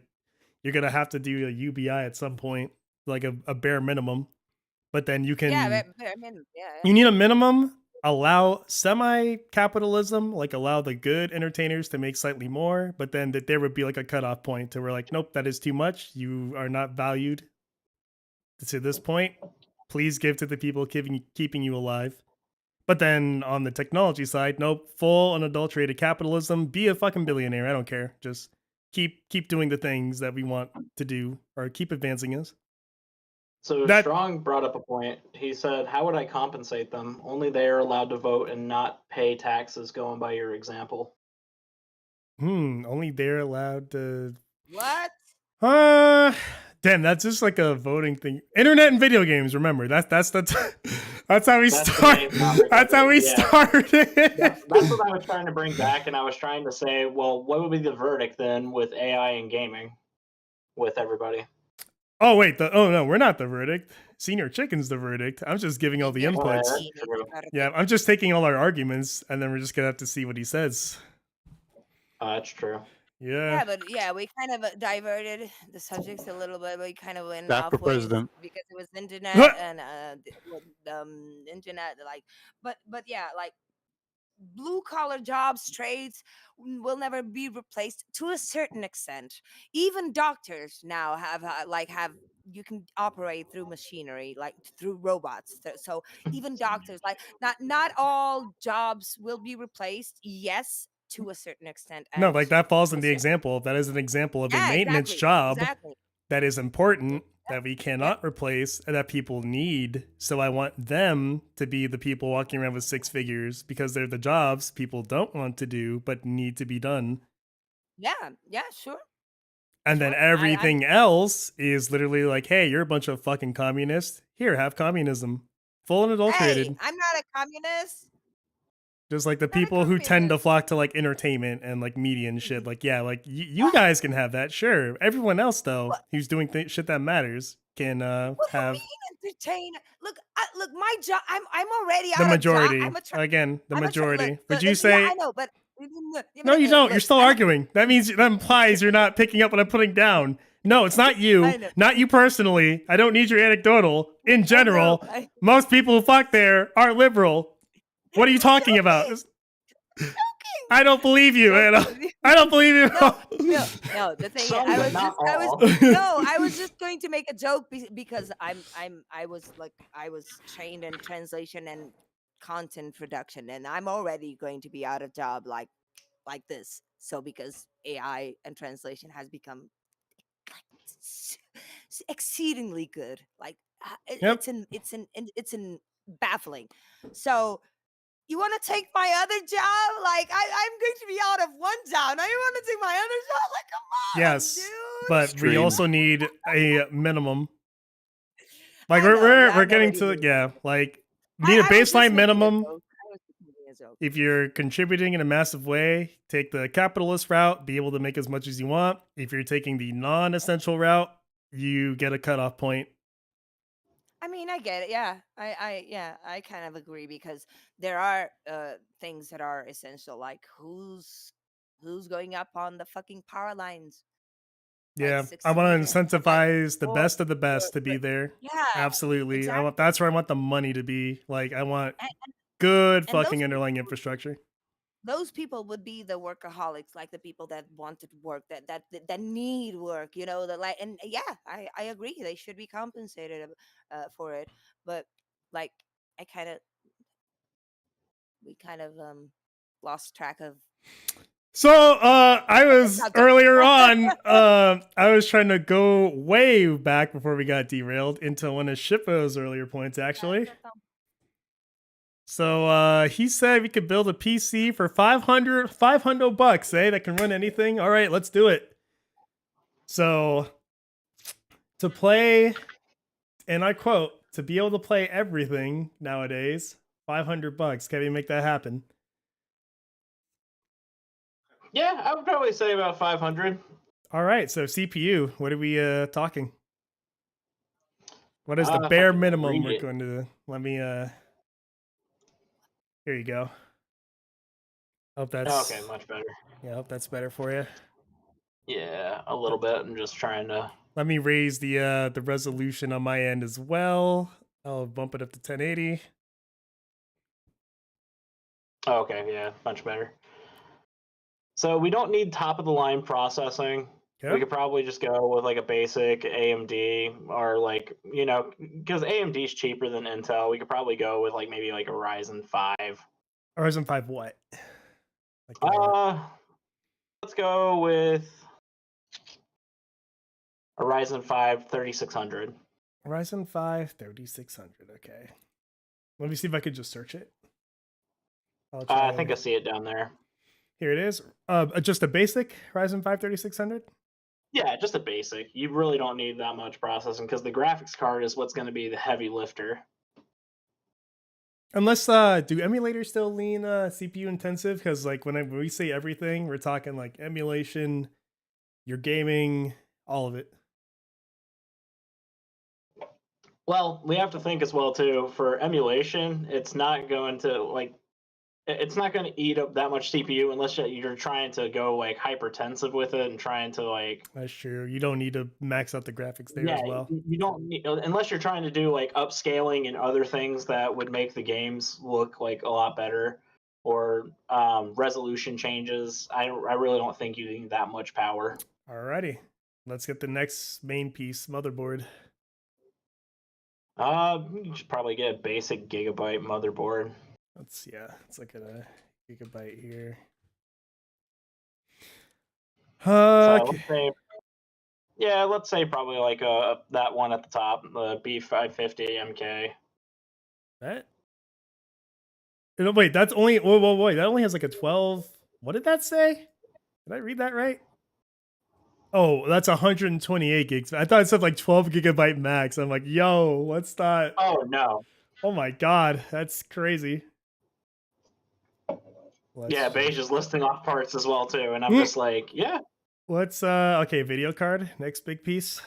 you're gonna have to do a UBI at some point, like a bare minimum. But then Yeah, you I mean, yeah, need a minimum. Allow semi-capitalism, like allow the good entertainers to make slightly more, but then that there would be like a cutoff point to where like, nope, that is too much. You are not valued to this point. Please give to the people keeping you alive. But then on the technology side, nope, full unadulterated capitalism. Be a fucking billionaire. I don't care. Just keep doing the things that we want to do, or keep advancing us. So That Strong brought up a point. He said, "How would I compensate them? Only they are allowed to vote and not pay taxes." Going by your example. only they're allowed to. what? Uh, damn, that's just like a voting thing. Internet and video games. Remember that's that's how we That's the start. main topic of That's how it. we Yeah, started. that's what I was trying to bring back, and I was trying to say, well, what would be the verdict then with AI and gaming with everybody? Oh wait, oh no, we're not the verdict. Senior Chicken's the verdict. I'm just giving all the Senior Well, yeah, inputs. that's Chicken is true. Yeah, verdict. I'm just taking all our arguments, and then we're just gonna have to see what he says. That's true. Yeah. Yeah, but yeah, we kind of diverted the subjects a little bit. We kind of went That for off ways president. because it was internet and internet like, but yeah, like blue collar jobs, trades will never be replaced to a certain extent. Even doctors now have you can operate through machinery, like through robots. So even doctors, like not all jobs will be replaced. Yes, to a certain extent, No, and like that falls to in a the certain. example. That is an example of a Yeah, maintenance exactly, job exactly. that is important that we Yep. cannot replace and that people need. So I want them to be the people walking around with six figures because they're the jobs people don't want to do but need to be done. Yeah, yeah, sure, And then sure. I'm everything else is literally like, hey, you're a bunch of fucking communists. Here, have communism. Full Hey, unadulterated. I'm not a communist. Just like the Not a people who tend to convenience. flock to like entertainment and like media and shit. Like, yeah, like you guys can have that, sure. Everyone else though, What? who's doing shit that matters, can What do you have mean entertain? Look, my job. I'm already the out of job. majority. Again, the I'm a look, majority. Would look, you yeah, I say know, but no? You don't. You're look, still arguing. That means that implies you're not picking up what I'm putting down. No, it's not I you. know, Not you personally. I don't need your anecdotal. In I know. general, most people who flock there are liberal. What are you talking about? Joking, I don't believe you, Anna. joking. I don't believe you. No, no. The thing is, Some, but not all. I was just going to make a joke because I was trained in translation and content production, and I'm already going to be out of job like this. So because AI and translation has become exceedingly good, like Yep. it's in baffling. So you want to take my other job? Like I'm going to be out of one job. Now you want to take my other job? Like come on, Yes, dude. but we Extreme. also need a minimum. Like I know, yeah, I we're know getting what you to mean. yeah, like need a I was just baseline making a minimum. joke. I was just making a joke. If you're contributing in a massive way, take the capitalist route, be able to make as much as you want. If you're taking the non-essential route, you get a cutoff point. I mean, I get it. Yeah, I kind of agree because there are things that are essential, like who's going up on the fucking power lines, like Yeah, I 60 want to meters. Like, incentivize the or, best of the or, best to or be there. yeah, Absolutely. I want exactly. that's where I want the money to be. Like I want And, good and fucking underlying infrastructure. those people would be the workaholics, like the people that wanted work, that need work, that like, and yeah, I agree, they should be compensated for it, but like I kind of we kind of lost track of So I the was subject. earlier on I was trying to go way back before we got derailed into one of Shippo's earlier points actually. So he said we could build a PC for 500 bucks, eh? That can run anything. All right, let's do it. So to play, and I quote, to be able to play everything nowadays, 500 bucks. Can we make that happen? Yeah, I would probably say about 500. All right, so CPU, what are we talking? What is the If I bare can minimum read we're it. going to let me here you go. Hope that's Okay, much better. yeah, hope that's better for you. Yeah, a little bit. I'm just trying to. Let me raise the resolution on my end as well. I'll bump it up to 1080. Okay, yeah, much better. So we don't need top of the line processing. We Yep. could probably just go with like a basic AMD or like, because AMD is cheaper than Intel. We could probably go with like maybe like a Ryzen 5. Ryzen 5 what? Like Let's go with a Ryzen 5 3600. Ryzen 5 3600. Okay. Let me see if I could just search it. I'll try. I think I see it down there. Here it is. Just a basic Ryzen 5 3600. Yeah, just a basic. You really don't need that much processing because the graphics card is what's going to be the heavy lifter. Unless do emulators still lean CPU intensive? Because like when we say everything, we're talking like emulation, your gaming, all of it. Well, we have to think as well too. For emulation, it's not going to eat up that much CPU unless you're trying to go like hypertensive with it and trying to like. That's true. You don't need to max out the graphics there as well. You don't need, unless you're trying to do like upscaling and other things that would make the games look like a lot better, or resolution changes. I really don't think you need that much power. Alrighty, let's get the next main piece, motherboard. You should probably get a basic gigabyte motherboard. Let's look at a gigabyte here. Okay. Let's say probably like that one at the top, the B550 MK. That? No, wait, that's only wait, that only has like a 12. What did that say? Did I read that right? Oh, that's 128 gigs. I thought it said like 12 gigabyte max. I'm like, yo, what's that? Oh no. Oh my god, that's crazy. Yeah, Beige is listing off parts as well too, and I'm just like, yeah. Let's okay, video card, next big piece.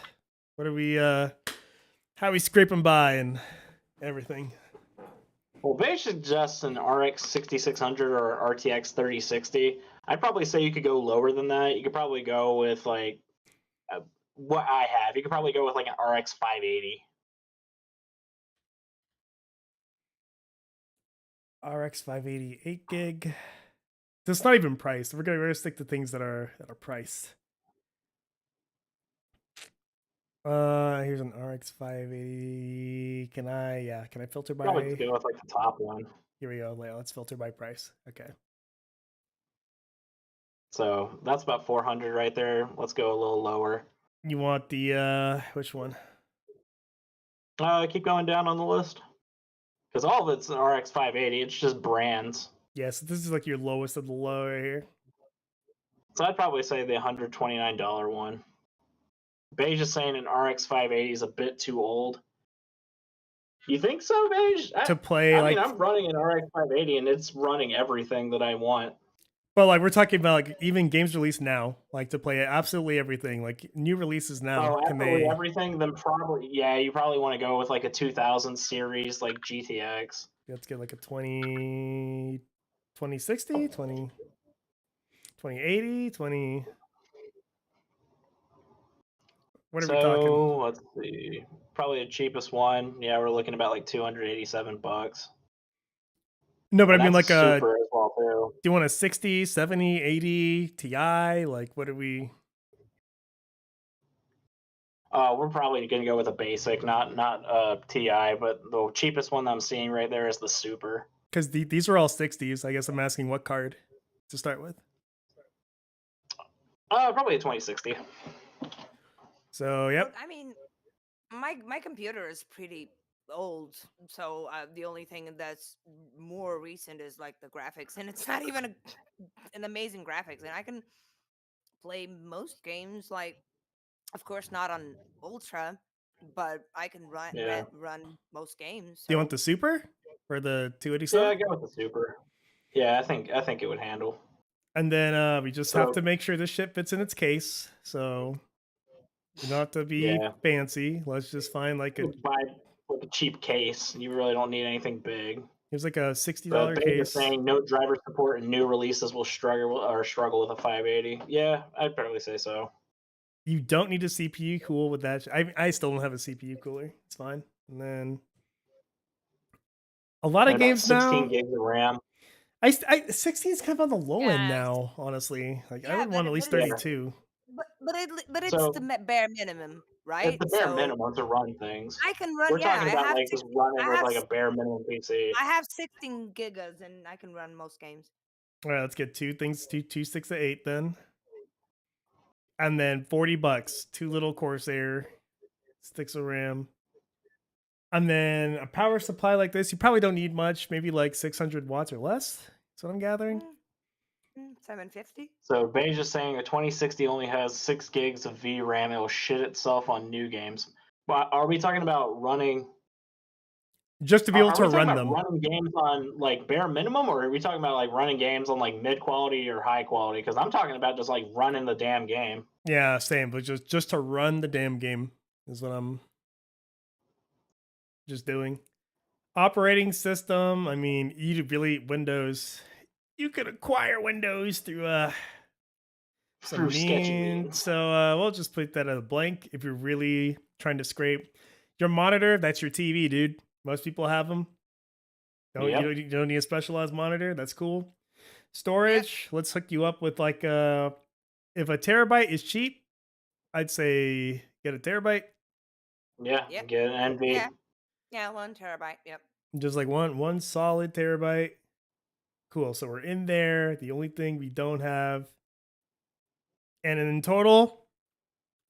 What are we how are we scraping by and everything? Well, Beige suggests an RX 6600 or RTX 3060. I'd probably say you could go lower than that. You could probably go with like what I have. You could probably go with like an RX 580. RX 580 8 gig. That's not even priced. We're gonna stick to things that are priced. Here's an RX 580. Can I filter Probably by? go with like the top one. Here we go. Let's filter by price. Okay. So that's about 400 right there. Let's go a little lower. You want the which one? Keep going down on the list. Because all of it's an RX 580. It's just brands. Yeah, so this is like your lowest of the low right here. So I'd probably say the $129 one. Beige is saying an RX 580 is a bit too old. You think so, Beige? To play I like, mean, I'm running an RX 580 and it's running everything that I want. but like we're talking about like even games released now, like to play absolutely everything, like new releases now. Oh, Can absolutely they? everything? Then probably, yeah, you probably want to go with like a 2000 series, like GTX. Let's get like a 2060, 2080, 20. What are we talking? So let's see. Probably the cheapest one. Yeah, we're looking about like $287. No, but And I mean that's like a. super as well too. Do you want a 60, 70, 80 Ti? Like what are we? We're probably gonna go with a basic, not TI, but the cheapest one that I'm seeing right there is the Super. Because these are all 60s. I guess I'm asking what card to start with. Probably a 2060. So yep. Look, I mean, my computer is pretty old, so the only thing that's more recent is like the graphics, and it's not even an amazing graphics, and I can play most games. Like, of course, not on ultra, but I can Yeah. run most games. Do you want So the Super or the Yeah, 287? go with the Super. Yeah, I think it would handle. And then we just have So to make sure this shit fits in its case. So you don't have to be yeah, fancy. Let's just find like a. buy like a cheap case. You really don't need anything big. Here's like a $60 But Beige is case. saying no driver support and new releases will struggle with a 580. Yeah, I'd probably say so. You don't need a CPU cool with that. I still don't have a CPU cooler. It's fine. And then a lot of And about games 16 now. gigs of RAM. 16 is kind of on the low end yes, now. Honestly, like I yeah, would want at least it's 32. but it's the So bare minimum, it's right? the bare So minimum to run things. I can run. We're Yeah, talking about like just running with like a bare minimum PC. I have 16 gigas, and I can run most games. All right, let's get two things, two 6 to 8 then. And then $40, two little Corsair sticks of RAM. And then a power supply like this, you probably don't need much, maybe like 600 watts or less. That's what I'm gathering. 750. So Beige is saying a 2060 only has 6 gigs of VRAM. It will shit itself on new games. But are we talking about running? Just to be able Are to we talking run about them. running games on like bare minimum, or are we talking about like running games on like mid quality or high quality? Because I'm talking about just like running the damn game. Yeah, same, but just to run the damn game is what I'm just doing. Operating system, I mean, you really Windows. You could acquire Windows through some Through sketchy means. means. So we'll just put that at a blank if you're really trying to scrape your monitor. That's your TV, dude. Most people have them. Yep. You don't need a specialized monitor. That's cool. Storage. Let's hook you up with like if a terabyte is cheap, I'd say get a terabyte. Yeah. Yep. Get an NV. Yeah, 1 terabyte. Yep. Just like one solid terabyte. Cool. So we're in there. The only thing we don't have, and in total,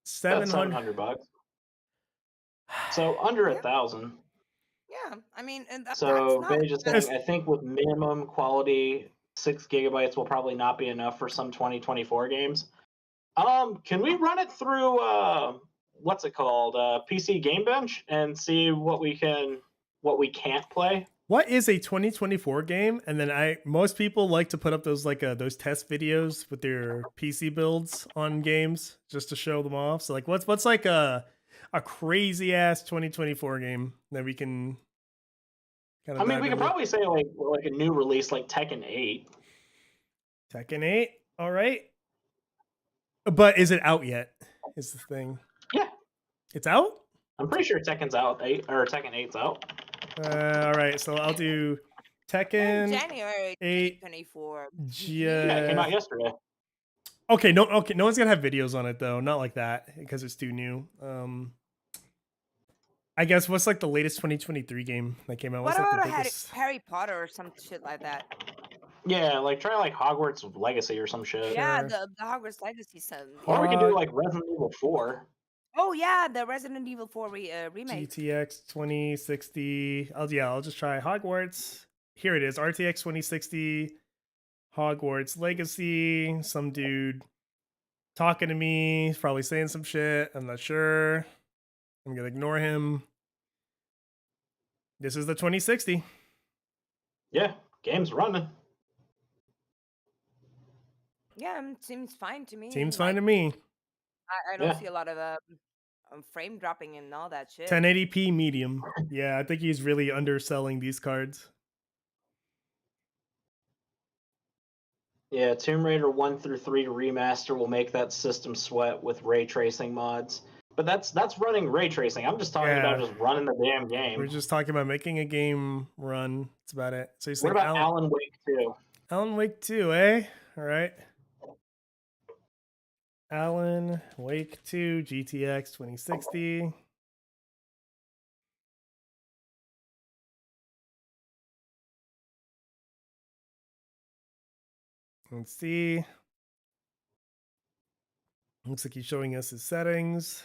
That's $700. $700. So under Yeah. 1,000. Yeah, I mean, and So that's Beige is saying, That's- I think with minimum quality, 6 gigabytes will probably not be enough for some 2024 games. Can we run it through what's it called? PC Game Bench and see what we can't play? What is a 2024 game? And then most people like to put up those those test videos with their PC builds on games just to show them off. So like what's like a crazy ass 2024 game that we can kind of I mean, dive we could into? probably say like a new release like Tekken 8. Tekken 8. All right. But is it out yet? Is the thing. Yeah, It's out? I'm pretty sure Tekken's out. Tekken 8's out. All right. So I'll do In Tekken January 8 2024. Yeah, it came out yesterday. Okay, no one's gonna have videos on it though. Not like that because it's too new. I guess what's like the latest 2023 game that came out? What What's like the about biggest? Harry Potter or some shit like that? Yeah, like try like Hogwarts Legacy or some shit. Yeah, Sure. the Hogwarts Legacy some. Or we could Hog do like Resident Evil 4. Oh yeah, the Resident Evil 4 remake. GTX 2060. I'll just try Hogwarts. Here it is. RTX 2060. Hogwarts Legacy. Some dude talking to me. He's probably saying some shit. I'm not sure. I'm gonna ignore him. This is the 2060. Yeah, game's running. Yeah, seems fine to me. Seems fine to me. I don't Yeah. see a lot of frame dropping and all that shit. 1080p medium. Yeah, I think he's really underselling these cards. Yeah, Tomb Raider 1 through 3 remaster will make that system sweat with ray tracing mods. But that's running ray tracing. I'm just talking about Yeah. just running the damn game. We're just talking about making a game run. That's about it. So you're saying What about Alan Wake 2? Alan Wake 2, eh? All right. Alan Wake 2 GTX 2060. Let's see. Looks like he's showing us his settings.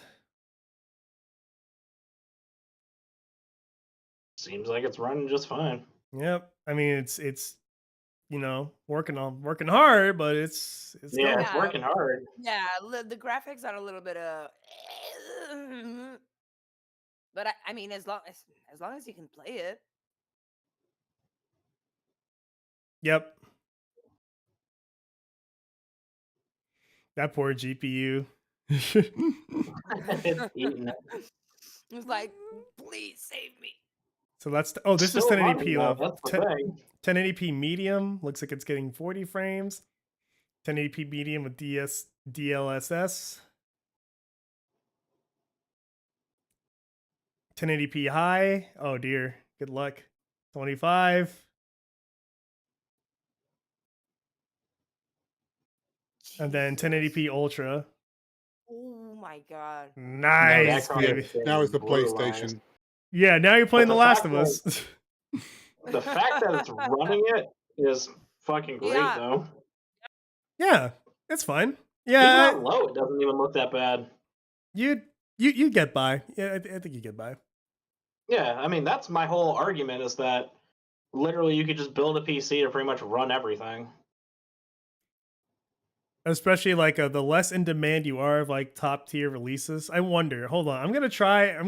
Seems like it's running just fine. Yep. I mean, it's working hard, but it's Yeah, going. it's working hard. Yeah, the graphics are a little bit but I mean, as long as you can play it. Yep. That poor GPU. It's eating it. It's like, please save me. So this is Still 1080p running, though, level. that's the thing. 1080p medium. Looks like it's getting 40 frames. 1080p medium with DLSS. 1080p high. Oh dear. Good luck. 25. And then 1080p ultra. Oh my god. Nice, No, baby. Now it's the Brutalized. PlayStation. Yeah, now you're playing But The the Last fact of Us. The fact that it's running it is fucking great, Yeah. though. Yeah, it's fine. Even Yeah, on low, it doesn't even look that bad. you get by. Yeah, I think you get by. Yeah, I mean, that's my whole argument is that literally you could just build a PC to pretty much run everything. Especially like the less in demand you are of like top tier releases. I wonder. Hold on, I'm gonna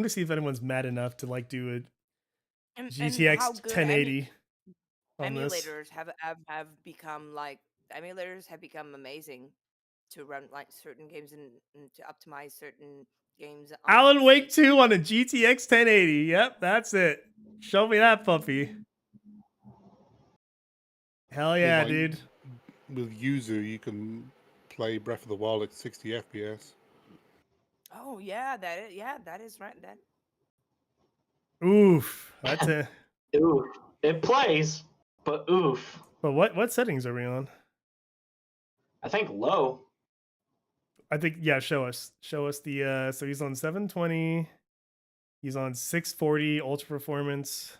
see if anyone's mad enough to like do a And GTX how good 1080 on this. emulators have become amazing to run like certain games and to optimize certain games. On Alan PC. Wake 2 on a GTX 1080. Yep, that's it. Show me that puppy. Hell yeah, like- dude. With Yuzu, you can play Breath of the Wild at 60 FPS. Oh yeah, that is right. That Oof. That's it. Oof. It plays, but oof. But what settings are we on? I think low. I think show us the so he's on 720. He's on 640 ultra performance.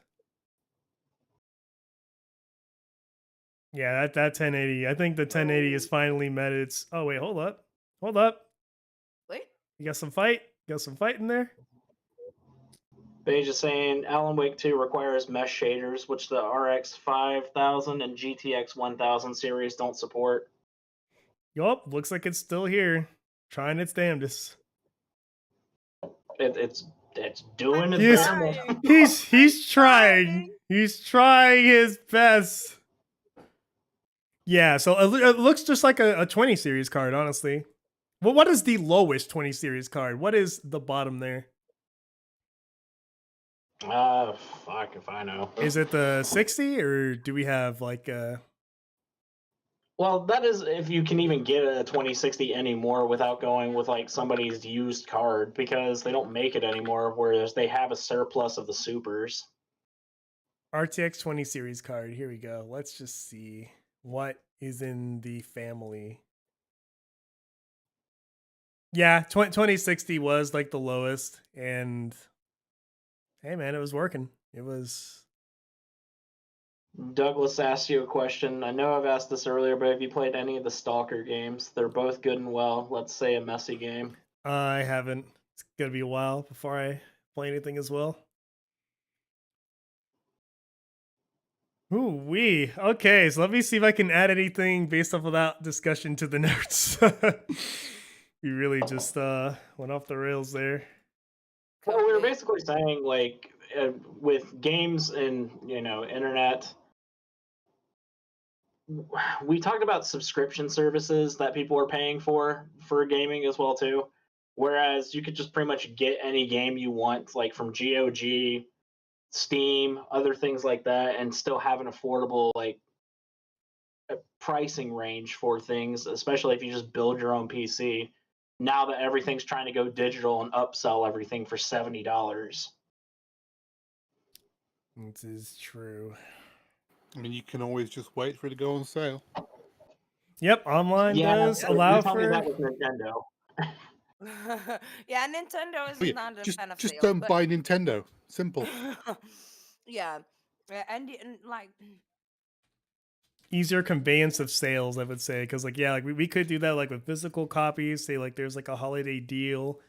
Yeah, that 1080. I think the 1080 is finally met its. Oh wait, hold up. wait. You got some fight? In there? They just saying Alan Wake 2 requires mesh shaders, which the RX 5000 and GTX 1000 series don't support. Yup, looks like it's still here. Trying its damnedest. It's doing its Yes. damnedest. He's trying. He's trying his best. Yeah, so it looks just like a 20 series card, honestly. Well, what is the lowest 20 series card? What is the bottom there? Fuck if I know. Is it the 60 or do we have like Well, that is if you can even get a 2060 anymore without going with like somebody's used card because they don't make it anymore, whereas they have a surplus of the supers. RTX 20 series card? Here we go. Let's just see what is in the family. Yeah, 2060 was like the lowest, and hey man, it was working. It was. Douglas asked you a question. I know I've asked this earlier, but have you played any of the Stalker games? They're both good and well. Let's say a messy game. I haven't. It's gonna be a while before I play anything as well. Ooh wee. Okay, so let me see if I can add anything based off of that discussion to the notes. We really just went off the rails there. Well, we were Complete. basically saying like with games and internet, we talked about subscription services that people are paying for gaming as well too. Whereas you could just pretty much get any game you want, like from GOG, Steam, other things like that, and still have an affordable like pricing range for things, especially if you just build your own PC. Now that everything's trying to go digital and upsell everything for $70. This is true. I mean, you can always just wait for it to go on sale. Yep, online Yeah, does you allow tell me for. that with Nintendo. Yeah, Nintendo is Oh yeah, not a just fan of just sales, don't but buy Nintendo. Simple. yeah, and like Easier conveyance of sales, I would say, because like yeah, like we could do that like with physical copies. Say like there's like a holiday deal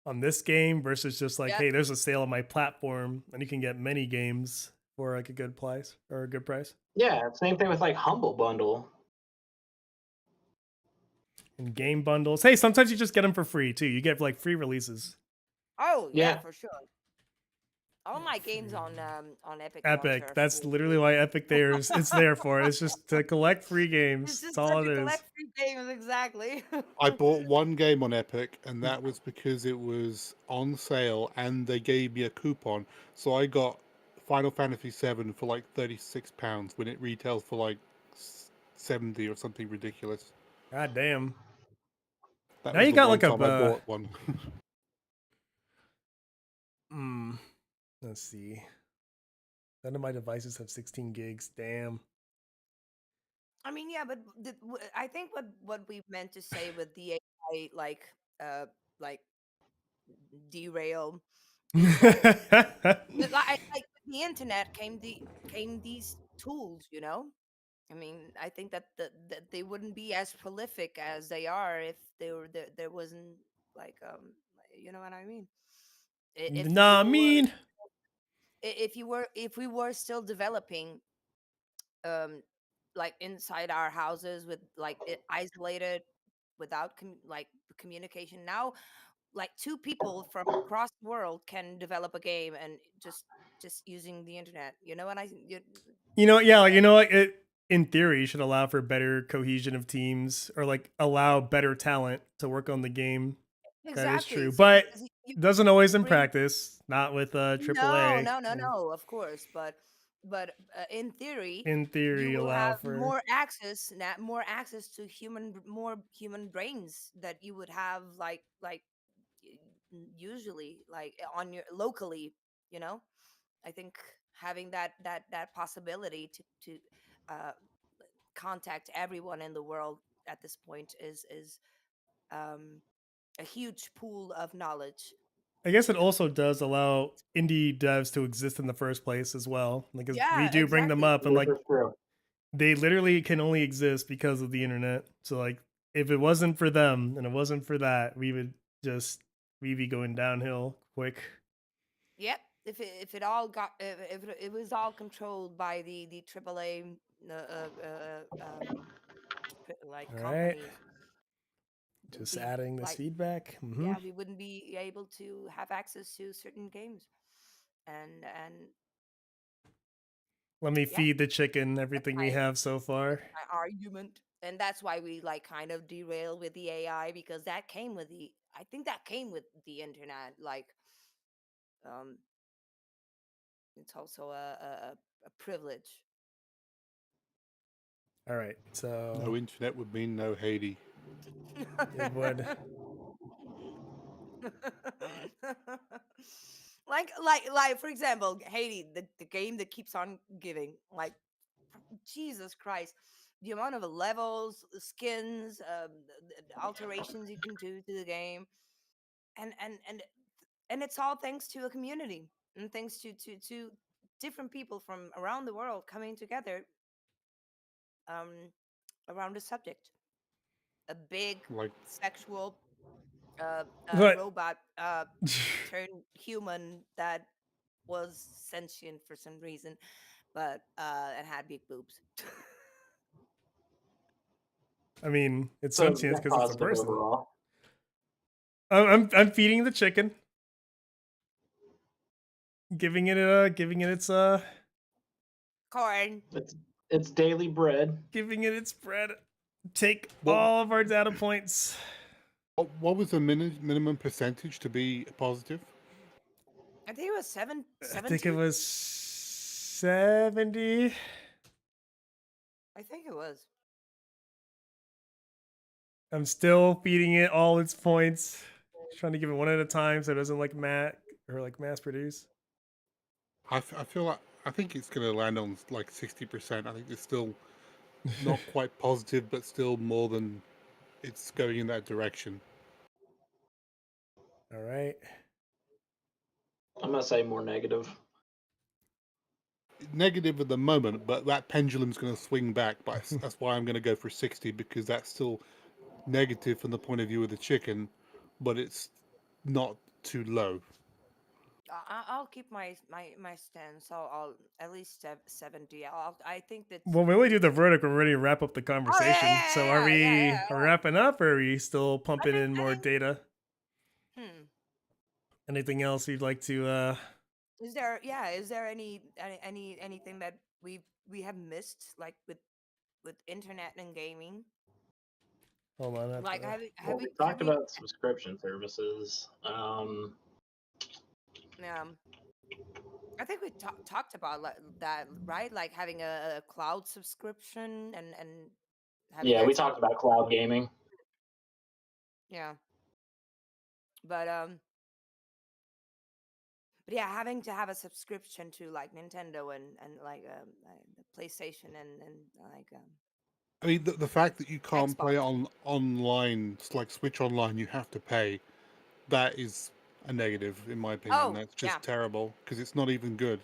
on this game versus just like yep, hey, there's a sale on my platform and you can get many games for like a good price or a good price. Yeah, same thing with like Humble Bundle. And game bundles. Hey, sometimes you just get them for free too. You get like free releases. oh yeah, Yeah, for sure. All my games on Epic Launcher Epic. are That's for literally free. why Epic there's it's there for. It's just to collect free It's games. That's just all such it a is. collect free games, exactly. I bought one game on Epic, and that was because it was on sale, and they gave me a coupon. So I got Final Fantasy VII for like £36 when it retails for like 70 or something ridiculous. God damn. That Now was you the got one like a time I bought one. mm, let's see. None of my devices have 16 gigs. Damn. I mean, yeah, but I think what we meant to say with the AI like derail is that like with the internet came these tools, you know. I mean, I think that they wouldn't be as prolific as they are if there wasn't like you know what I mean. If nah, I people were mean, if we were still developing um like inside our houses with like it isolated without like communication, now like two people from across the world can develop a game and just using the internet, you know. And yeah, like, like it in theory should allow for better cohesion of teams or like allow better talent to work on the game. That is exactly. true, So but because doesn't always you in bring practice. Not with no, AAA. no, no, And no, of course, but in theory, in you theory, will allow have for. more access to more human brains that you would have usually like on your locally, you know. I think having that possibility to uh, contact everyone in the world at this point is um, a huge pool of knowledge. I guess it also does allow indie devs to exist in the first place as well. Like, 'cause we Yeah, do bring them exactly. up, and which like is true. they literally can only exist because of the internet. So like, if it wasn't for them and it wasn't for that, we'd be going downhill quick. Yep. If it all got if it was all controlled by the AAA uh, uh, uh, um, like All right, companies, just we adding this like feedback. yeah, we wouldn't be able to have access to certain games, and Let me Yeah, feed the chicken that's everything we have so far. my argument. And that's why we like kind of derail with the AI because that came with the I think that came with the internet. Like um it's also a privilege. All right, so No internet would mean no Haiti. it would. like for example, Haiti, the game that keeps on giving. Like Jesus Christ, the amount of levels, skins, the alterations you can do to the game, and and and and it's all thanks to a community and thanks to different people from around the world coming together um around the subject. A big Like sexual What? robot turned human that was sentient for some reason, but it had big boobs. I mean, it's So sentience net because it's a positive person. overall. I'm feeding the chicken, giving it its Corn. It's daily bread. giving it its bread. Take what? all of our data points. What was the minimum percentage to be positive? I think it was I think it 70. was 70. I think it was. I'm still feeding it all its points. Trying to give it one at a time so it doesn't like mass produce. I feel like I think it's going to land on like 60%. I think it's still not quite positive, but still more than it's going in that direction. All right. I'm gonna say more negative. Negative at the moment, but that pendulum's going to swing back. But that's why I'm going to go for 60 because that's still negative from the point of view of the chicken, but it's not too low. I'll keep my stance. I'll at least 70. I think that's. Well, we only do the verdict when we're ready to wrap up the Oh yeah, conversation. So are yeah. we wrapping up or are we still I pumping think in I more think. data? Hmm. Anything else you'd like to Is there anything that we have missed like with internet and gaming? hold on, I have Like to Well, we have talked we about subscription services. um I think we talked about that, right? Like having a cloud subscription and having Yeah, we access. talked about cloud gaming. Yeah, but yeah, having to have a subscription to like Nintendo and like the PlayStation and like I mean, the fact that you can't play Xbox. on online, like Switch Online, you have to pay. That is a negative, in my opinion. Oh That's yeah, just terrible because it's not even good.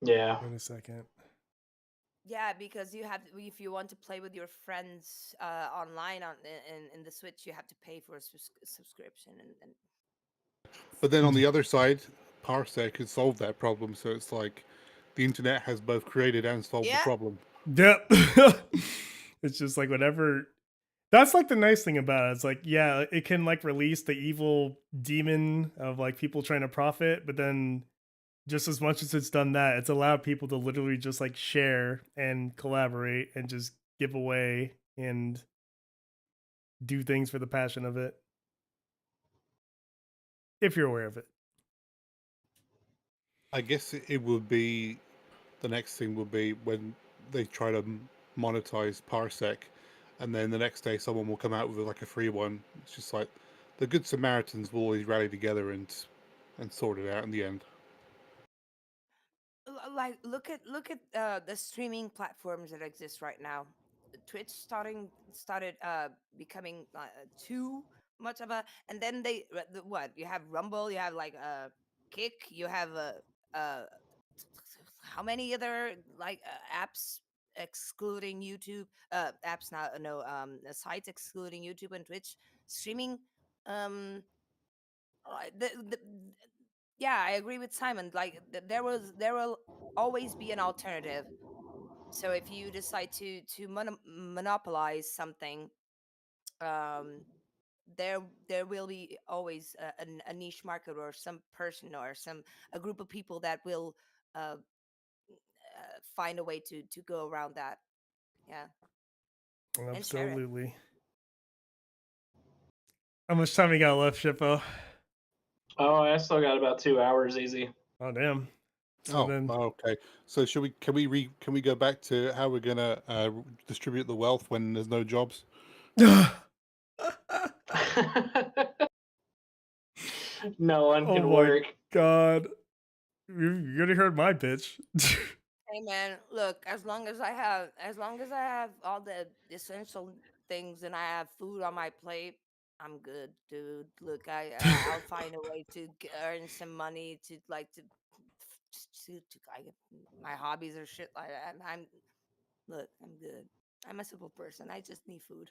Yeah. wait a second. yeah, because you have if you want to play with your friends online in the Switch, you have to pay for a subscription and But then on the other side, Parsec has solved that problem. So it's like the internet has both created and solved the yeah. problem. Yep. It's just like whatever. That's like the nice thing about it. It's like, yeah, it can like release the evil demon of like people trying to profit, but then just as much as it's done that, it's allowed people to literally just like share and collaborate and just give away and do things for the passion of it, if you're aware of it. I guess it would be the next thing would be when they try to monetize Parsec, and then the next day someone will come out with like a free one. It's just like the good Samaritans will always rally together and sort it out in the end. Like look at the streaming platforms that exist right now. Twitch started becoming too much of a, and then what you have Rumble, you have like Kick, you have uh how many other like apps excluding YouTube, apps now, no, sites excluding YouTube and Twitch streaming. um the yeah, I agree with Simon. Like there will always be an alternative. So if you decide to monopolize something, um, there will be always a niche market or some person or some a group of people that will uh, find a way to go around that. Yeah, and share it. Absolutely. How much time we got left, Shippo? Oh, I still got about 2 hours easy. Oh, damn. So Oh, then, okay. So should we? Can we go back to how we're gonna distribute the wealth when there's no jobs? No one oh can my work. god. You already heard my pitch. Hey man, look, as long as I have all the essential things and I have food on my plate, I'm good, dude. Look, I'll find a way to earn some money to like to like my hobbies or shit like that. I'm look, I'm good. I'm a simple person. I just need food.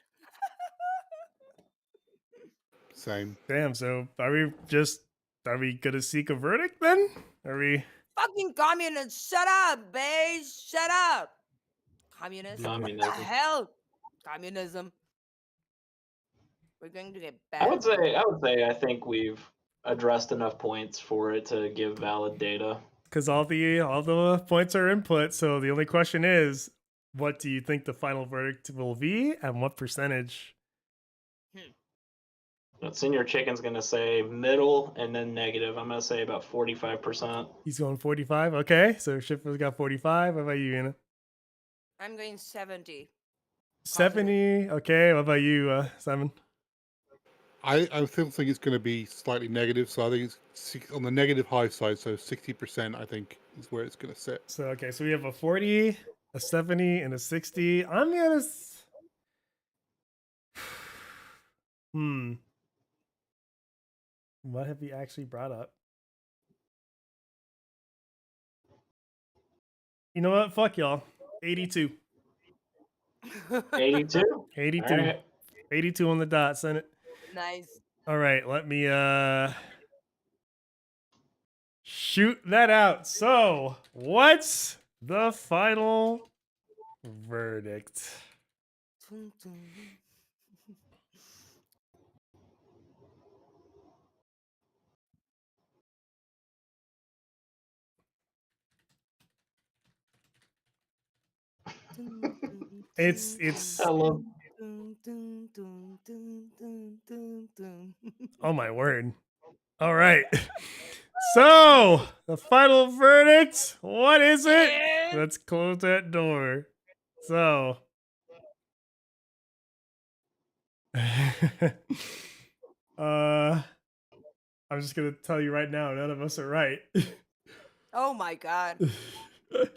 Same. Damn, so are we gonna seek a verdict then? Are we Fucking communists, shut up, beige, shut up. Communists, what the Communism. hell? Communism. We're going to get I would banned. say I would say I think we've addressed enough points for it to give valid data. because all the points are input, so the only question is what do you think the final verdict will be and what percentage? Senior Chicken's gonna say middle and then negative. I'm gonna say about 45%. He's going 45. Okay, so Shipper's got 45. What about you, Anna? I'm going 70. Positive. 70. Okay, what about you, Simon? I still think it's going to be slightly negative, so I think it's on the negative high side. So 60%, I think, is where it's going to sit. So okay, so we have a 40, a 70, and a 60. I'm gonna what have we actually brought up? You know what? Fuck y'all. 82. 82. 82. All right. 82 on the dot, Senate. Nice. All right, let me shoot that out. So, what's the final verdict? Dun, dun. Dun, dun, It's I love. dun, dun, dun, dun, dun, dun, dun. oh my word. All right. So, the final verdict, what is it? Yes. Let's close that door. So, I'm just going to tell you right now, none of us are right. Oh my god.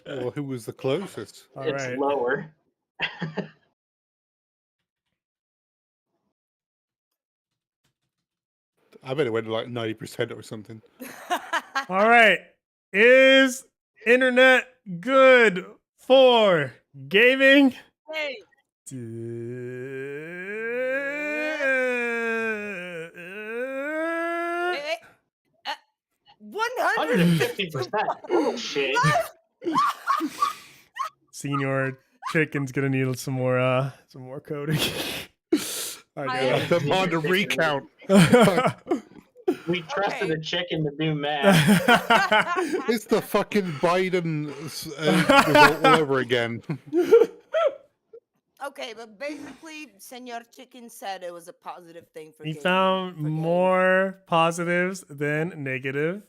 Well, who was the closest? All It's right. lower. I bet it went like 90% or something. All right. Is internet good for gaming? Hey. Eh, eh, 150. 150%. Shit. Senior Chicken's gonna need some more coding. I I- know. I'm on the recount. We trusted Okay. a chicken to do math. It's the fucking Biden result all over again. Okay, but basically, Senor Chicken said it was a positive thing for He gaming. found for gaming. more positives than negative.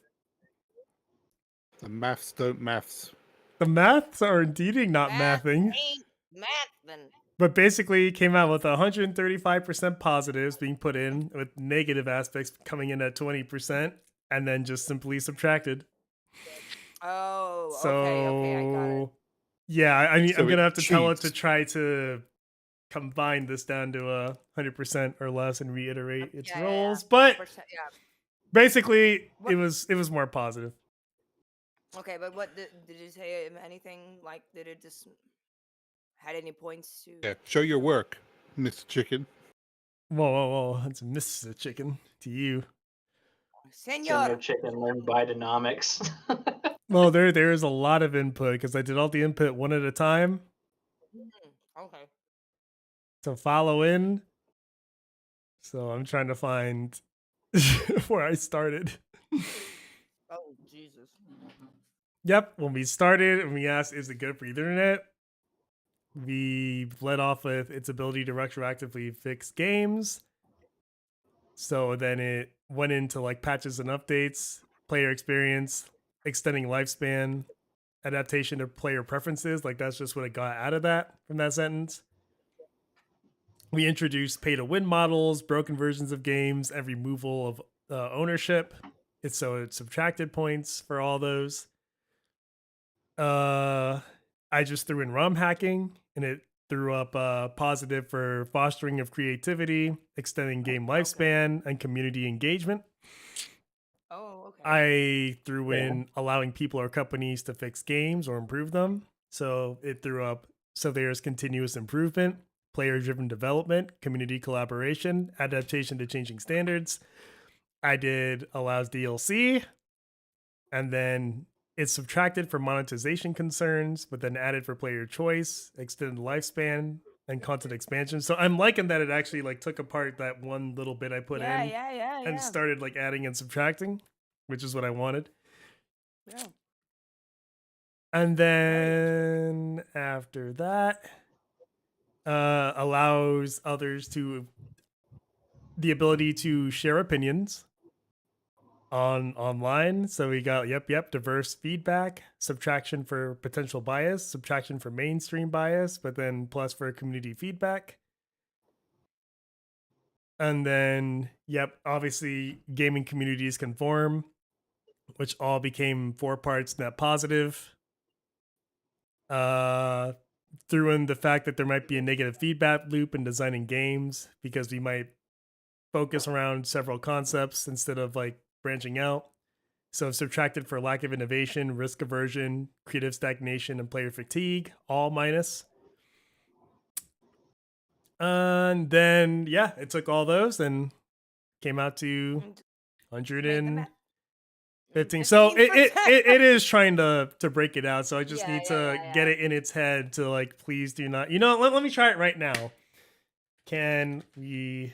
The maths don't maths. The maths are indeed not Math mathing, ain't mathing. but basically he came out with 135% positives being put in, with negative aspects coming in at 20%, and then just simply subtracted. Oh, So, okay, I got it. yeah, I mean, So I'm gonna it have to tell it to cheats. try to combine this down to 100% or less and reiterate its Yeah, roles. But Yeah. basically, What- it was more positive. Okay, but what did you say anything like? Did it just had any points to? Yeah, show your work, Mr. Chicken. Whoa! It's Mr. Chicken to you. Senior Senor. Chicken learned Bidenomics. Well, there is a lot of input because I did all the input one at a time Okay. to follow in. So I'm trying to find where I started. Oh Jesus. Yep. When we started and we asked, is it good for Ethernet? We led off with its ability to retroactively fix games. So then it went into like patches and updates, player experience, extending lifespan, adaptation to player preferences. Like that's just what it got out of that from that sentence. We introduced pay to win models, broken versions of games, and removal of ownership. It subtracted points for all those. I just threw in ROM hacking, and it threw up positive for fostering of creativity, extending game lifespan, and community engagement. Oh, okay. I threw Yeah. in allowing people or companies to fix games or improve them. So it threw up so there's continuous improvement, player driven development, community collaboration, adaptation to changing standards. I did allows DLC, and then it's subtracted for monetization concerns, but then added for player choice, extended lifespan, and content expansion. So I'm liking that it actually like took apart that one little bit I put in and Yeah. started like adding and subtracting, which is what I wanted. Yeah. And then after that, allows others to the ability to share opinions on online. So we got yep, diverse feedback, subtraction for potential bias, subtraction for mainstream bias, but then plus for community feedback. And then obviously gaming communities conform, which all became 4 parts net positive. Threw in the fact that there might be a negative feedback loop in designing games because we might focus around several concepts instead of like branching out. So subtracted for lack of innovation, risk aversion, creative stagnation, and player fatigue, all minus. And then it took all those and came out to And 100 made them and at 15. So 15%. it is trying to break it out. So I just Yeah, need to get yeah. it in its head to like, please do not. Let me try it right now. Can we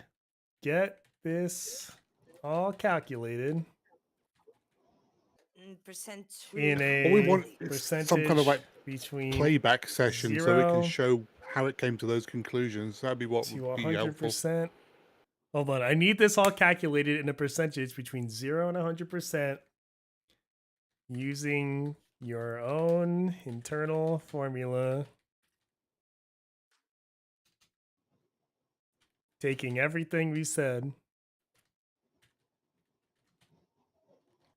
get this all calculated Percent in What we a want is some kind of percentage like between playback session so it can 0 show how it came to those conclusions. That'd be what to would be helpful. 100%? Hold on. I need this all calculated in a percentage between 0 and 100% using your own internal formula. Taking everything we said.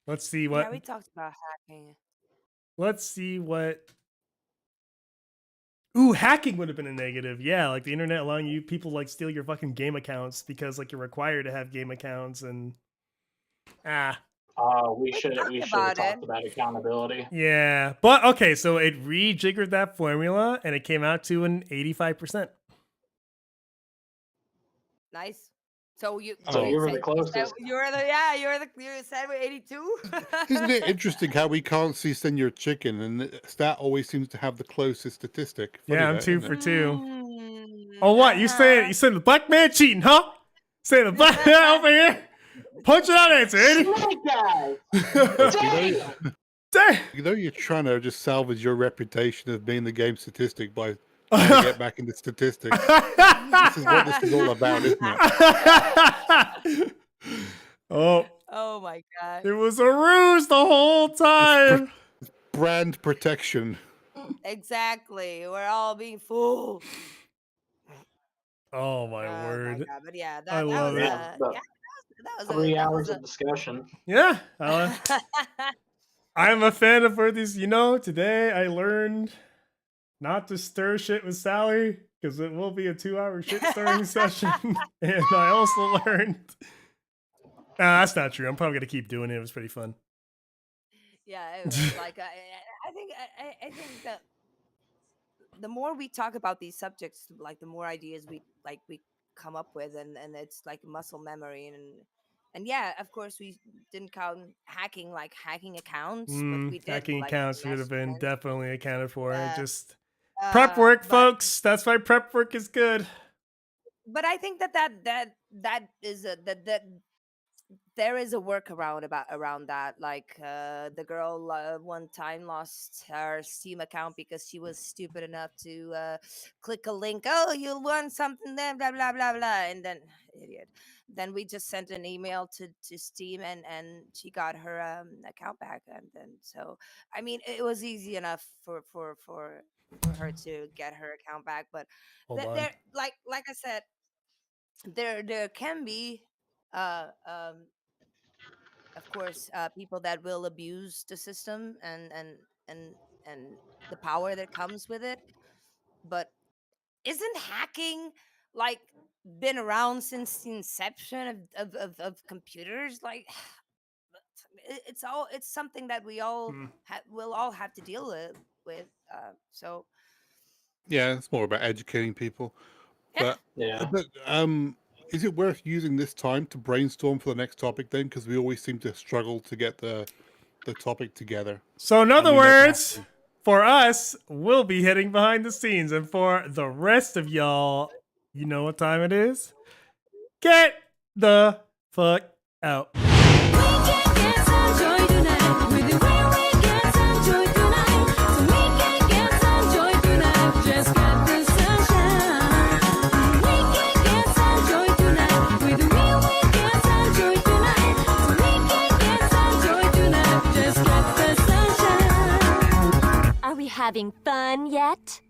Let's see what. Yeah, we talked about hacking. Let's see what. Ooh, hacking would have been a negative. Yeah, like the internet allowing you people like steal your fucking game accounts because like you're required to have game accounts and We We should talked we should have about it. talked about accountability. yeah. But okay, so it rejiggered that formula and it came out to an 85%. Nice. So you So you were said the closest. you said we're 82. Isn't it interesting how we can't see Senor Chicken and Stat always seems to have the closest statistic? Funny Yeah, I'm that, 2 isn't for it? 2. Mm, Oh, what? You saying the black man cheating, huh? Saying the black man over here? Punch it out answer, Eddie. Snake eyes. Damn. You know you're trying to just salvage your reputation of being the game statistic by trying to get back into statistics. This is what this is all about, isn't it? Oh, Oh my god. it was a ruse the whole time. Brand protection. Exactly. We're all being fooled. Oh my Oh my word. god. But yeah, I that love was it. Yeah, but that was 3 hours of discussion. Yeah. I'm a fan of where these, today I learned not to stir shit with Sally because it will be a 2-hour shit stirring session. And I also learned. That's not true. I'm probably going to keep doing it. It was pretty fun. Yeah, it was like I think that the more we talk about these subjects, like the more ideas we come up with, and it's like muscle memory, and yeah, of course we didn't count hacking accounts, but we did Hacking like accounts should have been measurement. definitely accounted for. Uh, Prep work, but folks. That's why prep work is good. I think that is that there is a workaround around that. Like the girl one time lost her Steam account because she was stupid enough to click a link. Oh, you'll want something there, blah blah blah blah, and then idiot. Then we just sent an email to Steam, and she got her account back. And then so I mean, it was easy enough for her to get her account back. But Hold on. there, like I said, there can be uh um of course people that will abuse the system and and the power that comes with it. But isn't hacking like been around since the inception of computers? Like it's something that we all Hmm. will all have to deal with so Yeah, it's more about educating people. yeah. But Yeah. is it worth using this time to brainstorm for the next topic then? Because we always seem to struggle to get the topic together. So in And other we never words, actually- for us, we'll be hitting behind the scenes, and for the rest of y'all, you know what time it is? Get the fuck out. Are we having fun yet?